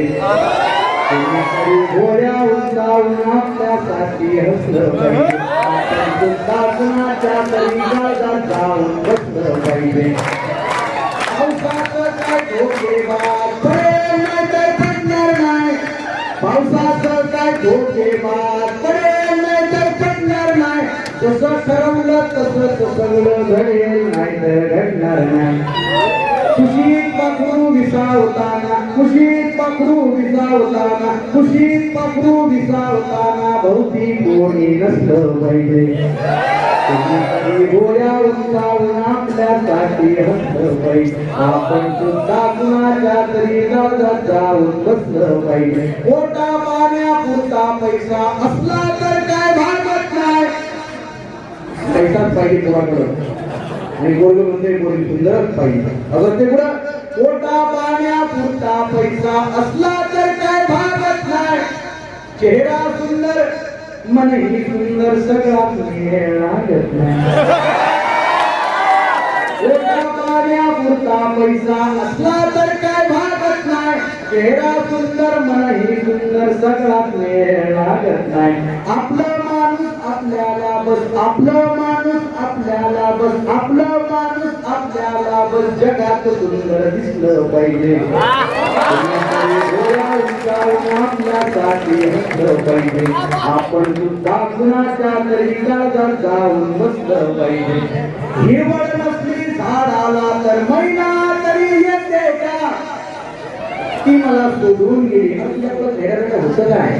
घोड्या उंचावून आपल्यासाठी हसलं पाहिजे सुद्धा कुणाच्या तरी काळजात जाऊन बसलं पाहिजे पावसाचं काय धोकेबाज प्रेम नाही तर पडणार नाही पावसाचं काय धोकेबाज प्रेम नाही तर पडणार नाही जसं ठरवलं तसं सगळं घडेल नाही तर घडणार नाही कुशीत पाखरू विसावताना कुशीत पाखरू विसावताना कुशीत पाखरू विसावताना भोवती कोणी नसलं पाहिजे कोणीतरी गोळ्या उंचावून आपल्यासाठी हसलं पाहिजे आपण सुद्धा कुणाच्या तरी काळजात जाऊन बसलं पाहिजे पोटा पाण्यापुरता पैसा असला तर काय भागत नाही पैसाच पाहिजे कोणाकडं आणि गोरगं म्हणजे गोरी सुंदरच पाहिजे अगं ते कुठं पोटा पाण्यापुरता पैसा असला तर काय भागत नाही चेहरा सुंदर मनही सुंदर सगळा मेळ लागत नाही पोटा पाण्यापुरता पैसा असला तर काय भागत नाही चेहरा सुंदर मनही सुंदर सगळा मेळ लागत नाही आपलं माणूस आपल्याला बस आपलं माणूस आपल्याला बस आपलं माणूस आपल्याला बस जगात सुंदर दिसलं पाहिजे आपल्यासाठी हसलं पाहिजे आपण सुद्धा कुणाच्या तरी काळजात जाऊन बसलं पाहिजे हिरवळ नसली झाडाला तर महिना तरी येते का ती मला सोडून गेली आपल्याकडं भेटायला होतं काय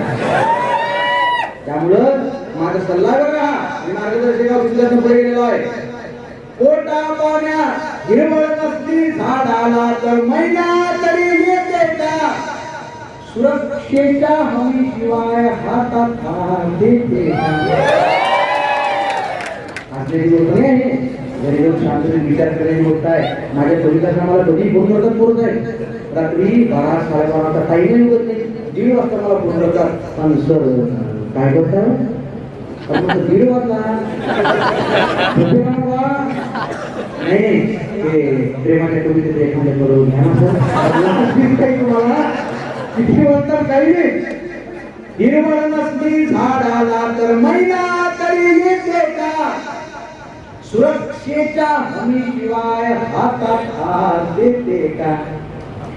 त्यामुळं माझा सल्ला बघा मी मार्गदर्शक पुस्तकात गेलेलो आहे पोटा पाण्या हिरवळ नसली झाडाला तर महिना तरी येते का सुरक्षेच्या हमीशिवाय हातात हात देते असले दिवस नाही घरी लोक शांततेने विचार करायला होत आहे माझ्या कविता मला कधी फोन करतात बोलत आहे रात्री 12-12:30 काही नाही होत नाही 1:30 वाजता मला फोन करतात पण सर काय करता 1:30 वाजता नाही प्रेमाच्या कवितेत एखाद्या बरोबर घ्या तुम्हाला किती वाजता काही नाही हिरवळ नसली झाडाला तर महिना तरी येते का सुरक्षेच्या हमीशिवाय हातात हात देते का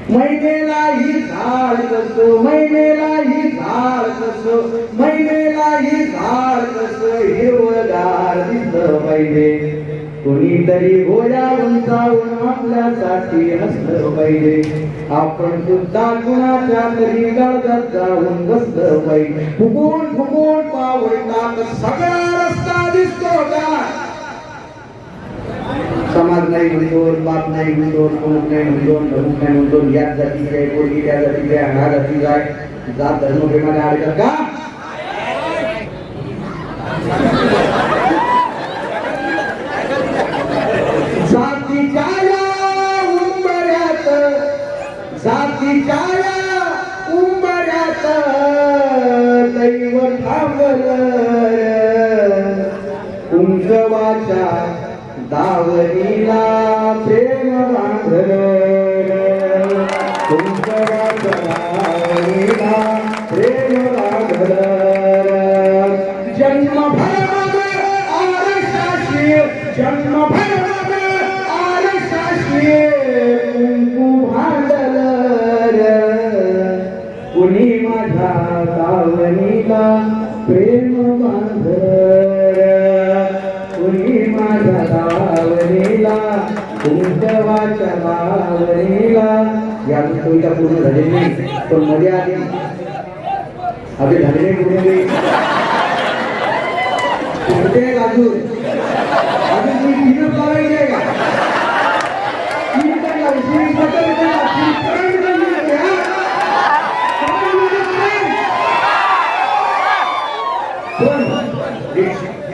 महिनेलाही झाड कसं महिनेलाही झाड कसं महिनेलाही झाड कसं हिरवगार दिसलं पाहिजे कोणीतरी गोळ्या उंचावून आपल्यासाठी हसलं पाहिजे आपण सुद्धा कुणाच्या तरी काळजात जाऊन बसलं पाहिजे फुकून फुकून पाऊल टाकत सगळा रस्ता दिसतो का समाज नाही म्हणतो बाप नाही म्हणतो कोणच नाही म्हणतो धर्म नाही म्हणतो याच जातीचे आहे कोणी त्या जातीचे आहे ह्या जातीचा आहे जात धर्म प्रेमाने आडतात का जातीच्या उंबऱ्यात जातीच्या उंबऱ्यात दैव थांबलं उंचवाच्या दावणीला प्रेम बांधलं उंचवाच्या दावणीला प्रेम बांधलं जन्मभर आरशाशी जन्मभर आरशाशी कुंकू भांडलं कुणी माझ्या दावणीला प्रेम बांधलं कुणी माझ्या दावणीला तुमच्या दावणीला या कविता पूर्ण झालेली नाही पण मध्ये आधी अभि झालेले पूर्ण कुठे अजून अजून मी तीनच लावायची आहे का तीन तर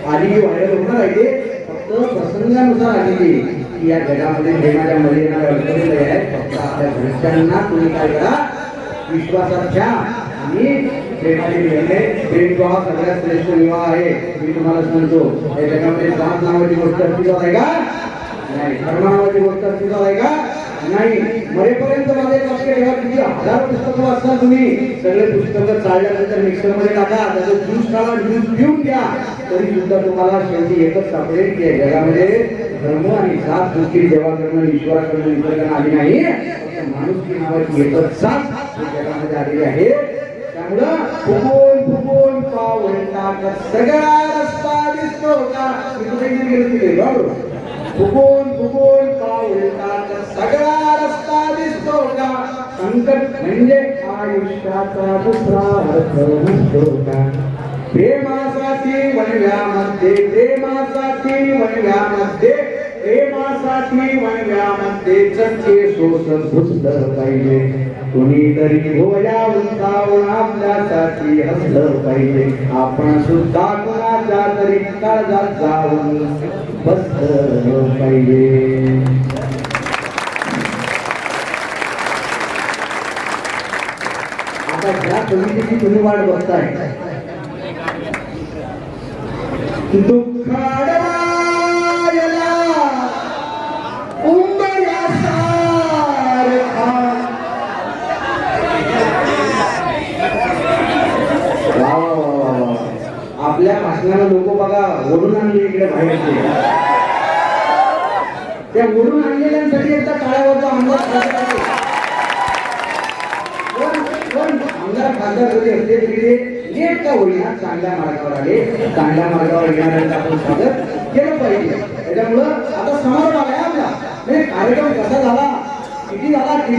आधी व्हायरल होणार आहे ते फक्त प्रसंगानुसार आलेली की या जगामध्ये प्रेमाच्या मध्ये अडचणी आहेत फक्त आपल्या घरच्यांना तुम्ही काय करा विश्वासात घ्या आणि प्रेमाचे निर्णय प्रेम विवाह सगळ्यात श्रेष्ठ विवाह आहे मी तुम्हाला सांगतो या जगामध्ये जात नावाची गोष्ट अस्तित्वात आहे का नाही धर्म नावाची गोष्ट अस्तित्वात आहे का नाही मरेपर्यंत माझे लक्ष ठेवा किती हजार पुस्तकं वाचता तुम्ही सगळे पुस्तकं चालल्यानंतर मिक्सर मध्ये टाका त्याचं ज्यूस काढा ज्यूस पिऊन घ्या तरी सुद्धा तुम्हाला शेवटी एकच सापडेल की जगामध्ये धर्म आणि जात गोष्टी देवाकडनं ईश्वराकडनं निसर्गाने आली नाही माणुसकी नावाची एकच जात जगामध्ये आलेली आहे त्यामुळं फुगून फुगून पाऊल टाकत सगळा रस्ता दिसतो का मी तुला बरोबर फुगून फुगून पाऊल टाकत सगळा रस्ता दिसतो का संकट म्हणजे आयुष्याचा दुसरा अर्थ नसतो का प्रेमासाठी वणव्यामध्ये चर्चे सोसत घुसलं पाहिजे कुणीतरी भोया उंचावून आपल्यासाठी हसलं पाहिजे आपण सुद्धा कुणाच्या तरी काळजात जाऊन बसलं पाहिजे आता ज्या कवितेची तुम्ही वाट बघताय दुःखाडवायला उंबऱ्यासारखा आपल्या भाषणाला लोक बघा ओढून आणले इकडे बाहेरचे त्या ओढून आणलेल्यांसाठी एकदा काळावरचा आमदार आमदार खासदार जरी असले तरी ते लेट का होईना चांगल्या मार्गावर आले चांगल्या मार्गावर येणाऱ्यांचं आपण स्वागत केलं पाहिजे त्याच्यामुळं आता समारोप आलाय आपला म्हणजे कार्यक्रम कसा झाला किती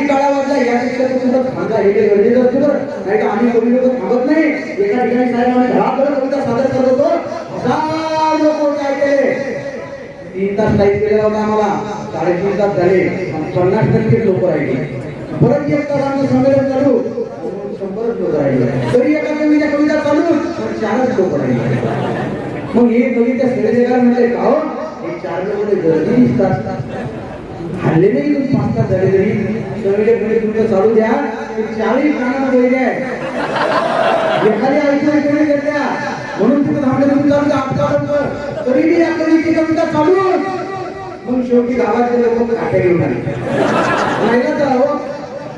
काळा वाजला यापेक्षा सुद्धा सांगा हे काही गरजेचं असते बरं नाही तर आम्ही कमी लोक थांबत नाही एका ठिकाणी साहेब आम्ही घराकडे कविता सादर करत होतो हजार लोक काय केले 3 तास टाईप केलेला होता आम्हाला 3.5 तास झाले 50% लोक राहिले परत 1 तास आमचं संमेलन चालू 100 लोक राहिले तरी एका कविता चालू 4च लोक राहिले मग हे कविता सगळेजण म्हणजे का हो हे 4 लोक गर्दी दिसतात हल्ले नाही तुम्ही 5 तास झाले तरी कविता पुढे तुमचं चालू द्या 4ही कानाला वैद्य आहे एखादी ऐकून द्या म्हणून तिथे थांबले तुम्ही चालू द्या तरी या कविता चालू मग शेवटी गावातले लोक काट्या घेऊन आले नाही ना तर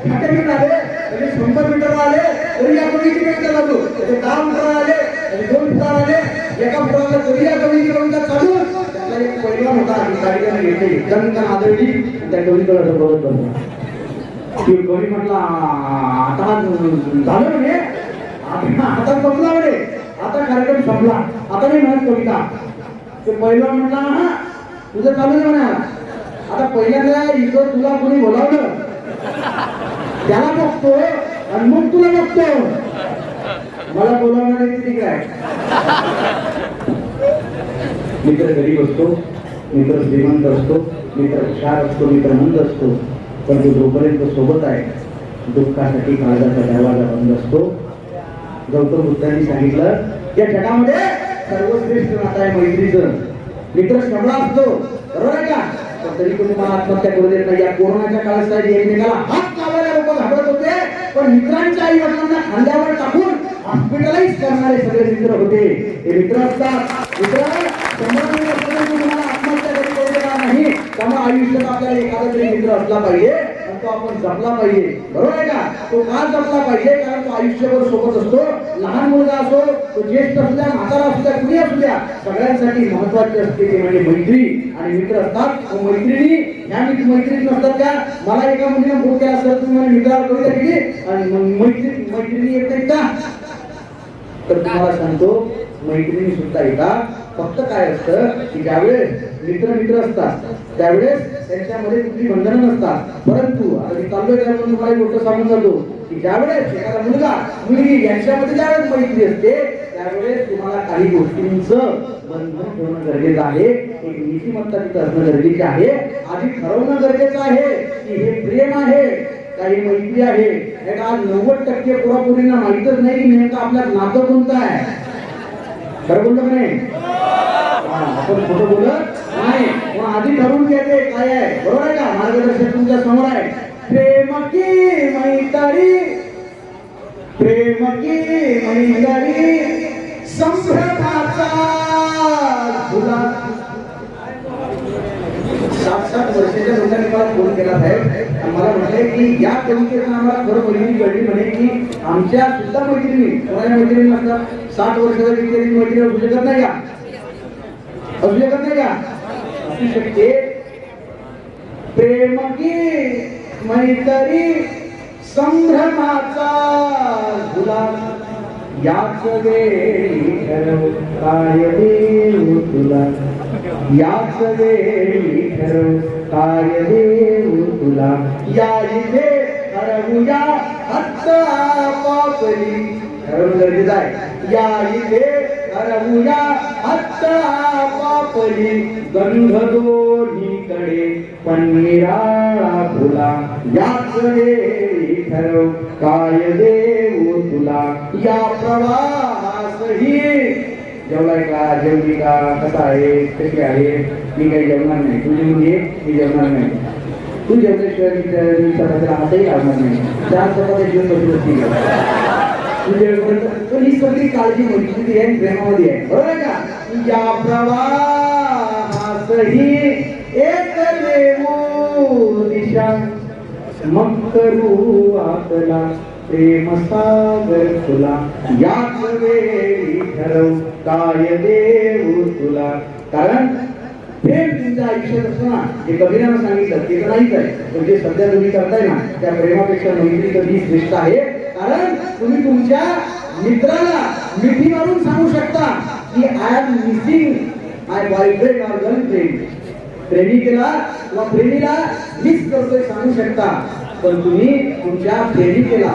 काट्या घेऊन आले 100 मीटर आले तरी या कविता चालू 10 मीटर आले 2 मीटर आले एका फुटाला तरी या कविता चालू त्याला एक पैलवान होता अधिकारीने घेतले कणकण आदळली त्या कवितेला बरोबर करतो ती कवी म्हटला आता झालं म्हणे आता संपला म्हणे आता कार्यक्रम संपला आता नाही म्हणत कविता ते पैलवान म्हटला हा तुझं चालू आहे म्हणा आता पहिल्यांदा इथं तुला कोणी बोलावलं त्याला बघतो आणि मग तुला बघतो मला बोलावणार ठीक आहे मित्र गरीब असतो मित्र श्रीमंत असतो मित्र हुशार असतो मित्र मंद असतो पण तो जोपर्यंत सोबत आहे दुःखासाठी काळजाचा दरवाजा बंद असतो गौतम बुद्धांनी सांगितलं या जगामध्ये सर्वश्रेष्ठ नातं आहे मैत्रीचं मित्र श्रमला असतो बरोबर आहे का पण तरी पण तुम्हाला आत्महत्या करू देत नाही या कोरोनाच्या काळात साहेब एकमेकाला हात लावायला लोक घाबरत होते पण मित्रांच्या आई वडिलांना खांद्यावर टाकून हॉस्पिटलाइज करणारे सगळे मित्र होते हे मित्र असतात मित्र तुम्हाला आत्महत्या करू देणार नाही त्यामुळे आयुष्यात आपल्याला एखादा तरी मित्र असला पाहिजे आणि तो आपण जपला पाहिजे बरोबर आहे का तो का जपला पाहिजे कारण तो आयुष्यभर सोबत असतो लहान मुलगा असो तो ज्येष्ठ असू द्या म्हातारा असू द्या कुणी असू द्या सगळ्यांसाठी महत्वाचे असते ते म्हणजे मैत्री आणि मित्र असतात मैत्रिणी ह्या मैत्रिणी नसतात का मला एका मुलीने फोन केला सर तुम्ही मला मित्रावर कविता केली आणि मैत्रिणी येत नाहीत का तर तुम्हाला सांगतो मैत्रिणी सुद्धा येतात फक्त काय असतं की ज्यावेळेस मित्र असतात त्यावेळेस त्यांच्यामध्ये कुठली बंधनं नसतात परंतु आता मी चाललोय त्यामुळे तुम्हाला एक गोष्ट सांगून जातो की ज्यावेळेस एखादा मुलगा मुलगी यांच्यामध्ये ज्यावेळेस मैत्री असते त्यावेळेस तुम्हाला काही गोष्टींचं बंधन ठेवणं गरजेचं आहे एक नीतिमत्ता तिथं असणं गरजेचं आहे आधी ठरवणं गरजेचं आहे की हे प्रेम आहे काही मैत्री आहे आज 90% पुरापुरींना माहितच नाही की नेमकं आपल्यात नातं कोणतं आहे खरं बोलतो का नाही आपण खोटं बोलत नाही मग आधी ठरवून घ्यायचे काय आहे बरोबर आहे का मार्गदर्शक तुमच्या समोर आहे प्रेम की मैत्री संभ्रमाचा झुला 7-7 वर्षाच्या लोकांनी मला फोन केला साहेब मला म्हटलंय की या कवितेतून आम्हाला खरं मैत्री कळली म्हणे की आमच्या सुद्धा मैत्रिणी कोणाच्या मैत्रिणी नसतात 60 वर्षाच्या मैत्रिणी असू शकत नाही का असू शकते प्रेम की मैत्री संभ्रमाचा झुला याच वेळी ठरव काय देऊ तुला याच वेळी ठरव काय देऊ तुला या इथे ठरवूया हत्ता आपापली. ठरवणं गरजेचं आहे. या इथे ठरवूया हत्ता आपापली. गंध दोन्हीकडे पन्निराळा फुला. याच वेळी ठरव काय देऊ तुला. या प्रवाहासही. जेवलाय का, जेवली का, कसा आहे, कशी आहे. मी काही जेवणार नाही. तू जेवून ये, मी जेवणार नाही. तू जेवल्याशिवाय मी स्वतःला हातही लावणार नाही. चार स्वतःच्या जीवन बसून असतील पण ही सगळी काळजी मजबूती आहे, प्रेमामध्ये आहे. बरोबर आहे का. या प्रवाहासही एक देऊ दिशा. मग करू आपला प्रेम सागर तुला. याच वेळी ठरव काय देऊ तुला. कारण प्रेम तुमच्या आयुष्यात असतं ना, जे कबीरानं सांगितलं ते तर नाहीच आहे, पण जे सध्या तुम्ही करताय ना त्या प्रेमापेक्षा मैत्री कधी श्रेष्ठ आहे. कारण तुम्ही तुमच्या मित्राला मिठी मारून सांगू शकता की I am missing my boyfriend or girlfriend. प्रेमिकेला किंवा प्रेमीला मिस करतोय सांगू शकता, पण तुम्ही तुमच्या प्रेमिकेला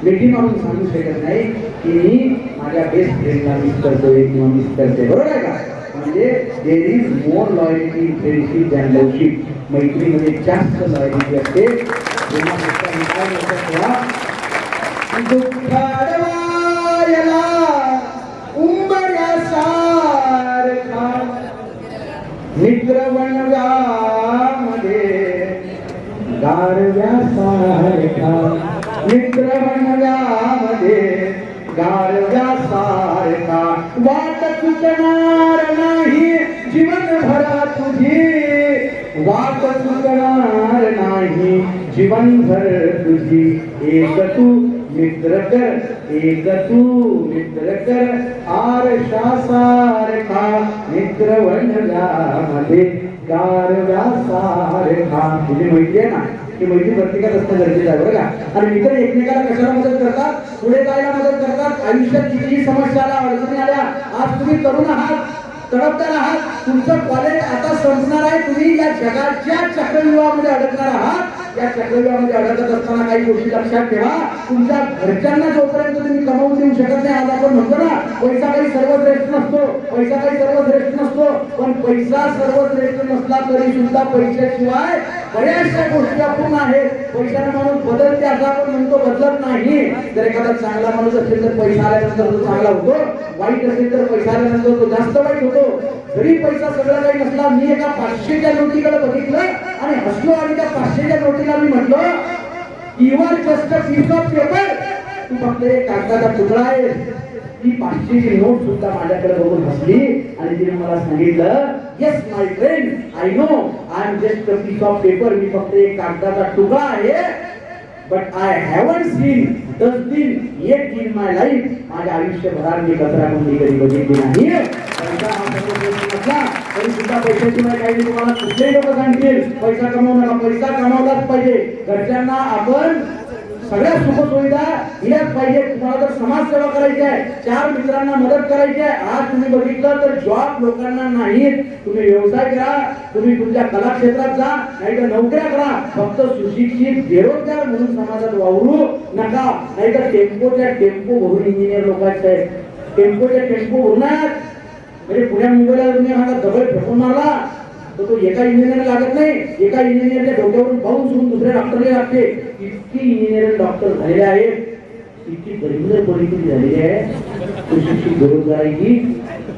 मिठी मारून सांगू शकत नाही की मी माझ्या बेस्ट फ्रेंडला मिस करतोय किंवा मिस करते. बरोबर आहे का. म्हणजे there is more loyalty in friendship than loveship. मैत्रीमध्ये जास्त लॉयल्टी असते. दुःखाडवायला उंबऱ्यासारखा मित्र बनव्यामध्ये गारव्यासारखा. मित्र बनव्यामध्ये गारव्यासारखा. वाट चुकणार नाही जीवनभर तुझी. वाट चुकणार नाही जीवनभर तुझी. एक तू मित्र कर, एक तू मित्र कर. आरशासारखा मित्र बनल्यामध्ये गारव्यासारखा. तुझी मैत्री आहे ना, ही मैत्री प्रत्येकात असणं गरजेचं आहे. बरं का. आणि मित्र एकमेकाला कशाला मदत करतात, पुढे जायला मदत करतात. आयुष्यात कितीही समस्या आल्या, अडचणी आल्या. आज तुम्ही तरुण आहात, तडफदार आहात, तुमचं कॉलेज आता संपणार आहे, तुम्ही या जगाच्या चक्रव्यूहामध्ये अडकणार आहात. या चक्रव्यूहामध्ये अडकत असताना काही गोष्टी लक्षात ठेवा. तुमच्या घरच्यांना जोपर्यंत तुम्ही कमावून देऊ शकत नाही, आज आपण म्हणतो ना पैसा काही सर्वश्रेष्ठ नसतो, पैसा काही सर्वश्रेष्ठ नसतो, पण पैसा सर्वश्रेष्ठ नसला तरी सुद्धा पैशाशिवाय बऱ्याचशा गोष्टी अपूर्ण आहेत. पैशाने माणूस बदलते असं आपण म्हणतो, बदलत नाही. जर एखादा चांगला माणूस असेल तर पैसा आल्यानंतर तो चांगला होतो, वाईट असेल तर पैसा आल्यानंतर तो जास्त वाईट होतो. जरी पैसा सगळं काही नसला, मी एका 500च्या नोटीकडे बघितलं आणि हसलो आणि त्या 500च्या नोटीला मी म्हटलं you are just a piece of paper. तू फक्त एक कागदाचा तुकडा आहे. ती 500ची नोट सुद्धा माझ्याकडे बघून हसली आणि तिने मला सांगितलं yes my friend I know I am just a piece of paper. मी फक्त एक कागदाचा तुकडा आहे. But I haven't seen dustbin yet in my life. माझ्या आयुष्यभरात मी कचरा कोणी कधी बघितली नाही. पैसा हा सर्वश्रेष्ठ नसला तरी सुद्धा पैशाशिवाय काही तुम्हाला कुठलेही लोक सांगतील पैसा कमवू नका. पैसा कमावलाच पाहिजे. घरच्यांना आपण सगळ्या सुखसुविधा दिल्याच पाहिजे. तुम्हाला जर समाजसेवा करायची आहे, 4 मित्रांना मदत करायची आहे, आज तुम्ही बघितलं तर जॉब लोकांना नाही. तुम्ही व्यवसाय करा, तुम्ही तुमच्या कला क्षेत्रात जा, नाही तर नोकऱ्या करा. फक्त सुशिक्षित बेरोजगार म्हणून समाजात वावरू नका. नाही तर टेम्पोच्या टेम्पो भरून इंजिनियर लोकांचे आहेत. टेम्पोच्या टेम्पो भरणार म्हणजे पुण्या मुंबईला तुम्ही हा दगड फेकून मारला तर तो एका इंजिनियर लागत नाही. एका इंजिनियरच्या डोक्यावरून पाहून सोडून दुसऱ्या डॉक्टरला लागते. इतकी इंजिनियर डॉक्टर झालेले आहेत, इतकी दरिद्र परिस्थिती झालेली आहे. सुशिक्षित बेरोजगाराची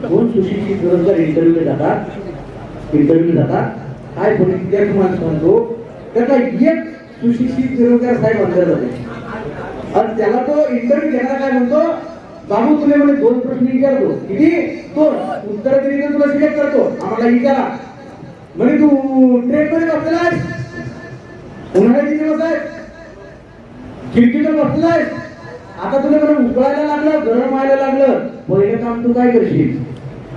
2 सुशिक्षित बेरोजगार इंटरव्ह्यू जातात. काय परिस्थिती आहे तुम्हाला सांगतो. त्याला एक सुशिक्षित बेरोजगार साहेब अंतर जाते आणि त्याला तो इंटरव्ह्यू घेणारा काय म्हणतो, बाबू तुला म्हणे 2 प्रश्न विचारतो. किती? 2. उत्तर दिली तर तुला सिलेक्ट करतो. आम्हाला विचारा म्हणे तू ट्रेन मध्ये बसलेला आहेस, उन्हाळ्याचे दिवस आहेत, खिडकीवर बसलेला आहेस, आता तुला म्हणे उकळायला लागलं, गरम व्हायला लागलं, पहिलं काम तू काय करशील?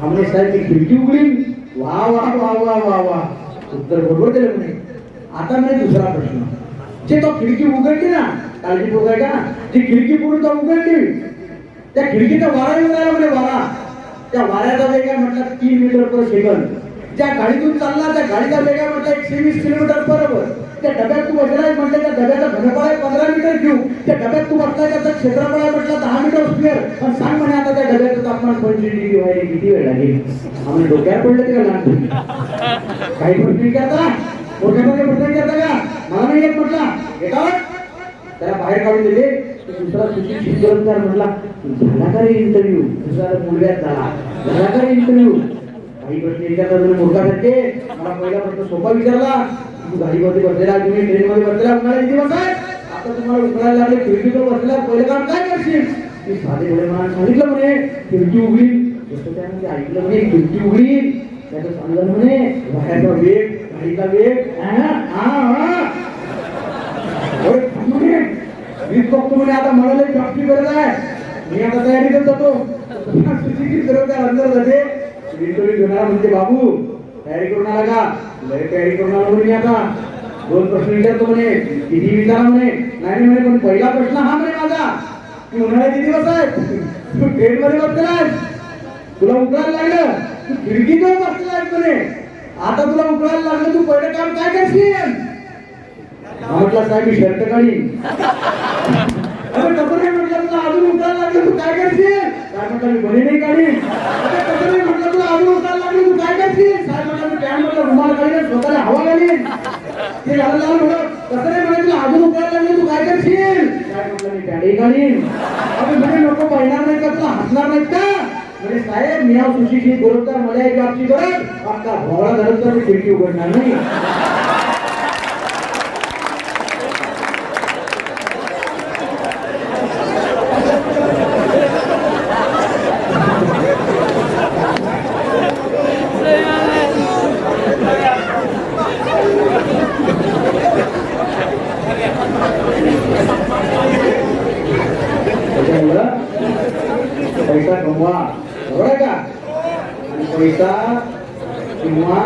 आम्ही साहेब ती खिडकी उघडीन. वा वा वा वा वा वा. उत्तर बरोबर दिलं म्हणे. आता म्हणे दुसरा प्रश्न, जे तो खिडकी उघडली ना, काळजी बघायला ना, जी खिडकी पूर्ण तो उघडली, त्या खिडकीचा वारा येऊन राहिला म्हणे. वारा, त्या वाऱ्याचा वेग आहे म्हटलं 3 मीटर पर सेकंद. ज्या गाडीतून चालला त्या गाडीचा वेग आहे म्हटलं 120 किलोमीटर पर आवर. त्या डब्यात तू बसला बसायचं म्हटलं त्या डब्याचा घनफळ आहे 15 मीटर क्यूब. त्या डब्यात तू बसलाय त्याचं क्षेत्रफळ आहे म्हटलं 10 मीटर स्क्वेअर. पण सांग म्हणे आता त्या डब्याचं तापमान 25 डिग्री व्हायला किती वेळ लागेल? आम्ही डोक्यात पडलं ते का लहानपणी काही प्रश्न विचारता मोठ्यामध्ये प्रश्न विचारता का? मला नाही येत म्हटला येतात त्याला बाहेर काढून दिले. दुसरा सुशिक्षित गोलंदाज म्हटला झाला का रे इंटरव्ह्यू? दुसरा मुलग्यात झाला का रे इंटरव्ह्यू? काही प्रश्न विचारतात मूर्खासारखे. मला पहिला प्रश्न सोपा विचारला, तू गाडीमध्ये बसलेला तुम्ही ट्रेनमध्ये बसलेला उन्हाळ्याचे दिवस आहे, आता तुम्हाला उन्हाळ्याला लागले खिडकीवर बसलेला पहिलं काम काय करशील? मी साधे वेळे मला सांगितलं म्हणे खिडकी उघडी. जसं त्याने ऐकलं म्हणे खिडकी उघडी त्याचं सांगलं म्हणे वाऱ्याचा वेग गाडीचा वेग मी बघतो म्हणे आता मला जॉबची गरज आहे, मी आता तयारी करत जातो. सुशिक्षित गोलंदाज अंदर जाते इंटरव्ह्यू घेणार म्हणजे बाबू तयारी करून आला का? लय तयारी करून आला म्हणे. आता 2 प्रश्न विचारतो म्हणे, किती विचारा म्हणे. नाही म्हणे पण पहिला प्रश्न हा म्हणे माझा की उन्हाळ्याचे दिवस आहेत, तू ट्रेन मध्ये बसलाय, तुला उकळायला लागलं, तू खिडकीतून बसलाय म्हणे, आता तुला उकळायला लागलं, तू पहिलं काम काय करशील? म्हटलं साहेब मी शर्ट काढीन. अरे तसं नाही म्हटलं तुला अजून उकळायला लागलं तू काय करशील? काय म्हटलं मी बनी नाही काढीन. तसं नाही म्हटलं तुला अजून उकळायला लागलं तू काय करशील? साहेब म्हटलं मी पॅन्ट मधला रुमाल काढीन स्वतःला हवा घालीन. ते झालं म्हणलं तसं नाही म्हणे तुला अजून उकळायला लागलं तू काय करशील? साहेब म्हटलं मी पॅन्टही काढीन. अरे म्हणजे लोक पाहणार नाही का, तुला हसणार नाहीत का? म्हणजे साहेब मी हा सुशिक्षित गोलंदाज मला एक जॉबची गरज, अख्खा भोवळा धरत तर मी खिडकी उघडणार नाही. पैसा कमवा बरोबर का? आणि पैसा किंवा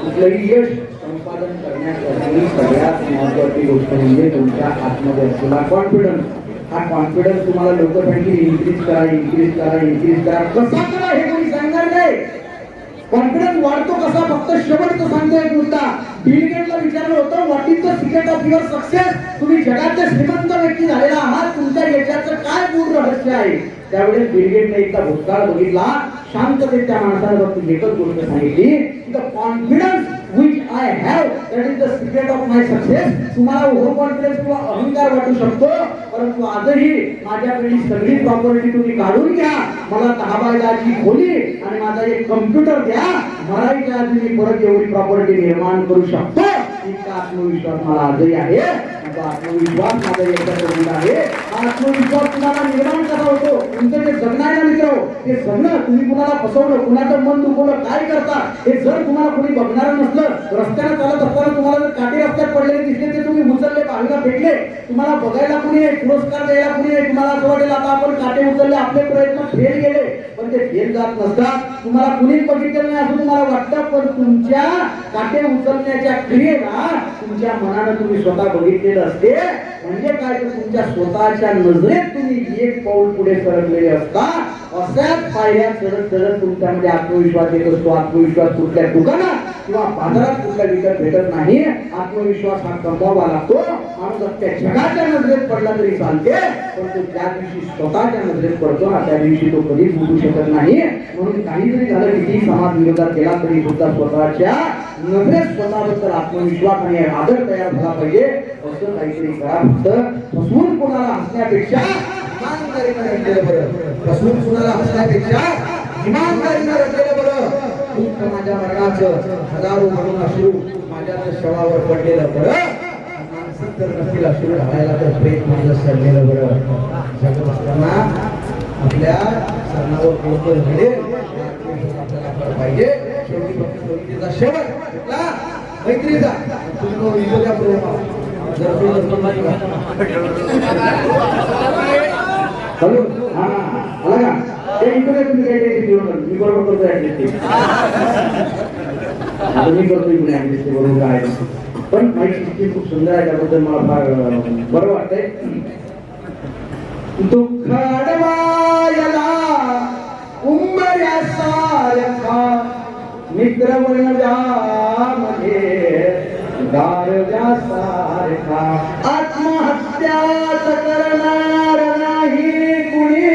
कुठलंही यश संपादन करण्यासाठी सगळ्यात महत्वाची गोष्ट म्हणजे तुमच्या आतमध्ये असलेला कॉन्फिडन्स. हा कॉन्फिडन्स तुम्हाला लोक सांगतील इन्क्रीज करा. कसा करा हे कोणी सांगणार नाही. कॉन्फिडन्स वाढतो कसा फक्त शेवटचं सांगतो एक मुद्दा. बिल गेटला विचारलं होतं what is the secret of your success? तुम्ही जगातले श्रीमंत व्यक्ती झालेला आहात, तुमच्या यशाचं काय गुण रहस्य आहे? त्यावेळेस बिल गेटने एकदा भूतकाळ बघितला, शांततेत त्या माणसाने फक्त एकच गोष्ट सांगितली, the confidence which I have that is the secret of my success. तुम्हाला ओव्हर कॉन्फिडन्स किंवा अहंकार वाटू शकतो, परंतु आजही माझ्याकडे सगळी प्रॉपर्टी तुम्ही काढून घ्या, मला 10 बाय 10 ची खोली आणि माझा एक कम्प्युटर द्या, मराठीच्या आधी मी परत एवढी प्रॉपर्टी निर्माण करू शकतो. इतका आत्मविश्वास मला आजही आहे. आत्मविश्वास माझा याच्याकडून आहे. आत्मविश्वास तुम्हाला निर्माण कसा होतो? तुमचं जे जगणं आहे ना मित्र, ते जगणं तुम्ही कुणाला फसवलं, कुणाचं मन दुखवलं, काय करता हे जर तुम्हाला कोणी बघणार नसलं, रस्त्याने चालत असताना तुम्हाला जर काटे रस्त्यात पडलेले दिसले ते तुम्ही उचलले, बाजूला फेकले, तुम्हाला बघायला कुणी नाही, पुरस्कार द्यायला कुणी नाही, तुम्हाला असं वाटेल आता आपण काटे उचलले, आपले प्रयत्न फेल गेले, पण ते फेल जात नसतात. तुम्हाला कुणीच बघितलं नाही असं तुम्हाला वाटतं, पण तुमच्या काटे उचलण्याच्या क्रियेला तुमच्या मनानं तुम्ही स्वतः बघितलेलं असते. म्हणजे काय, तर तुमच्या स्वतःच्या नजरेत तुम्ही एक पाऊल पुढे सरकलेले असता. अशाच पायऱ्या चढत चढत तुमच्यामध्ये आत्मविश्वास येत असतो. आत्मविश्वास कुठल्या दुकानात किंवा बाजारात कुठल्या विकत भेटत नाही. आत्मविश्वास हा कमवावा लागतो. माणूस अख्ख्या जगाच्या नजरेत पडला तरी चालते, पण तो ज्या दिवशी स्वतःच्या नजरेत पडतो ना त्या दिवशी तो कधीच उठू शकत नाही. म्हणून काही जरी झालं, किती समाज विरोधात केला तरी सुद्धा स्वतःच्या नजरेत स्वतःबद्दल आत्मविश्वास आणि आदर तयार झाला पाहिजे. असं काहीतरी करा. फक्त फसवून कोणाला हसण्यापेक्षा इमानदारीनं राहिलेलं बरं. फसवून कोणाला हसण्यापेक्षा इमानदारीनं राहिलेलं बरं. दुःख माझ्या मरणाचं, हजारो म्हणून अश्रू माझ्या शवावर पडलेलं बरं. मानसिक जर नसतील अश्रू ढाळायला तर प्रेम माझं सडलेलं बरं. जगत असताना आपल्या सरणावर कोणतं घडेल आपल्याला पाहिजे. शेवटी भक्तीचा शेवट मैत्रीचा विजोच्या प्रेमा हॅलो हा आला का? ते इकडे तुम्ही काय मी बरोबर करतो ऍडजस्ट, मी करतो इकडे ऍडजस्ट बरोबर काय. पण माहिती सिस्टीम खूप सुंदर आहे, त्याबद्दल मला फार बरं वाटतंय. दुःख अडवायला उंबऱ्या सारखा मित्र बनव्यामध्ये गारव्यासारखा आत्महत्याच करणार नाही कुणी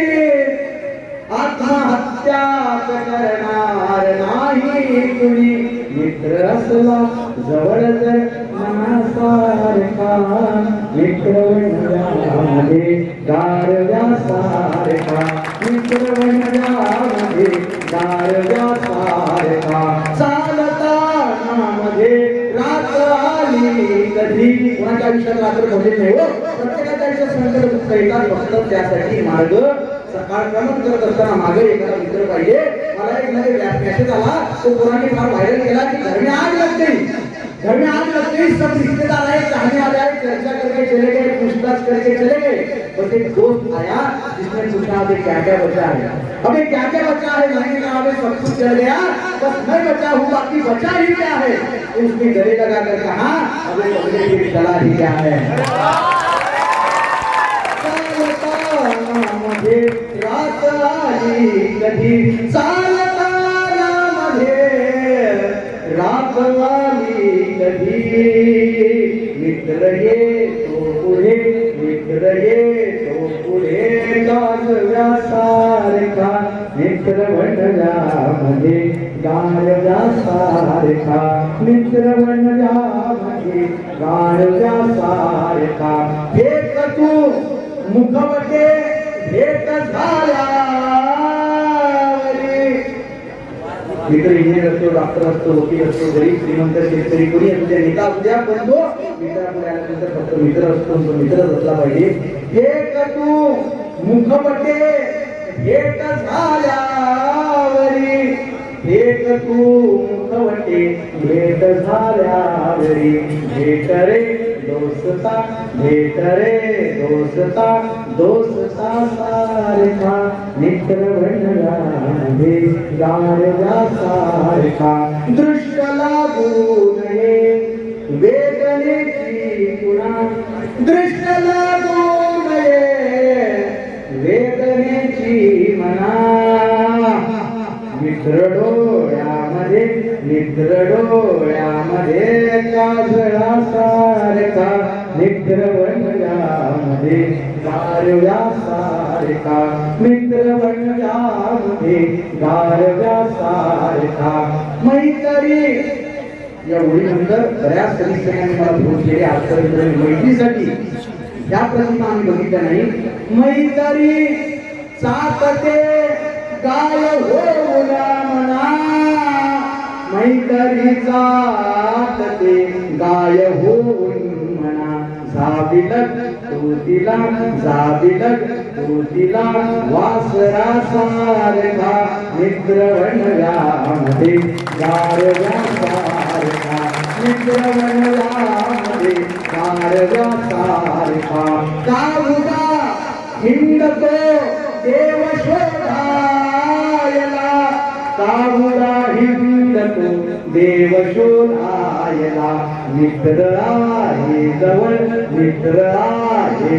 आत्महत्याच करणार नाही कुणी मित्र असला जवळ जर मनासारखा मित्र वनव्यामध्ये गारव्यासारखा मित्र वनव्यामध्ये गारव्यासारखा चालताना मध्ये रात आली कधी कोणाच्या आयुष्यात रात्र घडली नाही हो प्रत्येकाच्या आयुष्यात संकट दुःख येतात फक्त त्यासाठी मार्ग सकाळ क्रमण करत असताना मागे एखादा मित्र पाहिजे मला एक मध्ये मेसेज आला तो पुराणी फार व्हायरल केला की घर में आग लग गई घर में आग लग गई सब रिश्तेदार आए चाहने वाले आए चर्चा करके चले गए पूछताछ करके चले गए बस एक दोस्त आया जिसने पूछा अभी क्या क्या बचा है अभी क्या क्या बचा है मैंने कहा अभी सब कुछ चल गया बस मैं बचा हूँ बाकी बचा ही क्या है उसने गले लगा कर कहा अभी पगले की चला ही क्या है मध्ये रात आली कधी चालताना मध्ये रात आली कधी मित्र येतो पुढे मित्र येतो पुढे गारव्यासारखा मित्र वनव्यामध्ये गारव्यासारखा मित्र वनव्यामध्ये गारव्यासारखा एक तू मुखवटे भेट झाल्यावरी मित्र इंजिनियर असतो डॉक्टर असतो वकील असतो गरीब श्रीमंत शेतकरी कोणी असते नेता उद्या पण तो मित्रापुढे आल्यानंतर फक्त मित्र असतो तो मित्रच असला पाहिजे एक तू मुखवटे भेट झाल्यावरी एक तू मुखवटे भेट झाल्यावरी भेट रे दोस्ता भेट रे दोस्ता दोस्ता सारखा मित्र वनव्यामध्ये गारव्यासारखा दृष्ट लागू नये वेदनेची पुन्हा दृष्ट लागू नये वेदनेची मना मित्र डोळ्यामध्ये काजळासारखा मित्र वनव्यामध्ये गारव्यासारखा मित्र वनव्यामध्ये गारव्यासारखा मैत्री या ओळीनंतर बऱ्याच सदस्यांनी मला फोन केले आजपर्यंत मैत्रीसाठी या प्रतिमा आम्ही बघितल्या नाही मैत्री सातते गाय होऊन म्हणा मैत्री जातते गाय होऊन म्हणा जाबिलक तू तिला वासरा सारखा मित्र वनव्यामध्ये गारव्यासारखा मित्र वनव्यामध्ये गारव्यासारखा काहुदा हिंडतो देव शोधायला काहुदा हिंडतो देव शोधायला मित्र आहे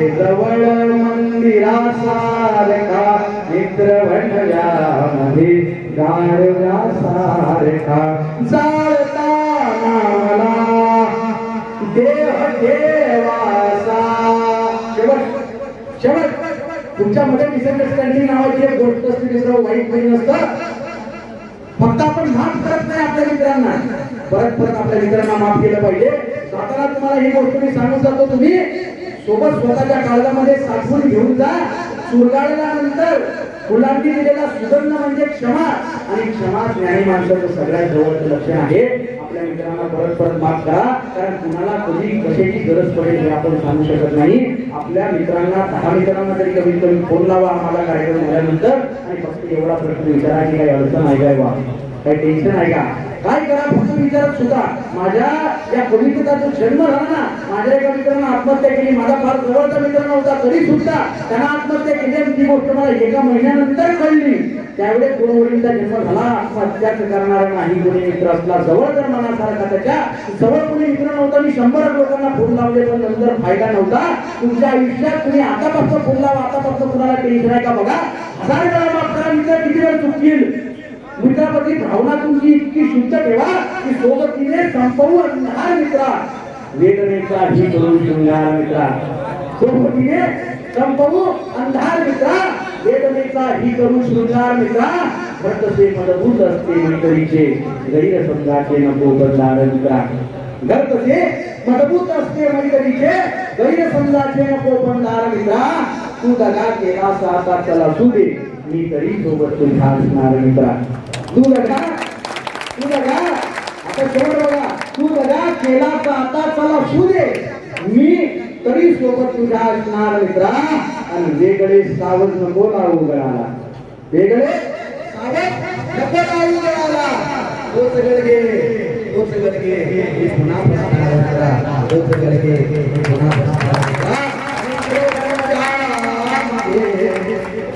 जवळ मंदिरासारखा मित्र वनव्यामध्ये गारव्यासारखा जाळताना मला देह देवासा शेवट तुमच्यामध्ये मिसअंडरस्टँडिंग नावाची एक गोष्ट असते दुसरं वाईट काही नसतं फक्त आपण माफ करत नाही आपल्या मित्रांना परत आपल्या मित्रांना माफ केलं पाहिजे स्वतःला तुम्हाला ही गोष्ट मी सांगून जातो तुम्ही सोबत स्वतःच्या काळजामध्ये साठवून घेऊन जा चुरगाळल्यानंतर फुलांनी दिलेला सुगंध म्हणजे क्षमा आणि क्षमा ज्ञानी माणसाचं सगळ्यात जवळचं लक्षण आहे आपल्या मित्रांना परत माफ करा कारण कुणाला कधी कशाची गरज पडेल हे आपण सांगू शकत नाही आपल्या मित्रांना 10 मित्रांना तरी कमीत कमी फोन लावा आम्हाला कार्यक्रम झाल्यानंतर आणि फक्त एवढा प्रश्न विचारायची काही अडचण आहे काय बा काही टेन्शन आहे का काय करा फक्त विचारत सुद्धा माझ्या या कवितेचा जो जन्म झाला ना माझ्या एका मित्रांना आत्महत्या केली माझा फार जवळचा मित्र नव्हता तरी सुद्धा त्यांना आत्महत्या केली ती गोष्ट मला एका महिन्यानंतर कळली त्यावेळेस गुरुवरींचा जन्म झाला आत्महत्याच करणारा नाही कोणी मित्र असला जवळ जर मनासारखा त्याच्या जवळ कोणी मित्र नव्हता मी 100 लोकांना फोन लावले पण नंतर फायदा नव्हता तुमच्या आयुष्यात तुम्ही आतापासून फोन लावा आतापासून कुणाला टेन्शन आहे का बघा 1000 वेळा माफ करा मित्र किती वेळ चुकतील मित्राप्रती भावना तुमची इतकी शुद्ध ठेवा की सोबतीने संपवू अंधार मित्रा वेदनेचा ही करून शृंगार मित्रा सोबतीने संपवू अंधार मित्रा वेदनेचा ही करून शृंगार मित्रा घरतसे मजबूत असते मैत्रीचे गैरसमजाचे नको बदलार मित्रा घरतसे मजबूत असते मैत्रीचे गैरसमजाचे नको बदलार मित्रा तू दगा केला आता चला तू दे मी तरी सोबत तुझ्या असणार मित्रा तू दगा आता शेवट बघा तू दगा केला आता चला तू दे मी तरी सोबत तुझ्या असणार मित्रा आणि वेगळे सावध नको लावू गळाला वेगळे सावध नको लावू गळाला तोच गडगे हे पुन्हा तोच गडगे पुन्हा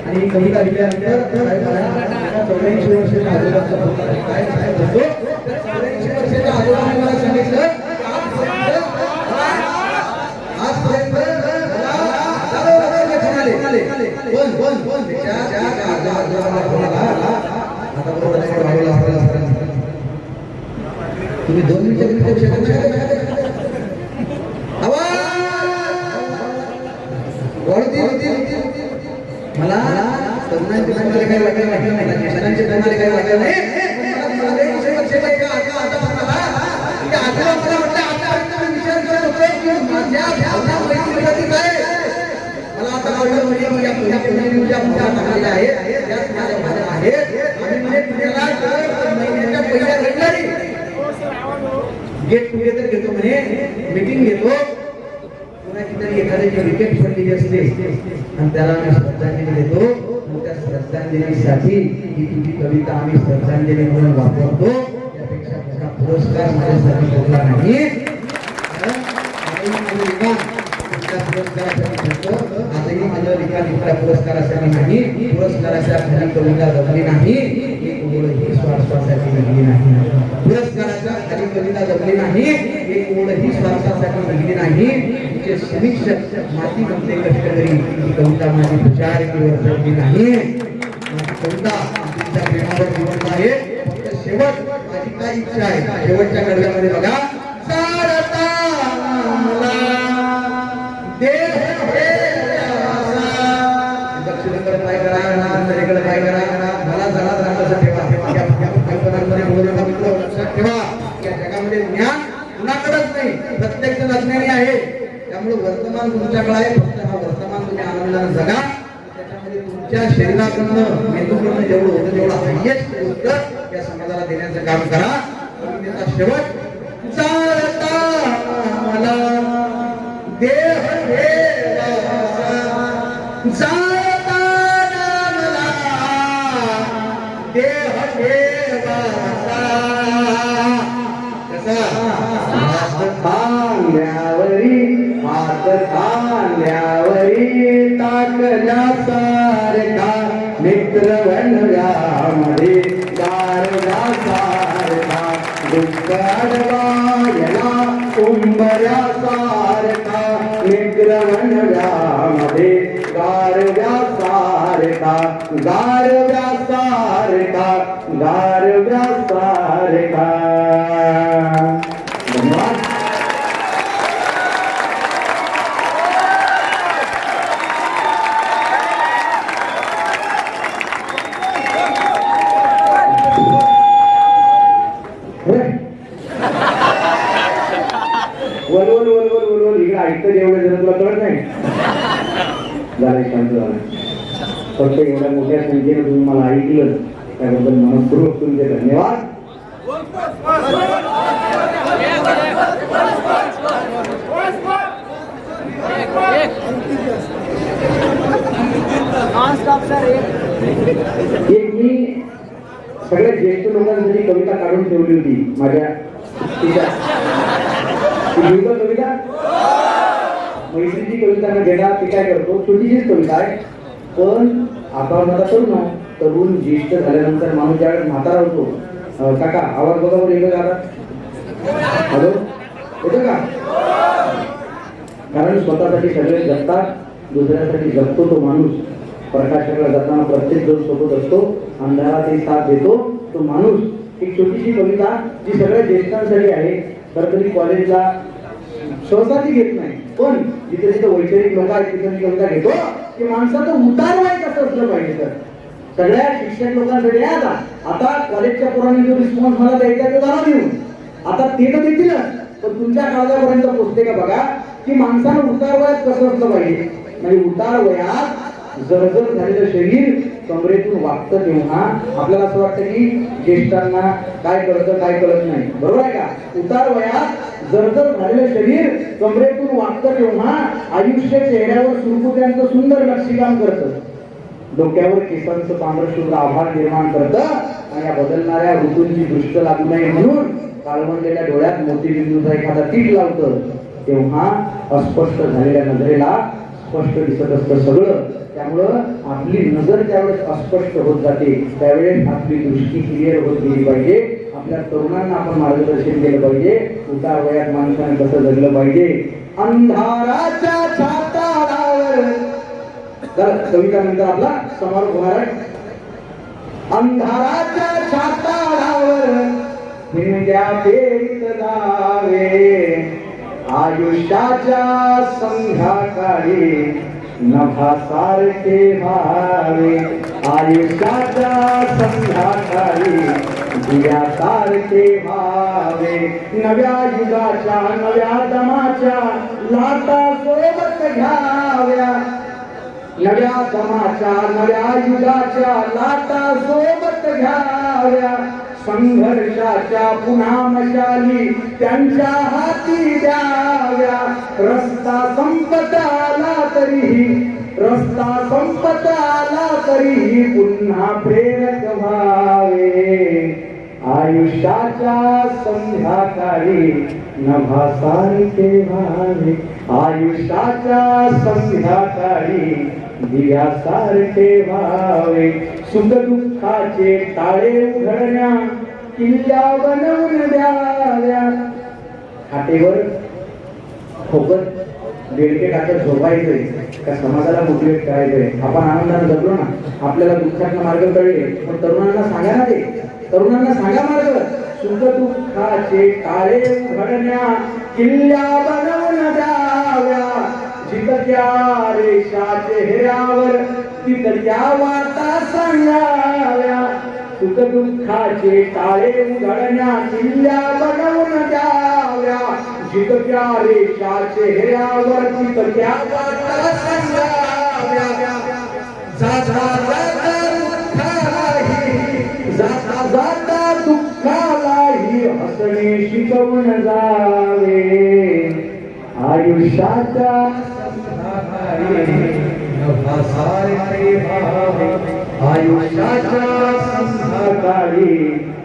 आणि कविता लिहिल्यानंतर 84 वर्षाच्या आजोबांचा काय सांगतो 84 वर्षाच्या आजोबांनी मला सांगितलं आजपर्यंत तुम्ही 2 मिनिटं मला तरुणांचे काही वाटलं नाही ज्येष्ठांचे काही वाटलं नाही गेट टुगेदर घेतो म्हणे मीटिंग घेतो तरी एखाद्याची विकेट पडलेली असते आणि त्याला आम्ही श्रद्धांजली देतो त्या श्रद्धांजलीसाठी ही तुझी कविता आम्ही श्रद्धांजली म्हणून वापरतो त्यापेक्षा मोठा पुरस्कार माझ्यासाठी ठरला नाही आजही माझ्या लिखाण पुरस्कारासाठी नाही पुरस्काराच्या खाली कविता जमली नाही ही स्वार्थासाठी लिहिली नाही पुरस्काराच्या खाली कविता जमली नाही एक ओळही स्वार्थासाठी लिहिली नाही तिचे समीक्षक माती म्हणते कष्टकरी ही कविता माझी विचारकीवर जमली नाही माझी कविता तुमच्या प्रेमावर जिवंत आहे फक्त शेवट माझी काय इच्छा आहे शेवटच्या गडव्यामध्ये बघा सारता मला देह दक्षिणेकडे पाय करा उत्तरेकडे पाय करा मला जरा लक्षात ठेवा लक्षात ठेवा या जगामध्ये ज्ञान कुणाकडेच नाही प्रत्येक जण अज्ञानी आहे त्यामुळे वर्तमान तुमच्याकडे आहे फक्त हा वर्तमान तुम्ही आनंदाने जगा त्याच्यामध्ये तुमच्या शरीराकडनं मेंदूकडनं जेवढं होतं तेवढं हायेस्ट गोष्ट या समाजाला देण्याचं काम करा त्याचा शेवट चालता मला देह चालता मला देह हात खांद्यावरी टाकल्या सारखा मित्र बनव्यामध्ये गारव्या सारखा दुःख अडवायला उंबऱ्या सारखा मित्र बनव्यामध्ये गारव्या सारखा गारव्या सारखा गारव्या सारखा धन्यवाद ऐकतं एवढं जर तुला कळत नाही झालं शांत झालं फक्त एवढ्या मोठ्या संख्येने तुम्ही मला ऐकलं त्याबद्दल मनपूर्वक तुमचे धन्यवाद एक मी सगळ्या ज्येष्ठ लोकांसाठी कविता काढून ठेवली होती माझ्या कविता मैत्रीची कविता न घेणार ती काय करतो छोटीशीच कविता आहे पण आपण आता तरुण ज्येष्ठ झाल्यानंतर माणूस ज्यावेळेस म्हातारा होतो काका आवाज बघा बरं येतो का हॅलो येतो का कारण स्वतःसाठी सगळे जगतात दुसऱ्यासाठी जगतो तो माणूस प्रकाशाला जाताना प्रत्येक जण सोबत असतो अंधारातही साथ देतो तो माणूस. एक छोटीशी कविता जी सगळ्या ज्येष्ठांसाठी आहे. खरं तरी कॉलेजला सहसा ती घेत नाही, पण जिथे जिथे वैचारिक लोक आहेत तिथे मी कविता घेतो की माणसाचं उतार वय कसं असलं पाहिजे. तर सगळ्या शिक्षक लोकांसाठी आहे. आता कॉलेजच्या पोरांनी जो रिस्पॉन्स मला द्यायचा तो झाला देऊन, आता ते तर देतीलच, पण तुमच्या काळजापर्यंत पोहोचते का बघा की माणसानं उतार वयात कसं असलं पाहिजे. म्हणजे उतार वयात जर्जर झालेलं शरीर कमरेतून वागतं तेव्हा आपल्याला असं वाटतं की ज्येष्ठांना काय कळतं काय कळत नाही. बरोबर आहे का. उतार वयात जर्जर झालेलं शरीर कमरेतून वागतं तेव्हा आयुष्य चेहऱ्यावर सुरकुत्यांचं सुंदर नक्षीकाम करतं. डोक्यावर केसांचं पांढरशुभ्र आभार निर्माण करतं आणि या बदलणाऱ्या ऋतूंची दृष्ट लागू नये म्हणून काळवंडलेल्या डोळ्यात मोतीबिंदूचा एखादा टीक लावतं. तेव्हा अस्पष्ट झालेल्या नजरेला स्पष्ट दिसत असतं सगळं. त्यामुळं आपली नजर त्यावेळेस अस्पष्ट होत जाते. त्यावेळेस आपली दृष्टी क्लिअर होत गेली पाहिजे. आपल्या तरुणांना आपण मार्गदर्शन केलं पाहिजे. उतार वयात माणसाने कसं जगलं पाहिजे. अंधाराच्या छाताडावर कविता नंतर आपला समारोप होणार आहे. अंधाराच्या छाताडावर हिंद्या फेरीत जावे, आयुष्याच्या संध्याकाळी नभासारखे व्हावे, आयुष्याच्या संध्याकाळी दिव्यासारखे व्हावे, नव्या युगाच्या नव्या दमाच्या लाटा सोबत घ्याव्या, नव्या दमाच्या नव्या युगाच्या लाटा सोबत घ्याव्या, संघर्षाच्या पुन्हा मशाली त्यांच्या हाती द्याव्या, रस्ता संपत आला तरीही, रस्ता संपत आला तरीही पुन्हा प्रेरक व्हावे, आयुष्याच्या संध्याकाळी नभासारखे व्हावे, आयुष्याच्या संध्याकाळी दिव्यासारखे व्हावे, सुख दुःखाचे ताळे उघडण्या किल्ल्या बनवून द्याव्या, खाटेवर खोकत बेडके टाकत झोपायचंय का समाजाला मोटिवेट करायचंय. आपण आनंदाने जगलो ना, आपल्याला दुःखातला मार्ग कळले, पण तरुणांना सांगा ना, ते तरुणांना सांगा मार्ग. सुख दुःखाचे ताळे उघडण्या किल्ल्या बनवून द्याव्या, जितक्या रेषा चेहऱ्यावर तितक्या वाटा सांगाव्या, सुख दुःखाचे ताळे उघडण्या किल्ल्या बनवून द्याव्या, जितक्या रेषा चेहऱ्यावर तितक्या वाटा सांगाव्या, जाता जाता दुःखालाही हसणे शिकवून जावे, आयुष्याच्या नभासारखे व्हावे, आयुष्याच्या संध्याकाळी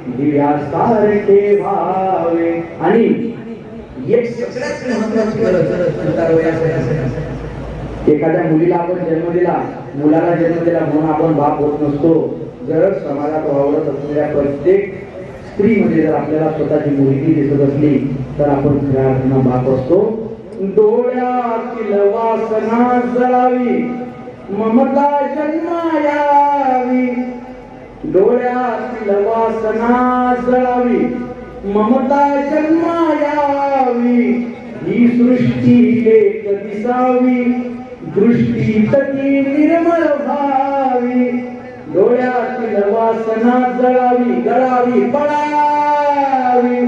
दिव्यासारखे व्हावे. आणि एक सगळ्यात महत्त्वाची एखाद्या मुलीला आपण जन्म दिला, मुलाला जन्म दिला म्हणून आपण बाप होत नसतो. जर समाजात वावरत असलेल्या प्रत्येक स्त्रीमध्ये जर आपल्याला स्वतःची मुलगी दिसत असली तर आपण खऱ्या अर्थानं बाप असतो. डोळ्यातील वासना जळावी, ममता जन्मायावी, डोळ्यातील वासना जळावी, ममता जन्मायावी, ही सृष्टी लेख दिसावी, दृष्टी तरी निर्मळ व्हावी, डोळ्यातील वासना जळावी, जळावी पळावी,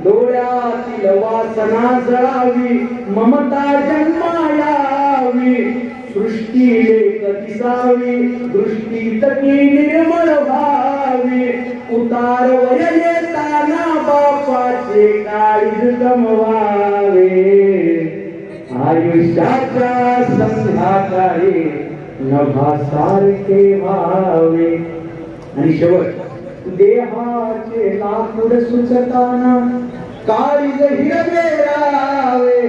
डोळ्यातील वासना जळावी, ममता जन्मायावी, सृष्टी लेख दिसावी, दृष्टी तरी निर्मळ व्हावी, उतार वय येताना बापाचे काळीज गमवावे, आयुष्याच्या संध्याकाळी नभासारखे व्हावे. आणि शेवट, देहाचे लाकूड सुचताना काळीज हिरवेरावे.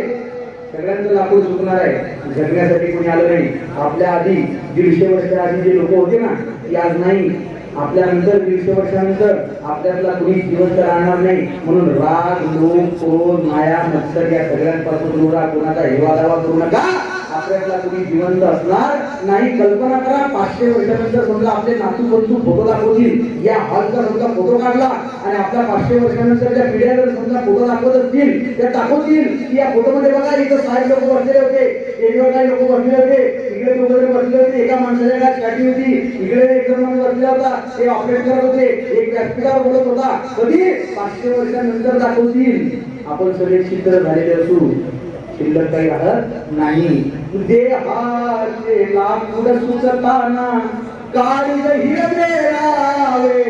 सगळ्यांचं लाकूड सुकणार आहे, जगण्यासाठी कोणी आलं नाही. आपल्या आधी 150 वर्ष आधी जे लोक होते ना, ती आज नाही. आपल्यानंतर 150 वर्षानंतर आपल्यातला कोणी जिवंत राहणार नाही. म्हणून राग, लोभ, क्रोध, माया, मत्सर या सगळ्यांपासून दूर राहा. कोणाचा हेवा दावा करू नका. आपल्याला कोणी जिवंत असणार नाही. कल्पना करा 500 वर्षानंतर समजा आपले नातू बंधू फोटो दाखवतील, या हॉलचा समजा फोटो काढला आणि आपल्या 500 वर्षानंतर त्या पिढ्या जर समजा फोटो दाखवत असतील, त्या दाखवतील की या फोटोमध्ये बघा इथं 60 लोक बसलेले होते, स्टेजवर काही लोक बसले होते, इकडे दोघे बसले होते, एका माणसाच्या गात छाती होती, इकडे एक जण माणूस बसला होता, ते ऑपरेट करत होते, एक व्यासपीठावर बोलत होता. कधी 500 वर्षानंतर दाखवतील. आपण सगळे छिद्र झालेले असू, शिल्लक काही राहत नाही. देहाचे लाकूड सुचताना काळीज हिरवेरावे,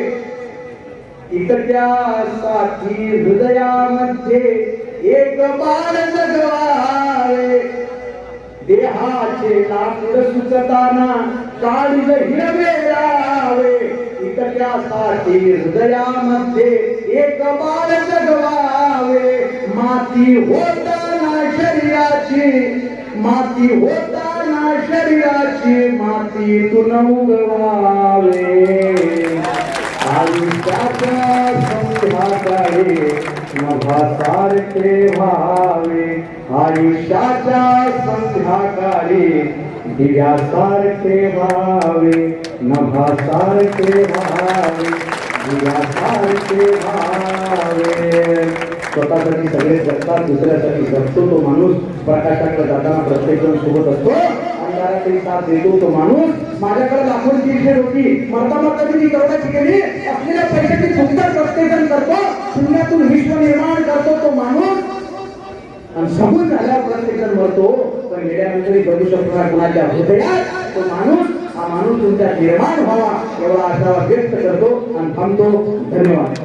इतक्यासाठी हृदयामध्ये एक बाळ जगवावे. देहाचे लाकूड सुचताना काळीज हिरवेरावे, इतक्यासाठी हृदयामध्ये एक बाळ जगवावे. माती होताना शरीराची, माती होताना शरीराची मातीतून उगवावे. आयुष्याच्या संध्याकाळी नभासारखे व्हावे, आयुष्याच्या संध्याकाळी दिव्यासारखे व्हावे, नभासारखे व्हावे, दिव्यासारखे व्हावे. स्वतःसाठी सगळे जगतात, दुसऱ्यासाठी जगतो तो माणूस. प्रकाशाकडे जाताना प्रत्येक जण सोबत असतो, अंधाराकडे साथ देतो तो माणूस. माझ्याकडे लाखोंची इशेर होती, मरता मरता मी करोडाची केली, असलेल्या पैशाची सुंदर प्रत्येक जण करतो, शून्यातून विश्व निर्माण करतो तो माणूस. आणि समून झाल्यावर प्रत्येक जण मरतो, पण गेल्यानंतरही बघू शकतो ना कुणाच्या हृदयात तो माणूस, हा माणूस तुमच्या निर्माण व्हावा एवढा आशावाद व्यक्त करतो आणि थांबतो. धन्यवाद.